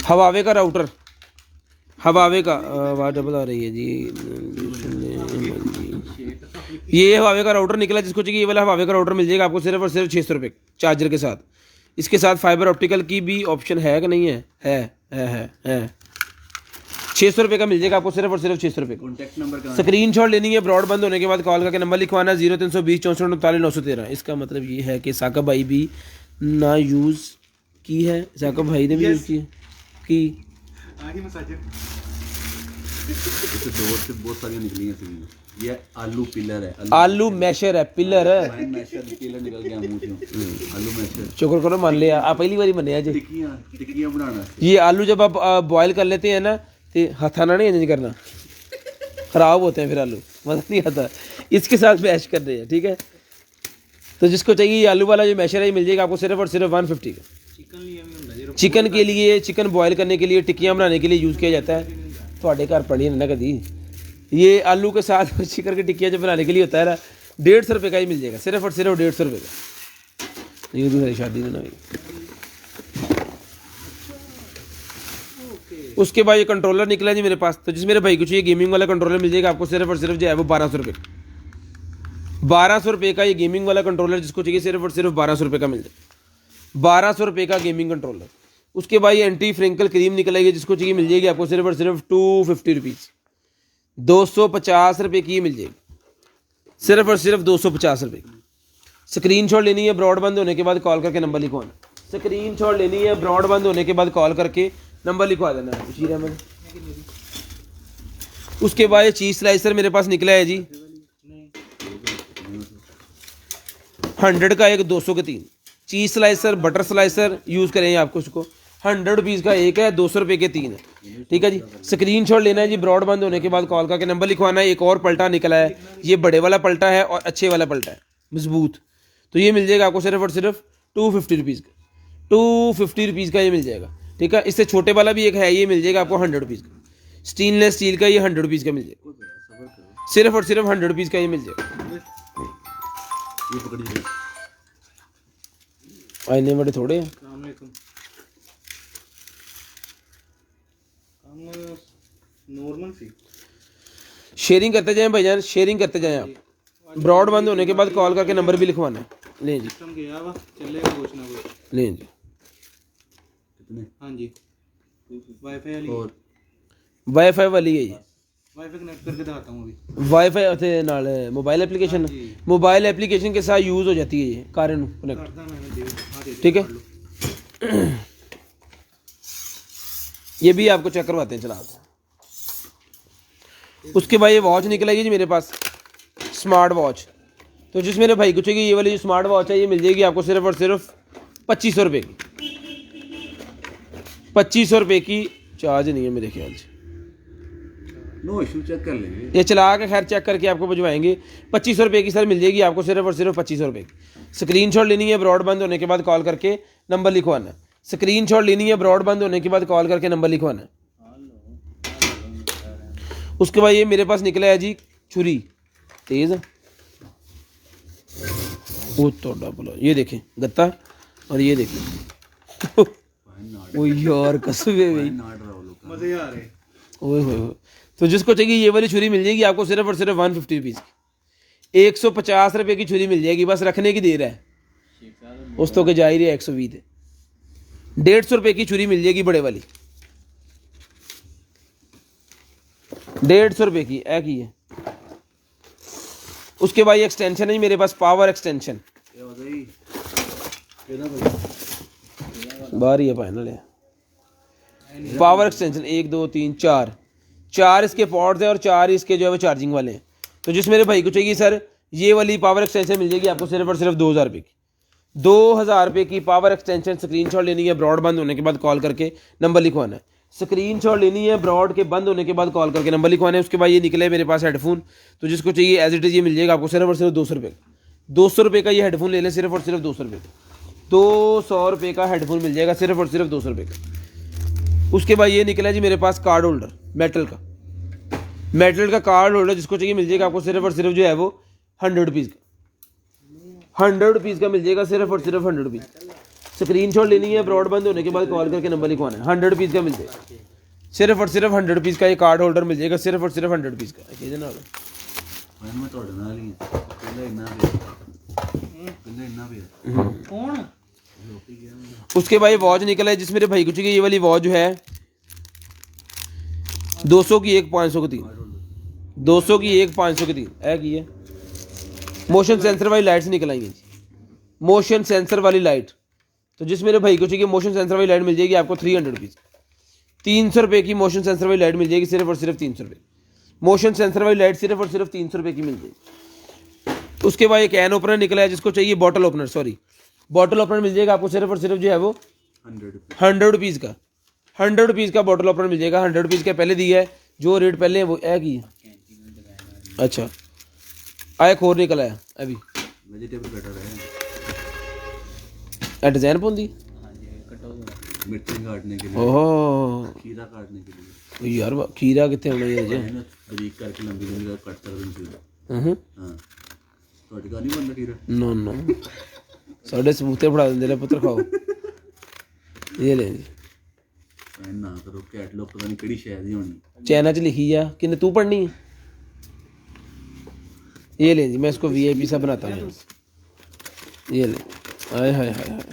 हवावे का राउटर, हवावे का आवाज़ डबल आ रही है जी। ये हवावे का राउटर निकला, जिसको चाहिए ये वाला हवावे का राउटर मिल जाएगा आपको सिर्फ और सिर्फ 600 रुपये चार्जर के साथ। इसके साथ फाइबर ऑप्टिकल की भी ऑप्शन है कि नहीं है? है 600 रुपये का मिल जाएगा आपको सिर्फ और सिर्फ 600 रुपये। कॉन्टैक्ट नंबर का स्क्रीनशॉट लेनी है, ब्रॉड बंद होने के बाद कॉल करके नंबर लिखवाना 0320 64 39 913। इसका मतलब ये है कि साका भाई भी ना यूज़ की है, साका भाई ने भी यूज़ की इससे दो से बहुत सारी निकली हैं। ये आलू पिलर है, आलू मैशर है, पिलर है, मैशर पिलर निकल गया मुंह से। आलू मैशर, शुक्र करो मान लिया आप, पहली बार मनिया जी। टिक्कियां बनाना। ये आलू जब आप बॉयल कर लेते हैं ना तो हथा ना नहीं इंज करना, ख़राब होते हैं फिर आलू, मज़ा नहीं आता। इसके साथ मैश कर रहे हैं, ठीक है। तो जिसको चाहिए ये आलू वाला जो मैशर है ये मिल जाएगा आपको सिर्फ और सिर्फ 150 का। चिकन के लिए, चिकन बॉयल करने के लिए, टिक्कियाँ बनाने के लिए यूज़ किया जाता है। थोड़े घर पड़ी ना कभी, ये आलू के साथ चिकन की टिक्कियाँ जो बनाने के लिए होता है ना, 150 रुपये का ही मिल जाएगा सिर्फ और सिर्फ 150 रुपये का। ये दूसरी शादी में ना हुई। उसके बाद ये कंट्रोलर निकला जी मेरे पास। तो जिस मेरे भाई को चाहिए गेमिंग वाला कंट्रोलर मिल जाएगा आपको सिर्फ और सिर्फ जो है वो 1200 रुपये, 1200 रुपये का ये गेमिंग वाला कंट्रोलर जिसको चाहिए सिर्फ और सिर्फ 1200 रुपये का मिल जाएगा, 1200 रुपये का गेमिंग कंट्रोलर। उसके बाद ये एंटी फ्रिंकल क्रीम निकलेगी जिसको चाहिए मिल जाएगी आपको सिर्फ और सिर्फ 250 रुपीज़, 250 रुपये की मिल जाएगी सिर्फ और सिर्फ 250 रुपये की। स्क्रीनशॉट लेनी है, ब्रॉड बंद होने के बाद कॉल करके नंबर लिखवाना। स्क्रीनशॉट लेनी है, ब्रॉड बंद होने के बाद कॉल करके नंबर लिखवा देना है बशीर अहमद। उसके बाद ये चीज़ स्लाइसर मेरे पास निकला है जी 100 का एक 200 के 3 चीज़ स्लाइसर, बटर स्लाइसर यूज़ करें आपको उसको 100 रुपीज़ का एक है, 200 रुपये के 3 है। ठीक है जी, स्क्रीनशॉट लेना है जी, ब्रॉड बंद होने के बाद कॉल करके नंबर लिखवाना है। एक और पलटा निकला है, ये बड़े वाला पलटा है और अच्छे वाला पलटा है, मजबूत। तो ये मिल जाएगा आपको सिर्फ और सिर्फ 250 रुपीज़ का, 250 रुपीज़ का ये मिल जाएगा। ठीक है, इससे छोटे वाला भी एक है, ये मिल जाएगा आपको 100 रुपीज़ का, स्टेनलेस स्टील का, ये 100 रुपीज़ का मिल जाएगा, सिर्फ और सिर्फ 100 रुपीज़ का ये मिल जाएगा। ये पकड़िए। आईने बड़े थोड़े हैं। अस्सलाम वालेकुम। हम नॉर्मल सी शेयरिंग करते जाएं भाईजान, शेयरिंग करते जाएं आप। ब्रॉड बंद होने के बाद कॉल करके नंबर भी लिखवाना है। लें जी, सिस्टम गया वा, चलेगा कुछ ना कुछ। लें जी। कितने? हाँ जी, वाईफाई वाली, और वाईफाई वाली है ये, वाईफाई कनेक्ट करके दिखाता हूँ अभी। वाईफाई उते नाल मोबाइल एप्लीकेशन, मोबाइल एप्लीकेशन के साथ यूज़ हो जाती है ये कार ਨੂੰ कनेक्ट। करदा मैंने दे, हाँ दे, ठीक है, ये भी आपको चेक करवाते हैं, चला के। उसके बाद ये वॉच निकल आई जी मेरे पास, स्मार्ट वॉच। तो जिस मेरे भाई को चाहिए ये वाली जो स्मार्ट वॉच है, ये मिल जाएगी आपको सिर्फ और सिर्फ 2500 रुपये की, 2500 रुपये की। चार्ज नहीं है मेरे ख्याल से, नो इशू, चेक कर लेंगे। ये चला के खैर चेक करके आपको भिजवाएंगे। 2500 रुपये की सर मिल जाएगी आपको सिर्फ और सिर्फ 2500 रुपये की। स्क्रीनशॉट लेनी है, ब्रॉड बंद होने के बाद कॉल करके नंबर लिखवाना है। स्क्रीनशॉट लेनी है, ब्रॉड बंद होने के बाद कॉल करके नंबर लिखवाना है। उसके बाद ये मेरे पास निकला है जी छुरी, तेज़ वो तो डबल, ये देखें गत्ता, और ये देखें ओ यार कसवे भाई, नाट रहा लोग। मजे आ रहे। ओए होए होए। तो जिसको चाहिए ये वाली छुरी मिल जाएगी आपको सिर्फ और सिर्फ 150 रुपीज़ की, 150 रुपये की छुरी मिल जाएगी, बस रखने की देर है। उस तो के जा ही रहे 120 है, 150 रुपये की छुरी मिल जाएगी बड़े वाली, 150 रुपये की है की है। उसके बाद ये एक्सटेंशन है जी मेरे पास, पावर एक्सटेंशन, क्या हो गई? कितना भाई? बाहर ही है फाइनल है। पावर एक्सटेंशन 1 2 3 4, 4 इसके पॉट्स हैं और 4 इसके जो है वो चार्जिंग वाले हैं। तो जिस मेरे भाई को चाहिए सर ये वाली पावर एक्सटेंशन मिल जाएगी आपको सिर्फ और सिर्फ 2000 रुपये की, 2000 रुपये की पावर एक्सटेंशन। स्क्रीनशॉट लेनी है, ब्रॉड बंद होने के बाद कॉल करके नंबर लिखवाना है। स्क्रीनशॉट लेनी है, ब्रॉड के बंद होने के बाद कॉल करके नंबर लिखवाना है। उसके बाद ये निकले मेरे पास हेडफोन, तो जिसको चाहिए एज इट इज़ ये मिल जाएगा आपको सिर्फ और सिर्फ 200 रुपये का, 200 रुपये का ये हेडफोन ले लें, सिर्फ और सिर्फ 200 रुपये का, 200 रुपये का हेडफोन मिल जाएगा सिर्फ और सिर्फ 200 रुपये का। उसके बाद ये निकला जी मेरे पास कार्ड होल्डर, मेटल का, मेटल का कार्ड होल्डर, जिसको चाहिए मिल जाएगा आपको सिर्फ और सिर्फ जो है वो 100 रुपीज़ का, 100 रुपीज़ का मिल जाएगा सिर्फ और सिर्फ 100 रुपीज़। स्क्रीनशॉट लेनी है, ब्रॉड बंद होने के बाद कॉल करके नंबर लिखवाना है। 100 रुपीज़ का मिल जाएगा, सिर्फ और सिर्फ 100 रुपीज़ का ये कार्ड होल्डर मिल जाएगा, सिर्फ और सिर्फ 100 रुपीज़ का। ठीक है ना, मैं तो डरना नहीं है, पहले इतना भी कौन? उसके बाद ये वॉच निकला है जिस मेरे भाई को चाहिए ये वाली वॉच जो है 200 की एक, 500 की 3, 200 की एक, 500 की 3 है की है। मोशन सेंसर वाली लाइट से निकल आएंगे जी, मोशन सेंसर वाली लाइट। तो जिस मेरे भाई को चाहिए मोशन सेंसर वाली लाइट मिल जाएगी आपको 300 रुपीज़, 300 रुपये की मोशन सेंसर वाली लाइट मिल जाएगी, सिर्फ और सिर्फ 300 रुपये। मोशन सेंसर वाली लाइट सिर्फ और सिर्फ 300 रुपये की मिल जाएगी। उसके बाद एक कैन ओपनर निकला है, जिसको चाहिए bottle opener, sorry bottle opener मिल जाएगा आपको सिर्फ और सिर्फ जो है वो 100 रुपीज़ का, 100 रुपीज़ का बॉटल ओपनर मिल जाएगा। 100 रुपीज़ का पहले दिया है, जो रेट पहले है वो है की है। अच्छा आया खोर निकला है अभी, वेजिटेबल कटर ए डिज़ाइन पौंदी, मिर्ची काटने के लिए, ओहो खीरा काटने के लिए। यार खीरा कितने होना ये जे, है ना, बारीक करके लंबी लंबी कट कर देंगे। हाँ ਤੁਹਾਡੇ ਘਰ ਨਹੀਂ ਬਣਦਾ ਖੀਰਾ? नो नो साढ़े समूते फड़ा देंगे ले पुत्र खाओ। ये ले जी, ਐਂ ਨਾ ਕਰੋ, ਕੈਟਲੌਗ ਪਤਾ ਨਹੀਂ ਕਿਹੜੀ ਸ਼ੈ ਦੀ ਹੋਣੀ। चाइना च लिखी है कि तू पढ़नी है। ये ले जी, मैं इसको VIP सा बनाता हूँ, ये ले, हाय हाय हाय हाय,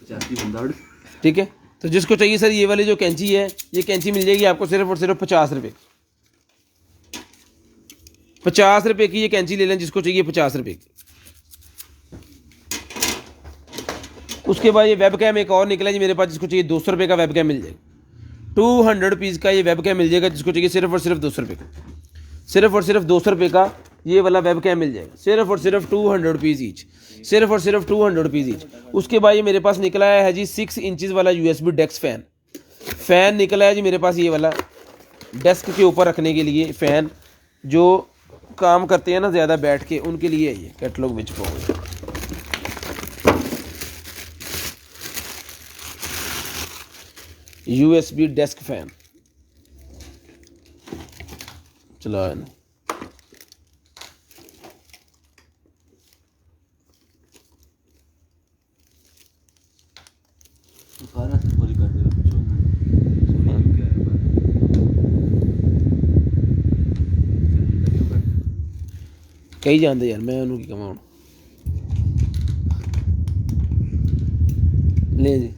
85 ਬੰਦਾ उड़। ठीक है। तो जिसको चाहिए सर ये वाली जो कैंची है, ये कैंची मिल जाएगी आपको सिर्फ और सिर्फ 50 रुपये, 50 रुपये की ये कैंची ले लें जिसको चाहिए 50 रुपये की। उसके बाद ये वेब कैम एक और निकला जी मेरे पास, जिसको चाहिए 200 रुपये का वेब कैम मिल जाएगा, 200 रुपीज़ का ये वेब कैम मिल जाएगा, जिसको चाहिए सिर्फ और सिर्फ 200 रुपये का, सिर्फ और सिर्फ 200 रुपये का ये वाला वेब कैम मिल जाएगा सिर्फ और सिर्फ 200 रुपीज़ ईच, सिर्फ और सिर्फ 200 रुपीज़ ईच। उसके बाद ये मेरे पास निकला है जी 6 इंचज़ वाला USB डेस्क फ़ैन निकला है जी मेरे पास, ये वाला डेस्क के ऊपर रखने के लिए फ़ैन, जो काम करते हैं ना ज़्यादा बैठ के, उनके लिए है ये कैटलॉग विच फोन। USB डेस्क फ़ैन चला है ना। सारा सॉरी कर दे बच्चों कई जानते यार, मैं उन्होंने की कमा हूँ ले जी।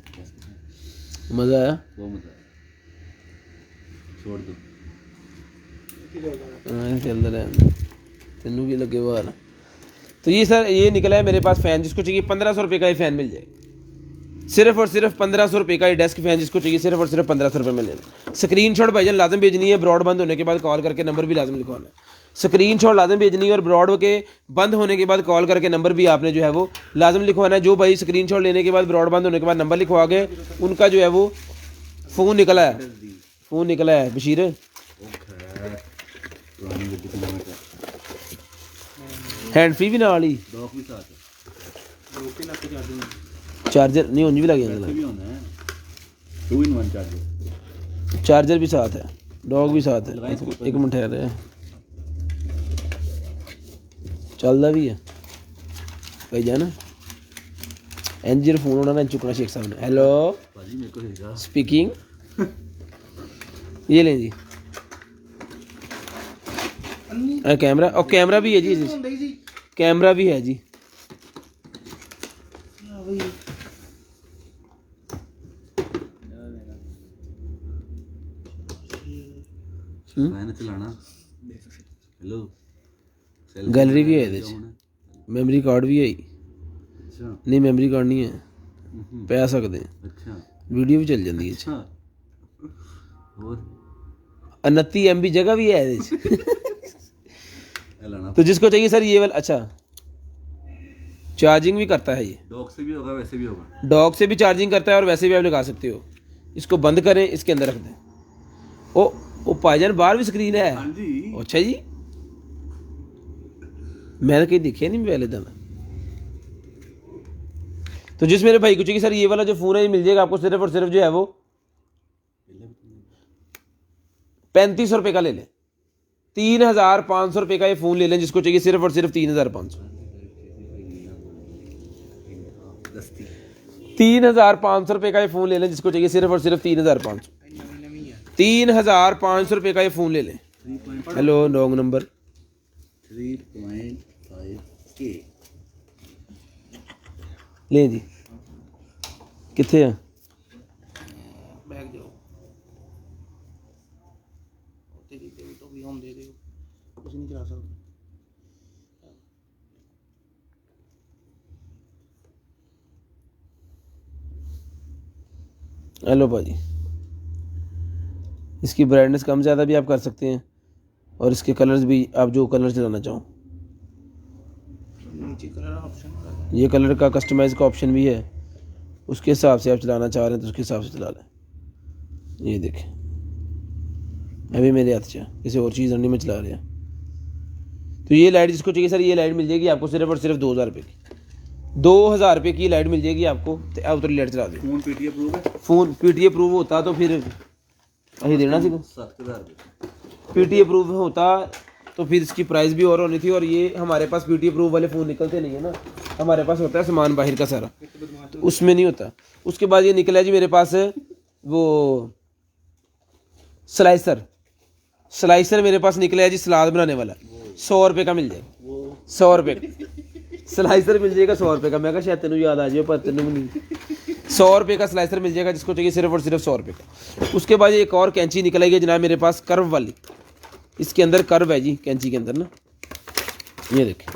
मज़ा आया? वो मत छोड़ दो चलता रहे, तेनू भी लगे हुआ ना। तो ये सर ये निकला है मेरे पास फ़ैन, जिसको चाहिए 1500 रुपये का ये फ़ैन मिल जाएगा, सिर्फ और सिर्फ 1500 रुपये का ये डेस्क फ़ैन, जिसको चाहिए सिर्फ और सिर्फ 1500 रुपये मिल जाएगा। स्क्रीनशॉट भाईजान लाजम भेजनी है, ब्रॉड बंद होने के बाद कॉल करके नंबर भी लाजम लिखवाना है। स्क्रीनशॉट लाजम भेजनी है और ब्रॉड के बंद होने के बाद कॉल करके नंबर भी आपने जो है वो लाजम लिखवाना है। जो भाई स्क्रीनशॉट लेने के बाद ब्रॉड बंद होने के बाद नंबर लिखवा गए, उनका जो है वो फ़ोन निकला है बशीर। हैंड फ्री भी नाल ही, डॉक भी साथ है, रोके ना के चार्जिंग चार्जर नहीं, उंज भी लग ऐसे जाता भी होना है 2 in 1 चार्जर। चार्जर भी साथ है, डॉग भी साथ है। एक मिनट ठहर रहे चलता भी है भाई जाना एनजीर फोन होना ना चुकना शेख साहब ने। हेलो भाजी मेरे को भेजा स्पीकिंग, ये लें जी कैमरा, और कैमरा भी है जी, कैमरा भी है जी। मैंने चलाना हेलो गैलरी भी है ਇਹਦੇ ਚ, ਮੈਮਰੀ ਕਾਰਡ ਵੀ ਹੈ अच्छा ਨਹੀਂ, ਮੈਮਰੀ ਕਾਰਡ ਨਹੀਂ ਹੈ, ਪੈ ਸਕਦੇ अच्छा ਵੀਡੀਓ ਵੀ ਚੱਲ ਜਾਂਦੀ ਹੈ ਇਹ 'ਚ। अच्छा और 29 MB जगह भी है ਇਹਦੇ 'ਚ। लाना तो जिसको चाहिए सर ये वाला, अच्छा चार्जिंग भी करता है ये, डॉक से भी होगा वैसे भी होगा, डॉग से भी चार्जिंग करता है और वैसे भी आप लगा सकते हो। इसको बंद करें, इसके अंदर रख दें। ओ भाईजान बाहर भी स्क्रीन है। हाँ जी अच्छा जी, मैंने कहीं दिखे नहीं पहले तो। तो जिस मेरे भाई को चाहिए सर ये वाला जो फ़ोन है ये मिल जाएगा आपको सिर्फ और सिर्फ जो है वो 3500 रुपये का ले लें, 3500 रुपये का ये फ़ोन ले लें, जिसको चाहिए सिर्फ और सिर्फ 3500, 3500 रुपये का ये फ़ोन ले लें, जिसको चाहिए सिर्फ और सिर्फ 3500, 3500 रुपये का ये फ़ोन ले लें। हेलो लॉन्ग नंबर 3.5K ले जी, कितने हैं? बैग जाओ तेरी तेरी तो भी हम दे दे, कुछ नहीं करा सकते। हेलो भाजी, इसकी ब्राइटनेस कम ज़्यादा भी आप कर सकते हैं और इसके कलर्स भी आप जो कलर चलाना चाहो, नीचे कलर ऑप्शन होगा, ये कलर का कस्टमाइज का ऑप्शन भी है, उसके हिसाब से आप चलाना चाह रहे हैं तो उसके हिसाब से चला लें। ये देखें अभी मेरे हाथ से किसी और चीज़ नहीं में चला रहे हैं। तो ये लाइट जिसको चाहिए सर ये लाइट मिल जाएगी आपको सिर्फ और सिर्फ 2000 रुपये की, 2000 रुपये की लाइट मिल जाएगी आपको। तो आप उतरी लाइट चला दें। फोन पीटीए प्रूफ है, फ़ोन PTA अप्रूव होता तो फिर अभी देना सी, 7000 PTA अप्रूव होता तो फिर इसकी प्राइस भी और होनी थी। और ये हमारे पास PTA अप्रूव वाले फ़ोन निकलते नहीं है ना, हमारे पास होता है सामान बाहर का सारा, तो उसमें नहीं होता। उसके बाद ये निकला जी मेरे पास वो स्लाइसर मेरे पास निकला है जी, सलाद बनाने वाला, 100 रुपये का मिल जाएगा, 100 रुपये का स्लाइसर मिल जाएगा, 100 रुपये का। मैं कहा शायद तेनू याद आ जाए पर तेनू नहीं, 100 रुपये का स्लाइसर मिल जाएगा, जिसको चाहिए सिर्फ और सिर्फ 100 रुपये का। उसके बाद एक और कैंची निकलेगी जनाब मेरे पास, कर्व वाली, इसके अंदर कर्व है जी कैंची के अंदर ना, ये देखें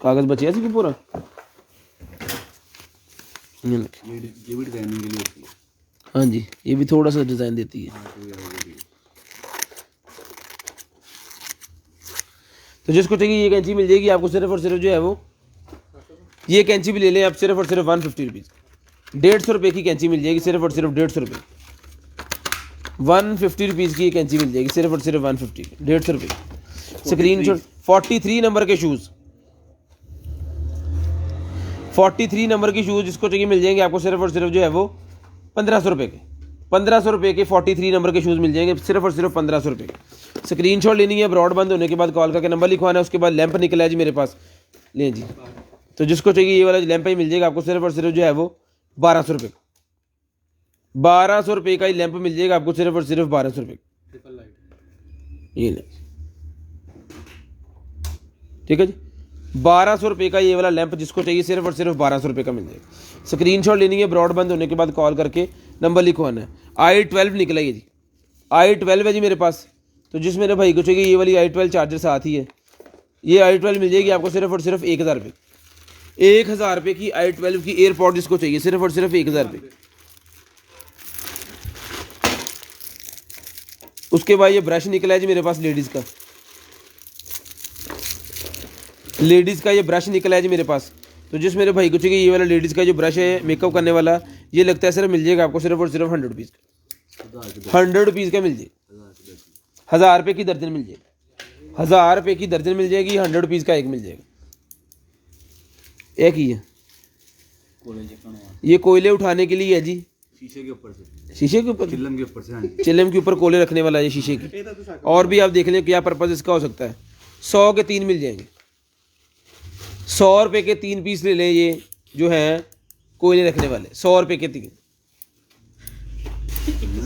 कागज बचे हैं पूरा, ये देखें। ये भी डिजाइनिंग के लिए होती है। हाँ जी, ये भी थोड़ा सा डिज़ाइन देती है। हाँ, तो ये तो जिसको चाहिए ये कैंची मिल जाएगी आपको सिर्फ और सिर्फ जो है वो, ये कैंची भी ले लें आप सिर्फ और सिर्फ 150 रुपीज़, 150 रुपये की कैंची मिल जाएगी सिर्फ और सिर्फ 150 रुपये, 150 रुपीज़ की ये कैंची मिल जाएगी सिर्फ और सिर्फ 150, 150 रुपये। स्क्रीन शॉट 43 नंबर के शूज़, 43 नंबर की शूज़ जिसको चाहिए मिल जाएंगे आपको सिर्फ और सिर्फ जो है वो 1500 रुपये के, 1500 रुपये के 43 नंबर के शूज़ मिल जाएंगे सिर्फ और सिर्फ 1500 रुपये के। स्क्रीनशॉट लेनी है, ब्रॉड बंद होने के बाद कॉल करके नंबर लिखवाना है, उसके बाद लैंप निकला है जी मेरे पास, लें जी। तो जिसको चाहिए ये वाला लैंप ही मिल जाएगा आपको सिर्फ और सिर्फ जो है वो 1200 रुपये, 1200 रुपये का ही लैंप मिल जाएगा आपको सिर्फ और सिर्फ 1200 रुपये, ये लें, ठीक है जी। 1200 रुपये का ये वाला लैंप जिसको चाहिए सिर्फ और सिर्फ 1200 रुपये का मिल जाएगा। स्क्रीनशॉट लेनी है, ब्रॉड बंद होने के बाद कॉल करके नंबर लिखवाना है। i12 निकला ये जी, i12 है जी मेरे पास। तो जिस मेरे भाई को चाहिए ये वाली i12 चार्जर साथ ही है, ये i12 मिल जाएगी आपको सिर्फ और सिर्फ 1000 रुपये, 1000 रुपये की i12 की एयरपॉड जिसको चाहिए सिर्फ और सिर्फ 1000 रुपये। उसके बाद ये ब्रश निकला है जी मेरे पास लेडीज़ का, लेडीज़ का ये ब्रश निकला है जी मेरे पास। तो जिस मेरे भाई को चाहिए ये वाला लेडीज़ का जो ब्रश है मेकअप करने वाला, ये लगता है सिर्फ मिल जाएगा आपको सिर्फ और सिर्फ 100 रुपीज़ का, 100 रुपीज़ का मिल जाएगा, 1000 रुपये की दर्जन मिल जाएगी, 1000 रुपये की दर्जन मिल जाएगी, 100 रुपीज़ का एक मिल जाएगा। एक ही है ये, कोयले उठाने के लिए है जी, शीशे के ऊपर से, शीशे के ऊपर, चिल्लम के ऊपर से, हाँ जी। चिलम के ऊपर कोयले रखने वाला है शीशे की। और भी आप देख लें क्या पर्पज़ इसका हो सकता है। 100 के 3 मिल जाएंगे, 100 रुपये के 3 पीस ले लें, ये जो हैं कोयले रखने वाले 100 रुपये के 3।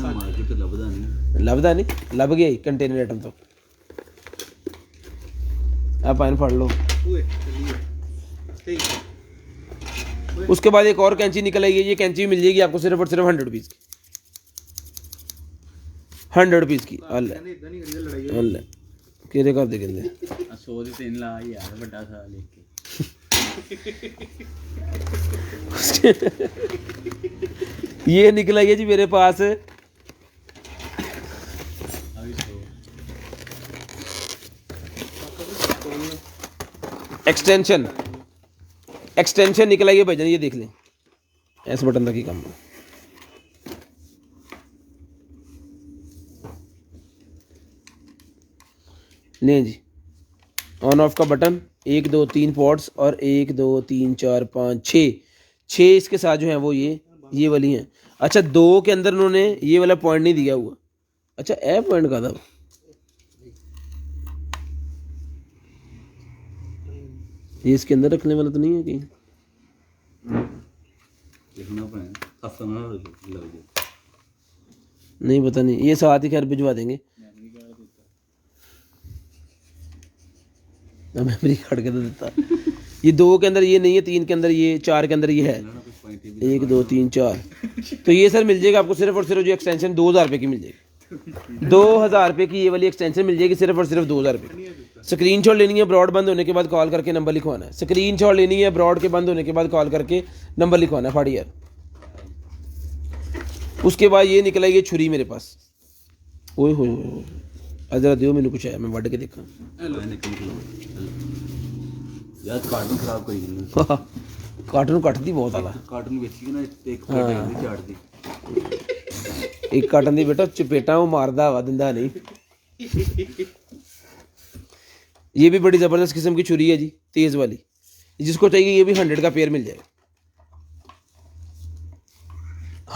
मार्केट तो लभदा नहीं, लभदा नहीं, लभ गया ही कंटेनर आइटम तो आप आइन फड़ लो। उसके बाद एक और कैंची निकल आई है, ये कैंची मिल जाएगी आपको सिर्फ और सिर्फ 100 रुपीज़ की, 100 रुपीज़ की। अल्लाह किरे कर दे कहते 100 ਦੇ 3 ਲਾ यार, ਵੱਡਾ ਸਾ ਲਿਖ ਕੇ। ये निकला है जी मेरे पास एक्सटेंशन, एक्सटेंशन निकला है भाईजान, ये देख लें ऐसे बटन तक ही काम है। लें जी, ऑन ऑफ का बटन, 1 2 3 पॉट्स और 1 2 3 4 5 6 इसके साथ जो है वो ये वाली हैं। अच्छा 2 के अंदर उन्होंने ये वाला पॉइंट नहीं दिया हुआ। अच्छा ए पॉइंट का था, ये इसके अंदर रखने वाला तो नहीं है कहीं, लिखना पड़ेगा, हफ्ता ना लग जाए, नहीं पता नहीं, ये साथ ही खैर भिजवा देंगे। मेमोरी कार्ड के तो देता, ये 2 के अंदर ये नहीं है, 3 के अंदर ये, 4 के अंदर ये है, 1 2 3 4। तो ये सर मिल जाएगा आपको सिर्फ और सिर्फ जो एक्सटेंशन 2000 रुपये की मिल जाएगी, 2000 रुपये की ये वाली एक्सटेंशन मिल जाएगी सिर्फ और सिर्फ 2000 रुपये की। स्क्रीनशॉट लेनी है, ब्रॉड बंद होने के बाद कॉल करके नंबर लिखवाना है। स्क्रीनशॉट लेनी है, ब्रॉड के बंद होने के बाद कॉल करके नंबर लिखवाना है। फाड़ी यार, उसके बाद ये निकला ये छुरी मेरे पास, ओए हो अजरा दियो मैंने कुछ है, मैं वड़ के देखा यार, कार्टून खराब करी दिंदा, कार्टून कटदी बहुत आला, कार्टून ਵੇਚੀ ਨਾ ਇੱਕ ਪਲੇਟ ਦੀ ਝਾੜਦੀ, एक काटन दी बेटा चपेटा वो मारदा वा दिंदा नहीं। ये भी बड़ी ज़बरदस्त किस्म की छुरी है जी, तेज़ वाली, जिसको चाहिए ये भी 100 का पेयर मिल जाएगा,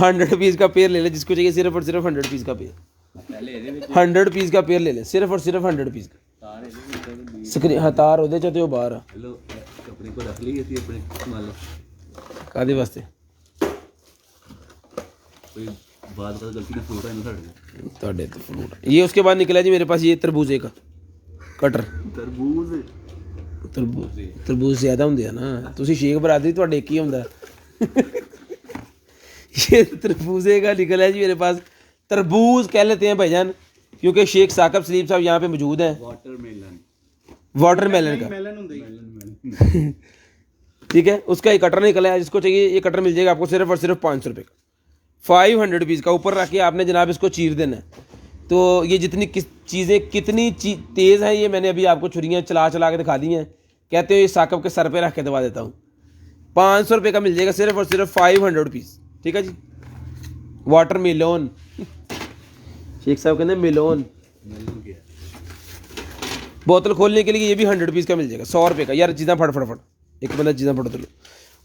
100 रुपीज़ का पेयर ले ले, जिसको चाहिए सिर्फ और सिर्फ 100 रुपीज़ का पेयर, 100 रुपीज़ का पेयर ले लें सिर्फ और सिर्फ 100 रुपीज़ का। स्क्रीन हाँ तार ਉਹਦੇ ਚ ਤੇ ਉਹ ਬਾਹਰ ਆ, हेलो अपने को रख ली थी अपने मान लो ਕਾਦੇ ਵਾਸਤੇ कोई बात का गलती ना फ्रूट है ना साढ़े ਤੁਹਾਡੇ ਤੇ ਫਰੂਟ। ये उसके बाद निकला जी मेरे पास ये तरबूजे का कटर, तरबूज, तरबूज ज़्यादा ਹੁੰਦੇ ਆ ਨਾ, ਤੁਸੀਂ ਸ਼ੇਖ ਬਰਾਦਰੀ ਤੁਹਾਡੇ ਇੱਕ ਹੀ ਹੁੰਦਾ। ये तरबूजे का निकला है जी मेरे पास, तरबूज कह लेते हैं भाईजान क्योंकि शेख साकब सलीम साहब यहाँ पे मौजूद हैं। वाटरमेलन, वाटरमेलन का ठीक है, उसका एक कटर निकला है, जिसको चाहिए ये कटर मिल जाएगा आपको सिर्फ और सिर्फ 500 रुपये का, 500 रुपीज़ का। ऊपर रख के आपने जनाब इसको चीर देना है। तो ये जितनी चीज़ें कितनी तेज़ हैं, ये मैंने अभी आपको छुरियाँ चला चला के दिखा दी हैं। कहते हो ये साकब के सर पे रख के दबा देता हूँ। 500 रुपये का मिल जाएगा सिर्फ और सिर्फ 500 रुपीज़। ठीक है जी। वाटर मिलोन शेख साहब कहते हैं मिलोन। बोतल खोलने के लिए ये भी 100 रुपीज़ का मिल जाएगा, 100 रुपये का। यार चीज़ें फट एक बंदा चीज़ें फट लो।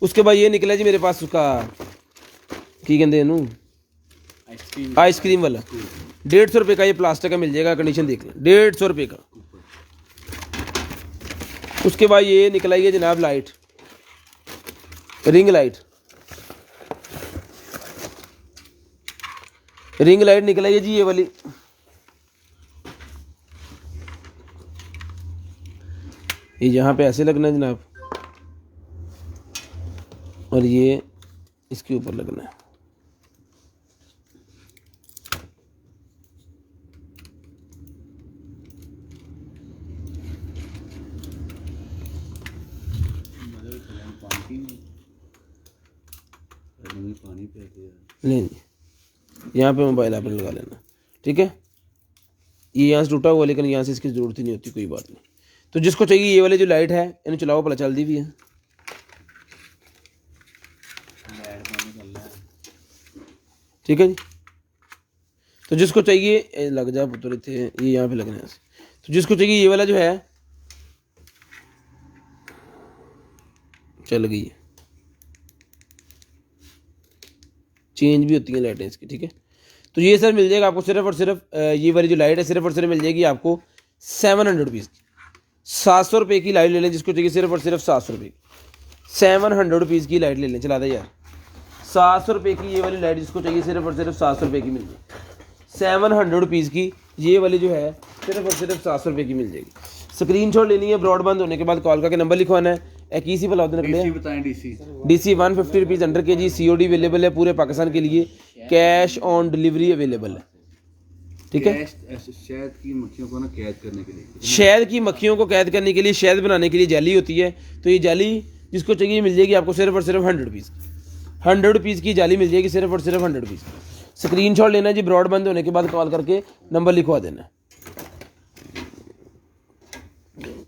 उसके बाद ये निकला जी मेरे पास उसका की कहते हैं आइसक्रीम वाला 150 रुपये का। ये प्लास्टिक का मिल जाएगा, कंडीशन देख लें, 150 रुपये का। उसके बाद ये निकला ये जनाब लाइट, रिंग लाइट निकला ये जी, ये वाली। ये यहाँ पे ऐसे लगना है जनाब, और ये इसके ऊपर लगना है। पानी पे नहीं, यहाँ पे मोबाइल आपने लगा लेना। ठीक है। ये यहाँ से टूटा हुआ, लेकिन यहाँ से इसकी ज़रूरत ही नहीं होती, कोई बात नहीं। तो जिसको चाहिए ये वाले जो लाइट है, इन्हें चलाओ, भला चल दी भी है। ठीक है जी। तो जिसको चाहिए लग जा पुत्र थे, ये यहाँ पे लगना है। तो जिसको चाहिए ये वाला जो है, चल गई है, चेंज भी होती हैं लाइटें इसकी। ठीक है। तो ये सर मिल जाएगा आपको सिर्फ और सिर्फ, ये वाली जो लाइट है सिर्फ और सिर्फ मिल जाएगी आपको 700 रुपीज़ की। 700 रुपये की लाइट ले लें, जिसको चाहिए सिर्फ और सिर्फ 700 रुपये की। 700 रुपीज़ की लाइट ले लें, चला दे यार। 700 रुपये की ये वाली लाइट जिसको चाहिए सिर्फ और सिर्फ 700 रुपये की मिल जाएगी। 700 रुपीज़ की ये वाली जो है सिर्फ और सिर्फ 700 रुपये की मिल जाएगी। स्क्रीनशॉट लेनी है, ब्रॉडबैंड होने के बाद कॉल करके नंबर लिखवाना है। एक इसी पर लाते निकले बताएं DC 150 रुपीज़ अंडर के जी। COD अवेलेबल है पूरे पाकिस्तान के लिए, कैश ऑन डिलीवरी अवेलेबल है। ठीक है। शहद की मक्खियों को ना कैद करने के लिए, शहद की मक्खियों को कैद करने के लिए, शहद बनाने के लिए जाली होती है। तो ये जाली जिसको चाहिए मिल जाएगी आपको सिर्फ और सिर्फ 100 रुपीज़। 100 रुपीज़ की जाली मिल जाएगी सिर्फ और सिर्फ 100 रुपीज़। स्क्रीनशॉट लेना जी, ब्रॉडबैंड होने के बाद कॉल करके नंबर लिखवा देना।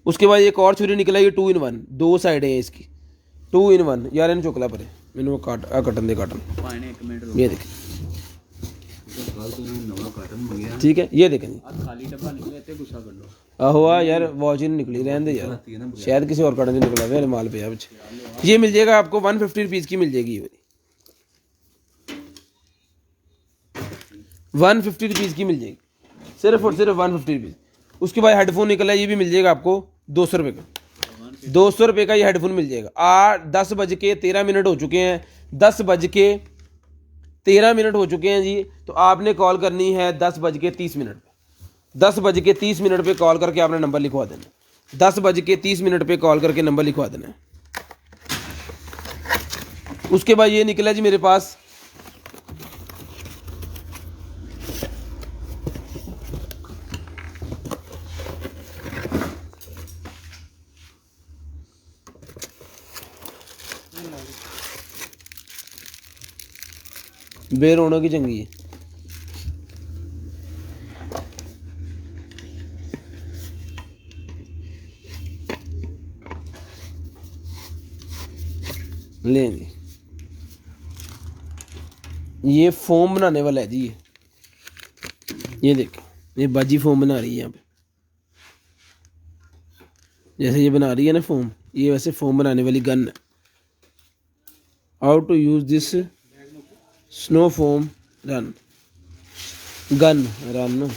उसके बाद एक और छुरी निकला, ये 2 in 1, 2 साइडें हैं इसकी, 2 in 1। यार इन चुकला परे मैंने वो कटन दे काटन, ये देखें। ठीक है, ये देखें जी। आहो यार वॉच ही नहीं निकली, रहने दे यार, शायद किसी और काटन से निकला हुआ माल पे। अब ये मिल जाएगा आपको 150 रुपीज़ की मिल जाएगी, ये 150 रुपीज़ की मिल जाएगी, सिर्फ और सिर्फ 150 रुपीज़। उसके बाद हेडफोन निकला, ये भी मिल जाएगा आपको 200 रुपये का। 200 रुपये का ये हेडफोन मिल जाएगा। 10:13 हो चुके हैं, 10:13 हो चुके हैं जी। तो आपने कॉल करनी है 10:30 पे। 10:30 पे कॉल करके आपने नंबर लिखवा देना। 10:30 पे कॉल करके नंबर लिखवा देना है। उसके बाद ये निकला जी मेरे पास बेरोना की चंगी है। लेंगे ये फोम बनाने वाला है जी। ये देखें, ये बाजी फोम बना रही है यहाँ पे, जैसे ये बना रही है ना फोम, ये वैसे फोम बनाने वाली गन है। How to use this snow foam run gun run.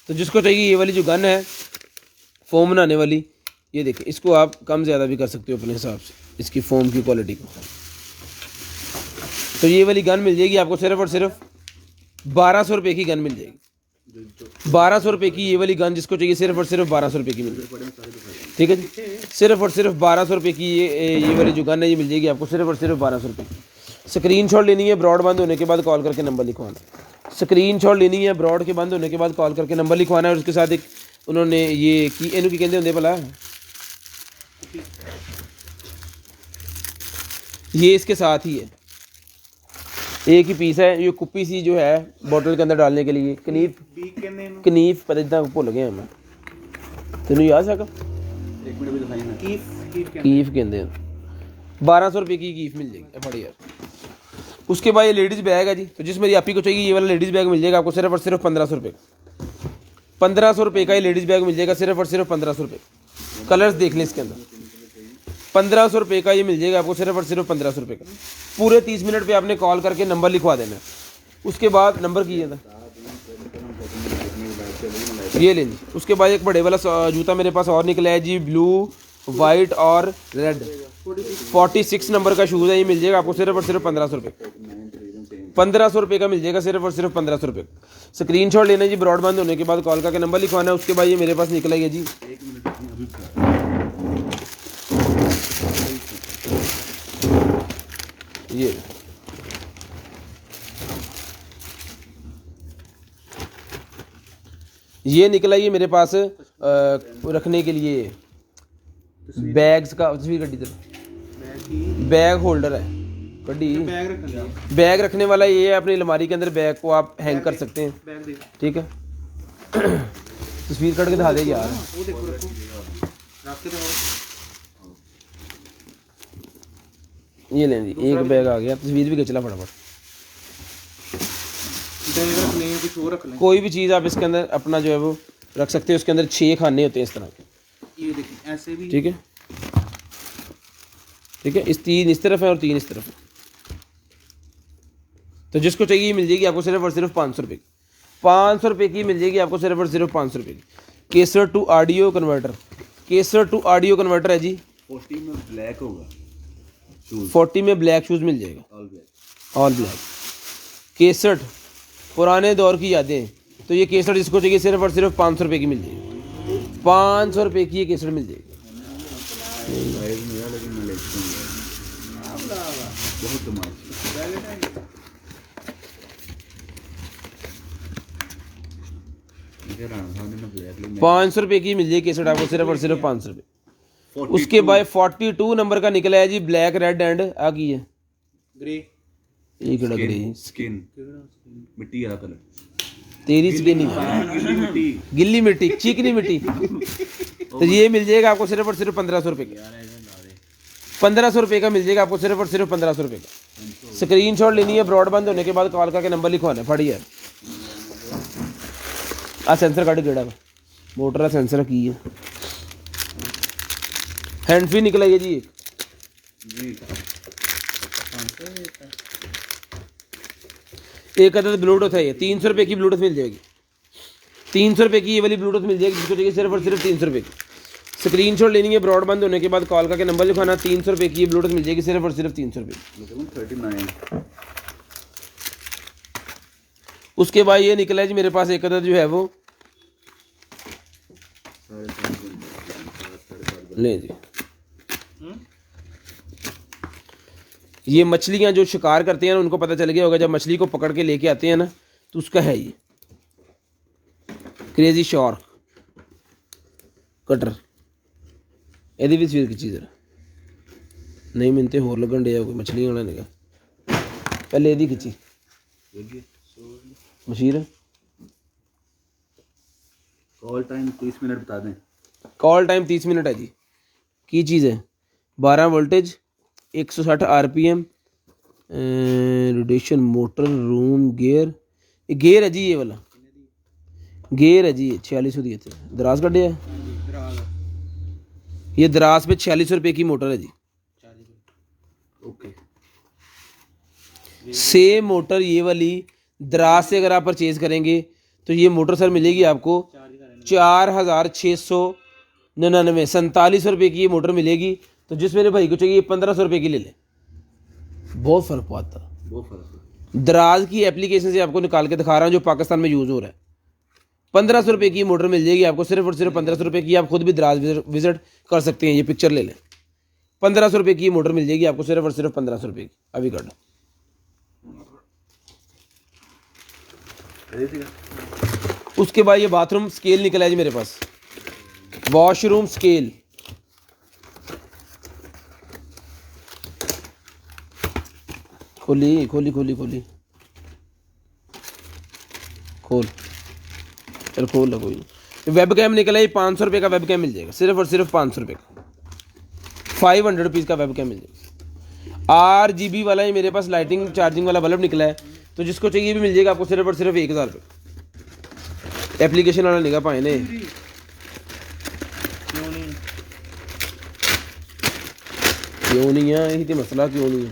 तो जिसको चाहिए ये वाली जो गन है फोम बनाने वाली, ये देखिए, इसको आप कम ज़्यादा भी कर सकते हो अपने हिसाब से, इसकी फोम की क्वालिटी को। तो ये वाली गन मिल जाएगी आपको सिर्फ और सिर्फ 1200 रुपये की गन मिल जाएगी। 1200 रुपये की ये वाली गन जिसको चाहिए सिर्फ और सिर्फ 1200 रुपये की मिल जाएगी। ठीक है जी, सिर्फ और सिर्फ 1200 रुपये की ये वाली जो गन है ये मिल जाएगी आपको सिर्फ और सिर्फ 1200 रुपये की। स्क्रीनशॉट लेनी है, ब्रॉड बंद होने के बाद कॉल करके नंबर लिखवाना। स्क्रीनशॉट लेनी है, ब्रॉड के बंद होने के बाद कॉल करके नंबर लिखवाना है। और उसके साथ एक उन्होंने ये की इनू की कहते होंगे भला, ये इसके साथ ही है, एक ही पीस है। ये कुप्पी सी जो है बोतल के अंदर डालने के लिए, कनीफ बीक कहने ਇਹਨੂੰ कनीफ पता इतना भुल गया मैं तेन याद है एक मिनट भी दिखाई ना ਕੀਫ ਕੀਫ ਕਹਿੰਦੇ कीफ कहते हैं 1200 रुपये की कीफ मिल जाएगी बड़ी यार। उसके बाद ये लेडीज़ बैग है जी, तो जिस मेरी आपी को चाहिए ये वाला लेडीज़ बैग मिल जाएगा आपको सिर्फ और सिर्फ 1500 रुपये। 1500 रुपये का ये लेडीज़ बैग मिल जाएगा सिर्फ और सिर्फ 1500 रुपये। कलर्स देख लें इसके अंदर। 1500 रुपये का ये मिल जाएगा आपको सिर्फ और सिर्फ 1500 रुपये का। पूरे 30 मिनट पे आपने कॉल करके नंबर लिखवा देना है। उसके बाद नंबर कीजिए था ये लें जी। उसके बाद एक बड़े वाला जूता मेरे पास और निकला है जी, ब्लू वाइट और रेड 46 नंबर का शूज़ है। ये मिल जाएगा आपको सिर्फ और सिर्फ 1500 रुपये। 1500 रुपये का मिल जाएगा सिर्फ और सिर्फ 1500 रुपये। स्क्रीनशॉट लेना है जी, ब्रॉडबैंड होने के बाद कॉल करके नंबर लिखवाना है। उसके बाद ये मेरे पास निकला है जी, ये निकला ये मेरे पास रखने के लिए बैग्स का तस्वीर गड्डी बैग होल्डर है गड्डी ਬੈਗ ਰੱਖਣ ਦਾ बैग रखने वाला ये है। अपनी अलमारी के अंदर बैग को आप हैंग कर सकते हैं, ਬੈਗ ਦੇ ठीक है। तस्वीर कट के दिखा दे यार। ਉਹ ਦੇਖੋ ਰੱਖੋ ਰੱਖ ਕੇ ਦਿਖਾਓ ये लें जी, एक बैग आ गया। तस्वीर भी खिंचला फटाफट। ਬੈਗ ਰੱਖ लें या कुछ और रख लें कोई भी चीज़ आप इसके अंदर अपना जो है वो रख सकते हैं। उसके अंदर 6 खाने होते हैं इस तरह के, ये देखिए ऐसे भी ठीक है ठीक है। इस 3 इस तरफ है और 3 इस तरफ है। तो जिसको चाहिए मिल जाएगी आपको सिर्फ और सिर्फ 500 रुपये की। 500 रुपये की मिल जाएगी आपको सिर्फ और सिर्फ 500 रुपये की। Cassette to audio converter, cassette to audio converter है जी। 40 में ब्लैक होगा शूज, 40 में ब्लैक शूज़ मिल जाएगा, all black. All black. Cassette पुराने दौर की यादें, तो ये केसर जिसको चाहिए सिर्फ और सिर्फ 500 रुपये की मिल जाएगी। 500 रुपये की ये केसर मिल जाएगी। साइज मेरा लेकिन मैं लेके दूंगा, बहुत कमाल। मुझे राणा साहब ने ब्लैक लिया 500 रुपये की मिल जाएगी केसर आपको सिर्फ और सिर्फ 500 रुपये। उसके बाद 42 नंबर का निकला है जी, ब्लैक रेड एंड आ की है ग्रे एक ग्रे स्किन मिट्टी वाला कलर, तेरी स्किन नहीं गिल्ली मिट्टी, गिल्ली मिट्टी चिकनी मिट्टी। तो ये मिल जाएगा आपको सिर्फ और सिर्फ 1500 रुपये का। 1500 रुपये का मिल जाएगा आपको सिर्फ और सिर्फ 1500 रुपये का। स्क्रीनशॉट लेनी है, ब्रॉडबैंड होने के बाद कॉल करके नंबर लिखवाना है। फड़ी है आ सेंसर कट गेड़ा मोटर का सेंसर की है। हैंड फ्री निकला है जी एक जी एक अदद ब्लूटूथ है। ये 300 रुपये की ब्लूटूथ मिल जाएगी। 300 रुपये की ये वाली ब्लूटूथ मिल जाएगी जिसको चाहिए सिर्फ और सिर्फ 300 रुपये की। स्क्रीनशॉट लेनी है, ब्रॉडबैंड होने के बाद कॉल करके नंबर लिखवाना। 300 रुपये की ये ब्लूटूथ मिल जाएगी सिर्फ और सिर्फ 300 रुपये। 39। उसके बाद ये निकला है जी मेरे पास एक अदद जो है वो ले जी। ये मछलियाँ जो शिकार करते हैं ना उनको पता चल गया होगा, जब मछली को पकड़ के लेके आते हैं ना तो उसका है ये क्रेजी शार्क कटर। ਇਹਦੀ ਵੀ ਤਸਵੀਰ ਖਿੱਚੀ ਜ਼ਰਾ ਨਹੀਂ ਮੈਨੂੰ ਤੇ ਹੋਰ ਲੱਗਣ ਡਿਆ ਕੋਈ ਮਛਲੀ ਵਾਲਾ ਨੇਗਾ। ਪਹਿਲੇ ਇਹਦੀ ਖਿੱਚੀ ਮਸ਼ੀਰ। कॉल टाइम 30 मिनट बता दें। कॉल टाइम 30 मिनट है जी। की चीज़ है 12 voltage 160 RPM rotation motor room gear. ये गेयर है जी, ये वाला गेयर है जी। 4600 दी इतने दराज कटे है ये दराज पे 4600 रुपये की मोटर है जी। ओके सेम मोटर ये वाली दराज से अगर आप परचेज करेंगे तो ये मोटर सर मिलेगी आपको 4699 4700 रुपये की ये मोटर मिलेगी। तो जिस मेरे भाई को चाहिए 1500 रुपये की ले लें, बहुत फ़र्क पाता। वो फर्क दराज की एप्लीकेशन से आपको निकाल के दिखा रहा हूँ जो पाकिस्तान में यूज़ हो रहा है। 1500 रुपये की मोटर मिल जाएगी आपको सिर्फ और सिर्फ 1500 रुपये की। आप खुद भी दराज विजिट कर सकते हैं, ये पिक्चर ले लें। 1500 रुपये की मोटर मिल जाएगी आपको सिर्फ और सिर्फ 1500 रुपये की। अभी कर उसके बाद ये बाथरूम स्केल निकला है जी मेरे पास, वॉशरूम स्केल। खोली खोली खोली खोली खोल, चल खोल लो, कोई नहीं। वेब कैम निकला, ये 500 रुपये का वेब कैम मिल जाएगा, सिर्फ और सिर्फ 500 रुपये का, 500 रुपीज़ का वेब कैम मिल जाएगा। RGB वाला ये मेरे पास लाइटिंग चार्जिंग वाला बल्ब निकला है, तो जिसको चाहिए भी मिल जाएगा आपको सिर्फ और सिर्फ 1000 रुपये। एप्लीकेशन वाला निकाह पाए ने, क्यों नहीं है, यही तो मसला, क्यों नहीं है।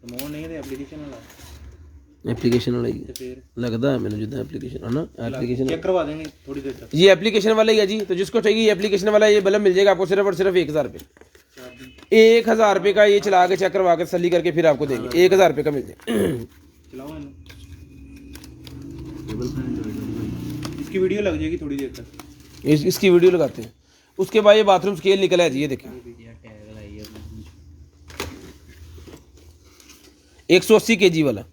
रिमोट नहीं है एप्लीकेशन वाला, एप्लीकेशन वाला ही है, फिर लगता है मैंने जितना एप्लीकेशन है ना, एप्लीकेशन चेक करवा देंगे थोड़ी देर तक। ये एप्लीकेशन वाला ही है जी। तो जिसको चाहिए ये एप्लीकेशन वाला ये बल्ब मिल जाएगा आपको सिर्फ और सिर्फ 1000 रुपये। 1000 रुपये का ये चला के चेक करवा के तसल्ली करके फिर आपको देंगे, 1000 रुपये का मिल जाएगा। चलाओ इन्हें। इसकी वीडियो लग जाएगी थोड़ी देर तक। इसकी वीडियो लगाते हैं। उसके बाद ये बाथरूम स्केल निकला है जी, ये देखिए 180 kg वाला,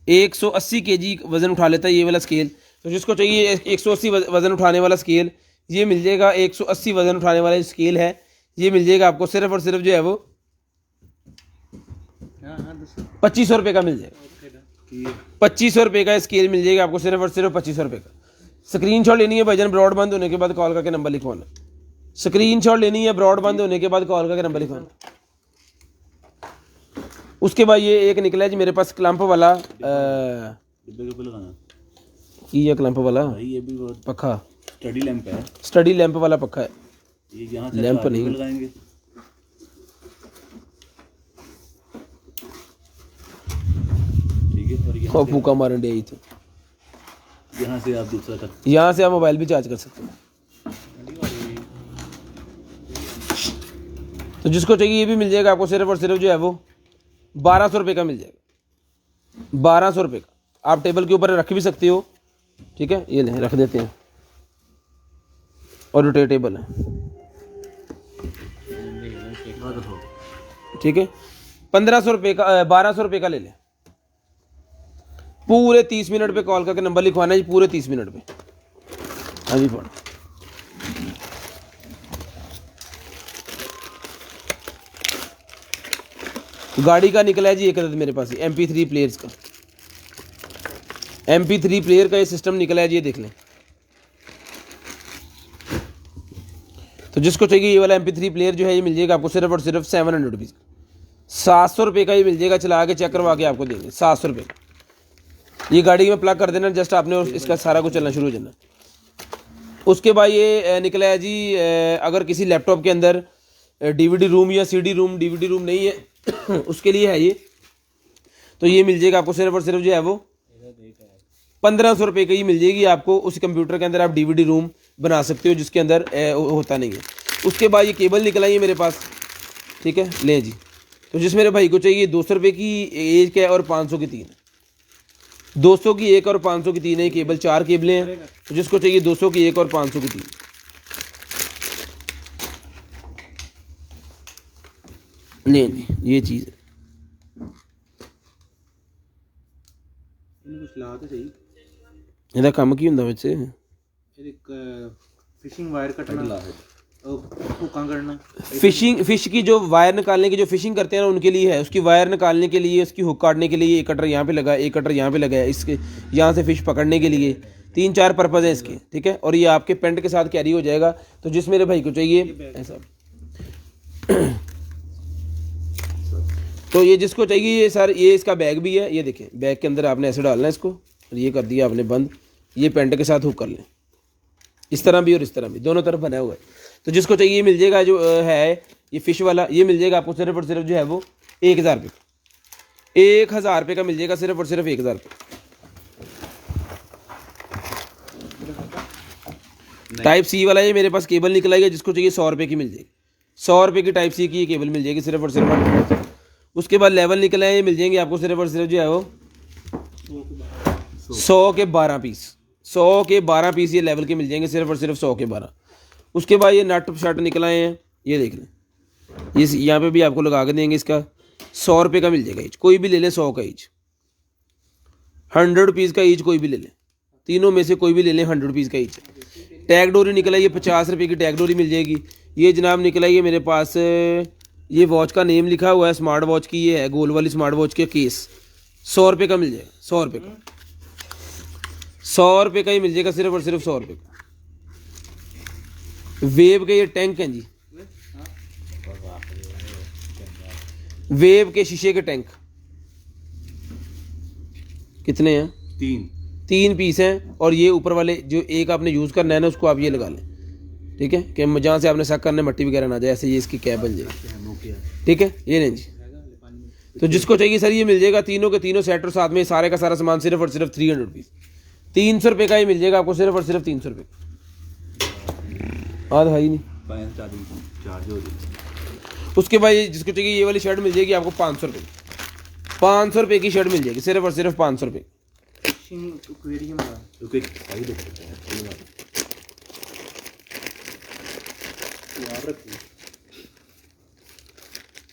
180 kg वजन उठा लेता है ये वाला स्केल। तो जिसको चाहिए 180 वजन उठाने वाला स्केल ये मिल जाएगा, 180 वजन उठाने वाला स्केल है ये मिल जाएगा आपको सिर्फ और सिर्फ जो है वो 2500 रुपये का मिल जाएगा। 2500 रुपये का स्केल मिल जाएगा आपको सिर्फ और सिर्फ 2500 रुपये का। स्क्रीनशॉट लेनी है भाईजान, ब्रॉड बंद होने के बाद कॉल करके नंबर लिखवाना। स्क्रीनशॉट लेनी है, ब्रॉड बंद होने के बाद कॉल करके नंबर लिखवाना। उसके बाद ये एक निकला है जी मेरे पास क्लम्प वाला, ये क्लम्प वाला भाई, ये भी बहुत पखा, स्टडी लैंप है, स्टडी लैंप वाला पखा है। ये यहाँ से लैंप नहीं लगाएंगे। ठीक है, और और फूका मारन डे थे। यहाँ से आप दूसरा कर, यहाँ से आप मोबाइल भी चार्ज कर सकते हैं। तो जिसको चाहिए ये भी मिल जाएगा आपको सिर्फ और सिर्फ जो है वो 1200 रुपये का मिल जाएगा, 1200 रुपये का। आप टेबल के ऊपर रख भी सकते हो, ठीक है, ये ले रख देते हैं, और रोटेटेबल है, ठीक है। 1500 रुपये का, 1200 रुपये का ले लें। पूरे 30 मिनट पे कॉल करके नंबर लिखवाना है जी, पूरे 30 मिनट पे। हाँ जी, पढ़ गाड़ी का निकला है जी एक अदद मेरे पास, MP3 प्लेयर्स का, MP3 प्लेयर का ये सिस्टम निकला है जी, ये देख लें। तो जिसको चाहिए ये वाला MP3 प्लेयर जो है ये मिल जाएगा आपको सिर्फ और सिर्फ 700 रुपीज़ का। 700 रुपये का ये मिल जाएगा, चला के चेक करवा के आपको देंगे 700 रुपये का। ये गाड़ी में प्लग कर देना जस्ट आपने, और इसका सारा कुछ चलना शुरू हो जाना। उसके बाद ये निकला है जी, अगर किसी लैपटॉप के अंदर DVD रूम या CD रूम, DVD रूम नहीं है उसके लिए है ये। तो ये मिल जाएगा आपको सिर्फ और सिर्फ जो है वो 1500 रुपये की मिल जाएगी आपको। उस कंप्यूटर के अंदर आप DVD रूम बना सकते हो जिसके अंदर होता नहीं है। उसके बाद ये केबल निकला है मेरे पास, ठीक है, लें जी। तो जिस मेरे भाई को चाहिए 200 रुपये की एक है और 500 की 3 है, 200 की एक और 500 की 3 है केबल, 4 केबलें हैं। तो जिसको चाहिए 200 की एक और 500 की 3 नहीं, ये चीज़ है। कुछ ला तो सही, ਇਹਦਾ ਕੰਮ ਕੀ ਹੁੰਦਾ ਵਿੱਚ? एक फिशिंग वायर कटना है, हुक्का करना। फिश की जो वायर निकालने की, जो फिशिंग करते हैं ना उनके लिए है। उसकी वायर निकालने के लिए, उसकी हुक काटने के लिए एक कटर यहाँ पे लगा है, एक कटर यहाँ पे लगा है, इसके यहाँ से फिश पकड़ने के लिए 3-4 पर्पज़ है इसके, ठीक है। और ये आपके पेंट के साथ कैरी हो जाएगा। तो जिस मेरे भाई को चाहिए ऐसा, तो ये जिसको चाहिए ये सर, ये इसका बैग भी है, ये देखें, बैग के अंदर आपने ऐसे डालना है इसको, और ये कर दिया आपने बंद। ये पेंट के साथ हुक कर लें, इस तरह भी और इस तरह भी, दोनों तरफ बना हुआ है। तो जिसको चाहिए मिल जाएगा, जो है ये फिश वाला, ये मिल जाएगा आपको सिर्फ और सिर्फ जो है वो 1000 रुपये, 1000 रुपये का मिल जाएगा सिर्फ और सिर्फ 1000 रुपये। Type-C वाला ये मेरे पास केबल निकला है, जिसको चाहिए 100 रुपये की मिल जाएगी, 100 रुपये की Type-C की ये केबल मिल जाएगी सिर्फ और सिर्फ। उसके बाद लेवल निकला है, ये मिल जाएंगे आपको सिर्फ और सिर्फ जो है वो 100 के 12 पीस, 100 के 12 पीस ये लेवल के मिल जाएंगे सिर्फ और सिर्फ 100 के 12। उसके बाद ये नट शर्ट निकलाए हैं, ये देख लें, ये यहाँ पे भी आपको लगा के देंगे। इसका 100 रुपये का मिल जाएगा ईच, कोई भी ले लें, 100 का ईच, 100 रुपीज़ का ईच कोई भी ले लें, तीनों में से कोई भी ले लें, 100 रुपीज़ का ईच। टैग डोरी निकला है, ये 50 रुपये की टैग डोरी मिल जाएगी। ये जनाब निकला है, ये मेरे पास ये वॉच का नेम लिखा हुआ है, स्मार्ट वॉच की ये है, गोल वाली स्मार्ट वॉच के केस, 100 रुपये का मिल जाएगा, 100 रुपये का, 100 रुपये का ही मिल जाएगा, सिर्फ और सिर्फ 100 रुपये का। वेव के ये टैंक हैं जी, वेव के शीशे के टैंक कितने हैं? 3 पीस हैं। और ये ऊपर वाले जो एक आपने यूज़ करना है ना, उसको आप ये लगा लें, ठीक है, कि जहाँ से आपने शक करने मट्टी वगैरह ना जाए, ऐसे ये इसकी कैप बन जाएगी, ठीक है। ये नहीं जी, तो जिसको चाहिए सर ये मिल जाएगा, तीनों के तीनों सेट और साथ में सारे का सारा सामान सिर्फ और सिर्फ 300 रुपीज़, 300 रुपये का ही मिल जाएगा आपको, सिर्फ और सिर्फ 300 रुपये। हाँ भाई नहीं, चार्ज हो जाए। उसके बाद जिसको चाहिए ये वाली शर्ट मिल जाएगी आपको 500 रुपये, 500 रुपये की शर्ट मिल जाएगी, सिर्फ और सिर्फ 500 रुपये।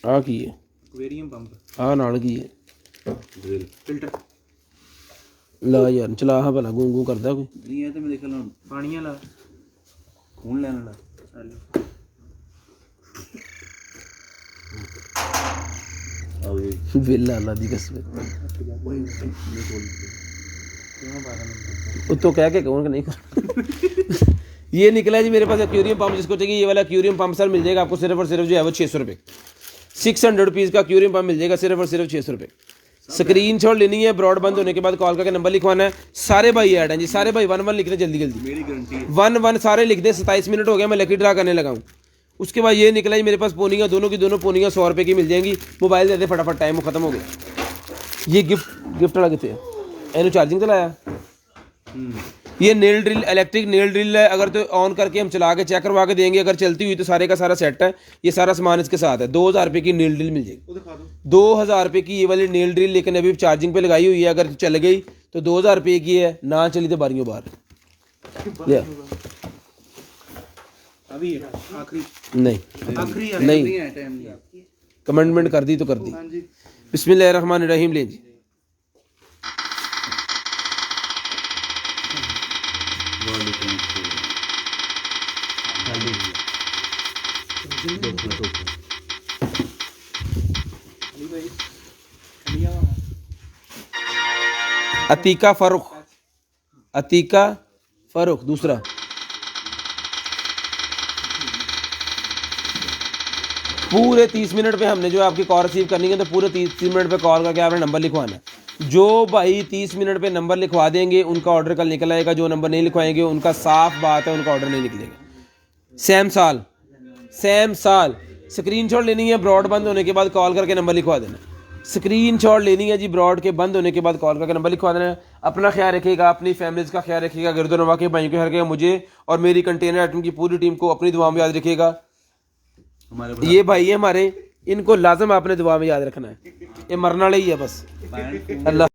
हाँ की है, एक्वेरियम पंप, हाँ नाल की है, ड्रिल फिल्टर, ला यार चला हाँ भला गूं गूं करता कोई नहीं है तो मैं देख लो पानी वाला, खून लेने वाला। अब ये बिल्ला अल्लाह दी कसम, वो तो क्या कौन नहीं कर ये निकला है जी मेरे पास एक्वेरियम पंप, जिसको चाहिए ये वाला एक्वेरियम पंप सर मिल जाएगा आपको, सिर्फ और सिर्फ जो है वो 600 रुपये, 600 रुपीज़ का एक्वेरियम पंप मिल जाएगा, सिर्फ और सिर्फ 600 रुपये। स्क्रीनशॉट लेनी है, ब्रॉड बंद होने के बाद कॉल करके नंबर लिखवाना है। सारे भाई ऐड हैं जी, सारे भाई 1-1 लिख रहे जल्दी जल्दी, मेरी गारंटी है। 1-1 सारे लिख दे। 27 मिनट हो गया, मैं लकी ड्रा करने लगा हूँ। उसके बाद ये निकला जी मेरे पास पोनियाँ, दोनों की दोनों पोनियाँ 100 रुपये की मिल जाएंगी। मोबाइल दे दे फटाफट, टाइम खत्म हो गया। ये गिफ्ट वाला कितने एनु चार्जिंग तो लाया। ये nail drill, electric nail drill है, अगर तो ऑन करके हम चला के चेक करवा के देंगे, अगर चलती हुई तो सारे का सारा सेट है। ये सारा सामान इसके साथ है। 2000 रुपये की नेल ड्रिल मिल जाएगी, 2000 रुपये की ये वाली नेल ड्रिल, लेकिन अभी चार्जिंग पे लगाई हुई है। अगर चल गई तो 2000 रुपये की है, ना चली तो बारियों बाहर। या अभी आखिरी नहीं कमेंटमेंट कर दी तो कर दी। बिस्मिल्लाहिर्रहमानिर्रहीम। ले जी अतीका फारूक दूसरा। पूरे 30 मिनट पे हमने जो आपकी कॉल रिसीव करनी है, तो पूरे 30 मिनट पे कॉल करके आपने नंबर लिखवाना है। जो भाई 30 मिनट पे नंबर लिखवा देंगे उनका ऑर्डर कल निकल आएगा। जो नंबर नहीं लिखवाएंगे उनका साफ बात है, उनका ऑर्डर नहीं निकलेगा। सेम साल स्क्रीनशॉट लेनी है, ब्रॉड बंद होने के बाद कॉल करके नंबर लिखवा देना। स्क्रीनशॉट लेनी है जी, ब्रॉड के बंद होने के बाद कॉल करके नंबर लिखवा देना। अपना ख्याल रखिएगा, अपनी फैमिलीज़ का ख्याल रखिएगा, गिरदोनवा के भाइयों के ख्याल रखिएगा, मुझे और मेरी कंटेनर आइटम की पूरी टीम को अपनी दुआ में याद रखिएगा। ये भाई है हमारे, इनको लाजम आपने दुआ में याद रखना है। ये मरने वाले ही है बस। अल्लाह।